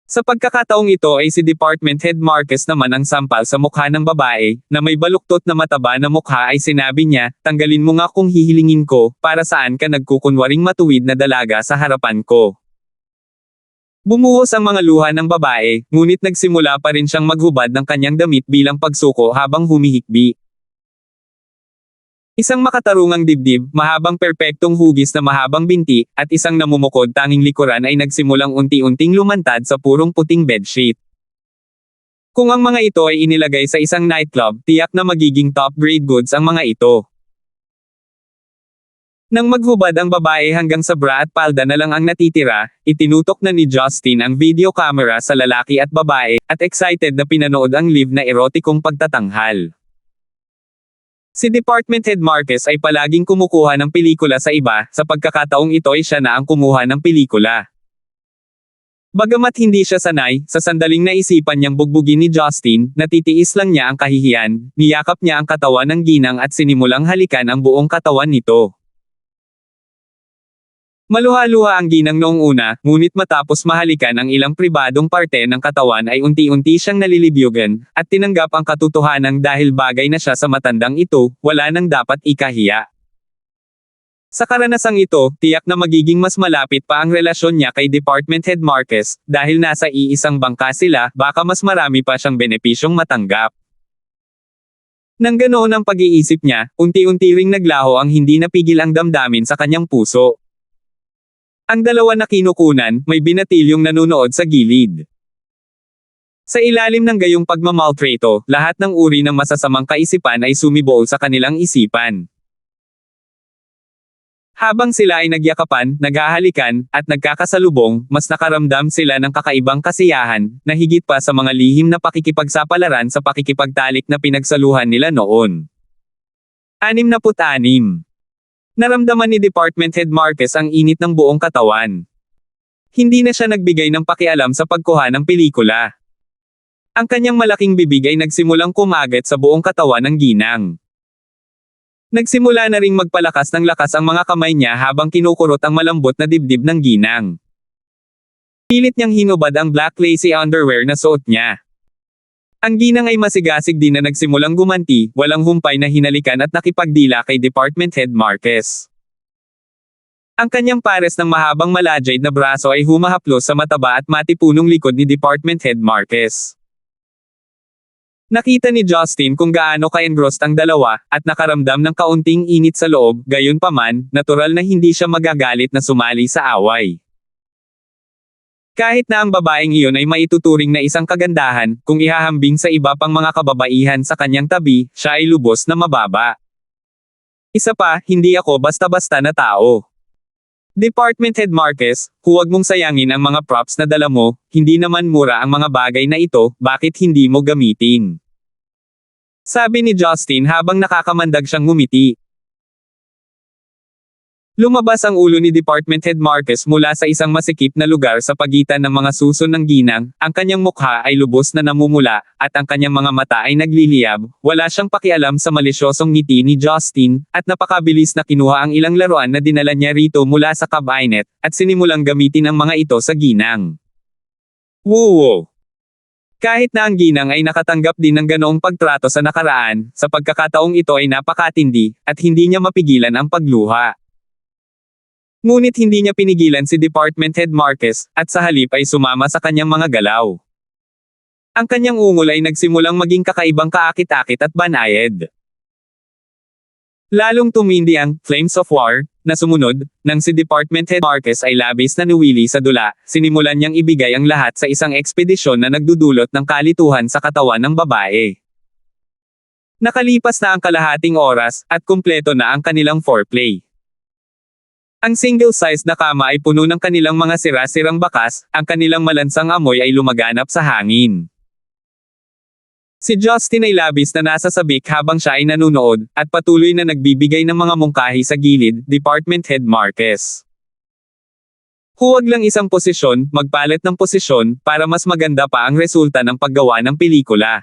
A: Sa pagkakataong ito ay si Department Head Marquez naman ang sampal sa mukha ng babae, na may baluktot na mataba na mukha ay sinabi niya, tanggalin mo nga kung hihilingin ko, para saan ka nagkukunwaring matuwid na dalaga sa harapan ko. Bumuhos ang mga luha ng babae, ngunit nagsimula pa rin siyang maghubad ng kanyang damit bilang pagsuko habang humihikbi. Isang makatarungang dibdib, mahabang perpektong hugis na mahabang binti, at isang namumukod tanging likuran ay nagsimulang unti-unting lumantad sa purong puting bedsheet. Kung ang mga ito ay inilagay sa isang nightclub, tiyak na magiging top-grade goods ang mga ito. Nang maghubad ang babae hanggang sa bra at palda na lang ang natitira, itinutok na ni Justin ang video camera sa lalaki at babae, at excited na pinanood ang live na erotikong pagtatanghal. Si Department Head Marquez ay palaging kumukuha ng pelikula sa iba, sa pagkakataong ito ay siya na ang kumuha ng pelikula. Bagamat hindi siya sanay, sa sandaling naisipan niyang bugbugin ni Justin, natitiis lang niya ang kahihiyan, niyakap niya ang katawan ng ginang at sinimulang halikan ang buong katawan nito. Maluha-luha ang ginang noong una, ngunit matapos mahalikan ang ilang pribadong parte ng katawan ay unti-unti siyang nalilibyugan, at tinanggap ang katotohanan dahil bagay na siya sa matandang ito, wala nang dapat ikahiya. Sa karanasang ito, tiyak na magiging mas malapit pa ang relasyon niya kay Department Head Marquez, dahil nasa iisang bangka sila, baka mas marami pa siyang benepisyong matanggap. Nang ganoon ang pag-iisip niya, unti-unti ring naglaho ang hindi napigil ang damdamin sa kanyang puso. Ang dalawa na kinukunan, may binatilyong nanunood sa gilid. Sa ilalim ng gayong pagmamaltrato, lahat ng uri ng masasamang kaisipan ay sumibol sa kanilang isipan. Habang sila ay nagyakapan, naghahalikan, at nagkakasalubong, mas nakaramdam sila ng kakaibang kasiyahan, na higit pa sa mga lihim na pakikipagsapalaran sa pakikipagtalik na pinagsaluhan nila noon. 66. Naramdaman ni Department Head Marquez ang init ng buong katawan. Hindi na siya nagbigay ng pakialam sa pagkuha ng pelikula. Ang kanyang malaking bibig ay nagsimulang kumagat sa buong katawan ng ginang. Nagsimula na ring magpalakas ng lakas ang mga kamay niya habang kinukurot ang malambot na dibdib ng ginang. Pilit niyang hinubad ang black lacy underwear na suot niya. Ang ginang ay masigasig din na nagsimulang gumanti, walang humpay na hinalikan at nakipagdila kay Department Head Marquez. Ang kanyang pares ng mahabang malajade na braso ay humahaplos sa mataba at matipunong likod ni Department Head Marquez. Nakita ni Justin kung gaano ka-engrossed ang dalawa, at nakaramdam ng kaunting init sa loob, gayunpaman, natural na hindi siya magagalit na sumali sa away. Kahit na ang babaeng iyon ay maituturing na isang kagandahan, kung ihahambing sa iba pang mga kababaihan sa kanyang tabi, siya ay lubos na mababa. Isa pa, hindi ako basta-basta na tao. Department Head Marquez, huwag mong sayangin ang mga props na dala mo, hindi naman mura ang mga bagay na ito, bakit hindi mo gamitin? Sabi ni Justin habang nakakamandag siyang ngumiti. Lumabas ang ulo ni Department Head Marquez mula sa isang masikip na lugar sa pagitan ng mga suso ng ginang, ang kanyang mukha ay lubos na namumula, at ang kanyang mga mata ay nagliliyab, wala siyang pakialam sa malisyosong ngiti ni Justin, at napakabilis na kinuha ang ilang laruan na dinala niya rito mula sa cabinet, at sinimulang gamitin ang mga ito sa ginang. Woo! Kahit na ang ginang ay nakatanggap din ng ganoong pagtrato sa nakaraan, sa pagkakataong ito ay napakatindi, at hindi niya mapigilan ang pagluha. Ngunit hindi niya pinigilan si Department Head Marquez, at sa halip ay sumama sa kanyang mga galaw. Ang kanyang ungol ay nagsimulang maging kakaibang kaakit-akit at banayad. Lalong tumindi ang Flames of War na sumunod, nang si Department Head Marquez ay labis na nuwili sa dula, sinimulan niyang ibigay ang lahat sa isang ekspedisyon na nagdudulot ng kalituhan sa katawan ng babae. Nakalipas na ang kalahating oras, at kumpleto na ang kanilang foreplay. Ang single-sized na kama ay puno ng kanilang mga sira-sirang bakas, ang kanilang malansang amoy ay lumaganap sa hangin. Si Justin ay labis na nasa sabik habang siya ay nanunood, at patuloy na nagbibigay ng mga mungkahi sa gilid, Department Head Marquez. Huwag lang isang posisyon, magpalit ng posisyon, para mas maganda pa ang resulta ng paggawa ng pelikula.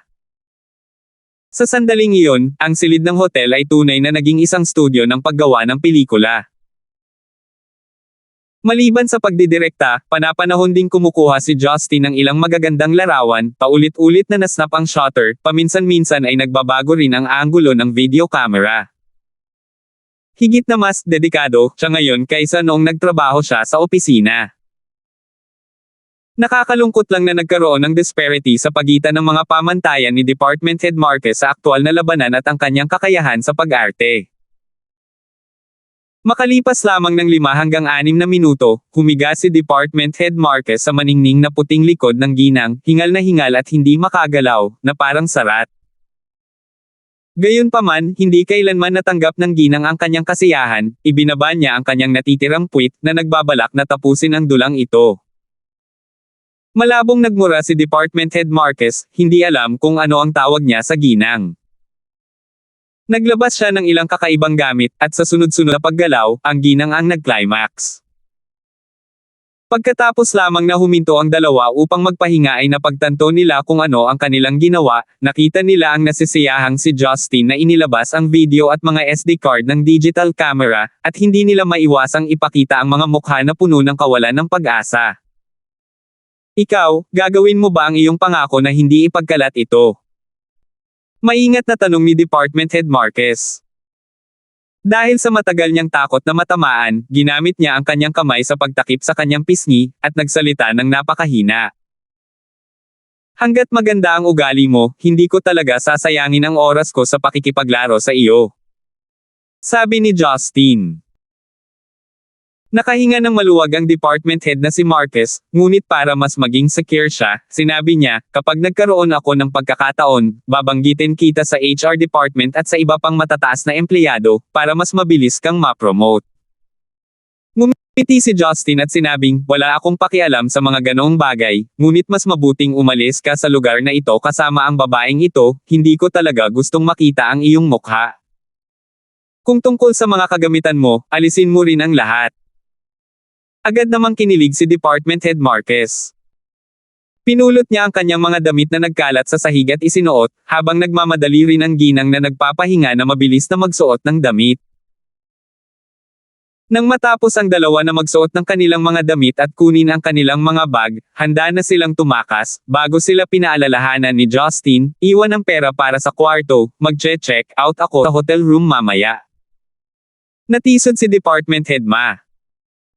A: Sa sandaling iyon, ang silid ng hotel ay tunay na naging isang studio ng paggawa ng pelikula. Maliban sa pagdidirekta, panapanahon ding kumukuha si Justin ng ilang magagandang larawan, paulit-ulit na nasnap ang shutter, paminsan-minsan ay nagbabago rin ang anggulo ng video camera. Higit na mas dedikado siya ngayon kaysa noong nagtrabaho siya sa opisina. Nakakalungkot lang na nagkaroon ng disparity sa pagitan ng mga pamantayan ni Department Head Marquez sa aktwal na labanan at ang kanyang kakayahan sa pag-arte. Makalipas lamang ng 5 hanggang 6 na minuto, humiga si Department Head Marquez sa maningning na puting likod ng ginang, hingal na hingal at hindi makagalaw, na parang sarat. Gayunpaman, hindi kailanman natanggap ng ginang ang kanyang kasiyahan, ibinaba niya ang kanyang natitirang puwit na nagbabalak na tapusin ang dulang ito. Malabong nagmura si Department Head Marquez, hindi alam kung ano ang tawag niya sa ginang. Naglabas siya ng ilang kakaibang gamit, at sa sunod-sunod na paggalaw, ang ginang ang nag-climax. Pagkatapos lamang na huminto ang dalawa upang magpahinga ay napagtanto nila kung ano ang kanilang ginawa, nakita nila ang nasisiyahang si Justin na inilabas ang video at mga SD card ng digital camera, at hindi nila maiwasang ipakita ang mga mukha na puno ng kawalan ng pag-asa. Ikaw, gagawin mo ba ang iyong pangako na hindi ipagkalat ito? Maingat na tanong ni Department Head Marquez. Dahil sa matagal niyang takot na matamaan, ginamit niya ang kanyang kamay sa pagtakip sa kanyang pisngi, at nagsalita ng napakahina. Hanggat maganda ang ugali mo, hindi ko talaga sasayangin ang oras ko sa pakikipaglaro sa iyo. Sabi ni Justin. Nakahinga ng maluwag ang department head na si Marquez, ngunit para mas maging secure siya, sinabi niya, kapag nagkaroon ako ng pagkakataon, babanggitin kita sa HR department at sa iba pang matataas na empleyado, para mas mabilis kang ma-promote. Ngumiti si Justin at sinabing, wala akong pakialam sa mga ganoong bagay, ngunit mas mabuting umalis ka sa lugar na ito kasama ang babaeng ito, hindi ko talaga gustong makita ang iyong mukha. Kung tungkol sa mga kagamitan mo, alisin mo rin ang lahat. Agad namang kinilig si Department Head Marquez. Pinulot niya ang kanyang mga damit na nagkalat sa sahig at isinuot, habang nagmamadali rin ang ginang na nagpapahinga na mabilis na magsuot ng damit. Nang matapos ang dalawa na magsuot ng kanilang mga damit at kunin ang kanilang mga bag, handa na silang tumakas, bago sila pinaalalahanan ni Justin, iwan ang pera para sa kwarto, mag-check out ako sa hotel room mamaya. Natisod si Department Head Ma.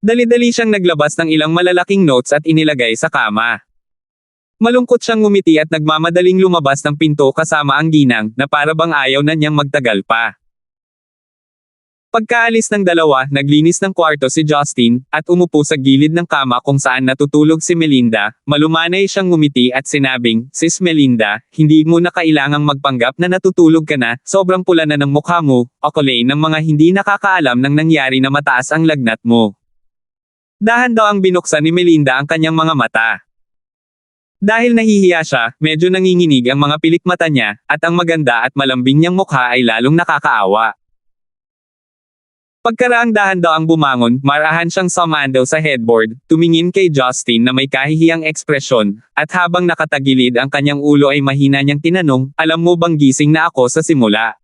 A: Dali-dali siyang naglabas ng ilang malalaking notes at inilagay sa kama. Malungkot siyang ngumiti at nagmamadaling lumabas ng pinto kasama ang ginang, na para bang ayaw na niyang magtagal pa. Pagkaalis ng dalawa, naglinis ng kwarto si Justin, at umupo sa gilid ng kama kung saan natutulog si Melinda. Malumanay siyang ngumiti at sinabing, Sis Melinda, hindi mo na kailangang magpanggap na natutulog ka na, sobrang pula na ng mukha mo, akulay ng mga hindi nakakaalam ng nangyari na mataas ang lagnat mo. Dahan daw ang binuksan ni Melinda ang kanyang mga mata. Dahil nahihiya siya, medyo nanginginig ang mga pilik mata niya, at ang maganda at malambing niyang mukha ay lalong nakakaawa. Pagkaraang dahan daw ang bumangon, marahan siyang sumando sa headboard, tumingin kay Justin na may kahihiyang ekspresyon, at habang nakatagilid ang kanyang ulo ay mahina niyang tinanong, alam mo bang gising na ako sa simula?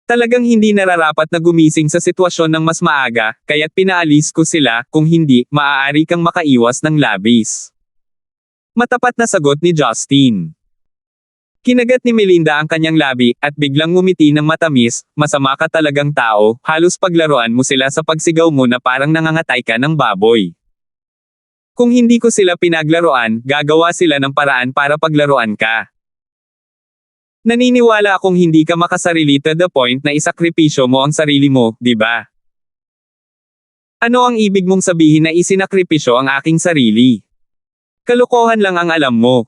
A: Talagang hindi nararapat na gumising sa sitwasyon ng mas maaga, kaya't pinaalis ko sila, kung hindi, maaari kang makaiwas ng labis. Matapat na sagot ni Justin. Kinagat ni Melinda ang kanyang labi, at biglang ngumiti ng matamis, masama ka talagang tao, halos paglaruan mo sila sa pagsigaw mo na parang nangangatay ka ng baboy. Kung hindi ko sila pinaglaruan, gagawa sila ng paraan para paglaruan ka. Naniniwala akong hindi ka makasarili to the point na isakripisyo mo ang sarili mo, di ba? Ano ang ibig mong sabihin na isinakripisyo ang aking sarili? Kalokohan lang ang alam mo.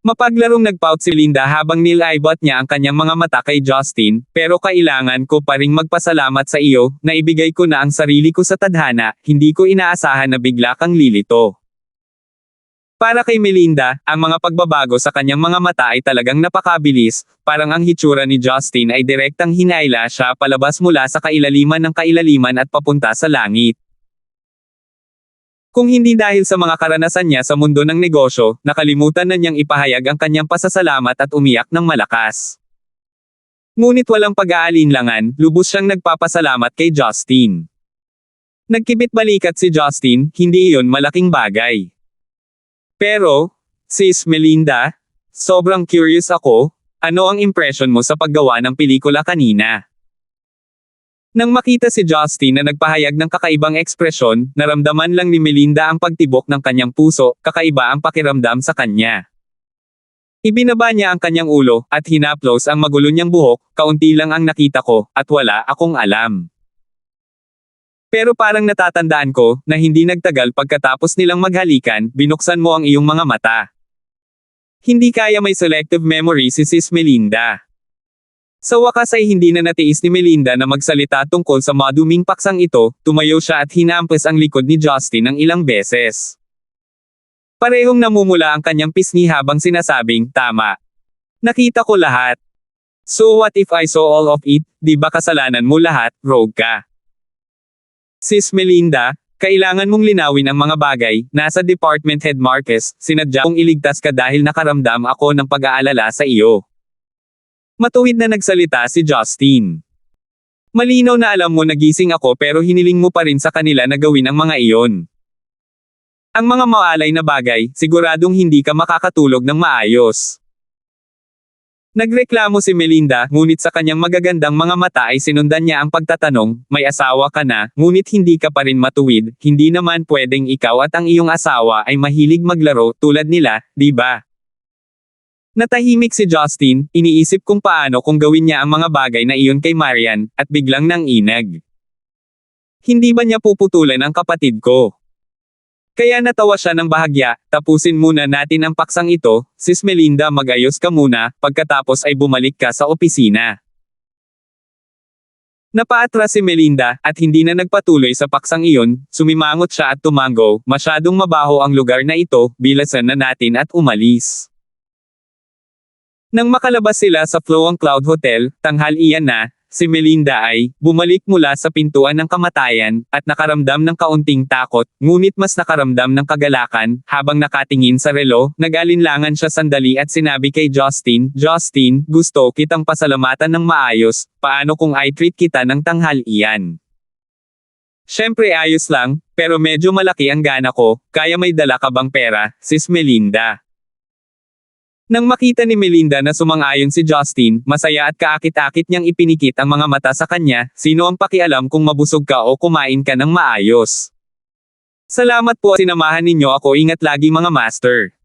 A: Mapaglarong nagpout si Linda habang nilaibot niya ang kanyang mga mata kay Justin, pero kailangan ko pa ring magpasalamat sa iyo, na ibigay ko na ang sarili ko sa tadhana, hindi ko inaasahan na bigla kang lilito. Para kay Melinda, ang mga pagbabago sa kanyang mga mata ay talagang napakabilis, parang ang hitsura ni Justin ay direktang hinayla siya palabas mula sa kailaliman ng kailaliman at papunta sa langit. Kung hindi dahil sa mga karanasan niya sa mundo ng negosyo, nakalimutan na niyang ipahayag ang kanyang pasasalamat at umiyak ng malakas. Ngunit walang pag-aalinlangan, lubos siyang nagpapasalamat kay Justin. Nagkibit-balikat si Justin, hindi iyon malaking bagay. Pero, Sis Melinda, sobrang curious ako, ano ang impression mo sa paggawa ng pelikula kanina? Nang makita si Justin na nagpahayag ng kakaibang ekspresyon, naramdaman lang ni Melinda ang pagtibok ng kanyang puso, kakaiba ang pakiramdam sa kanya. Ibinaba niya ang kanyang ulo, at hinaplos ang magulo niyang buhok, kaunti lang ang nakita ko, at wala akong alam. Pero parang natatandaan ko, na hindi nagtagal pagkatapos nilang maghalikan, binuksan mo ang iyong mga mata. Hindi kaya may selective memory si Sis Melinda. Sa wakas ay hindi na natiis ni Melinda na magsalita tungkol sa maduming paksang ito, tumayo siya at hinampas ang likod ni Justin ng ilang beses. Parehong namumula ang kanyang pisngi habang sinasabing, tama. Nakita ko lahat. So what if I saw all of it, di ba kasalanan mo lahat, rogue ka? Sis Melinda, kailangan mong linawin ang mga bagay, nasa Department Head Marquez, sinadya kong iligtas ka dahil nakaramdam ako ng pag-aalala sa iyo. Matuwid na nagsalita si Justin. Malinaw na alam mo nagising ako pero hiniling mo pa rin sa kanila na gawin ang mga iyon. Ang mga maalay na bagay, siguradong hindi ka makakatulog ng maayos. Nagreklamo si Melinda, ngunit sa kanyang magagandang mga mata ay sinundan niya ang pagtatanong, may asawa ka na, ngunit hindi ka pa rin matuwid, hindi naman pwedeng ikaw at ang iyong asawa ay mahilig maglaro tulad nila, di ba? Natahimik si Justin, iniisip kung paano kung gawin niya ang mga bagay na iyon kay Marian, at biglang nanginag. Hindi ba niya puputulan ang kapatid ko? Kaya natawa siya ng bahagya, tapusin muna natin ang paksang ito, Sis Melinda mag-ayos ka muna, pagkatapos ay bumalik ka sa opisina. Napaatras si Melinda, at hindi na nagpatuloy sa paksang iyon, sumimangot siya at tumango, masyadong mabaho ang lugar na ito, bilasan na natin at umalis. Nang makalabas sila sa Flowang Cloud Hotel, tanghalian na, si Melinda ay bumalik mula sa pintuan ng kamatayan, at nakaramdam ng kaunting takot, ngunit mas nakaramdam ng kagalakan, habang nakatingin sa relo, nag-alinlangan siya sandali at sinabi kay Justin, Justin, gusto kitang pasalamatan ng maayos, paano kung I-treat kita ng tanghalian? Siyempre ayos lang, pero medyo malaki ang gana ko, kaya may dala ka bang pera, Sis Melinda? Nang makita ni Melinda na sumang-ayon si Justin, masaya at kaakit-akit niyang ipinikit ang mga mata sa kanya, sino ang pakialam kung mabusog ka o kumain ka ng maayos. Salamat po, sinamahan ninyo ako, ingat lagi mga master.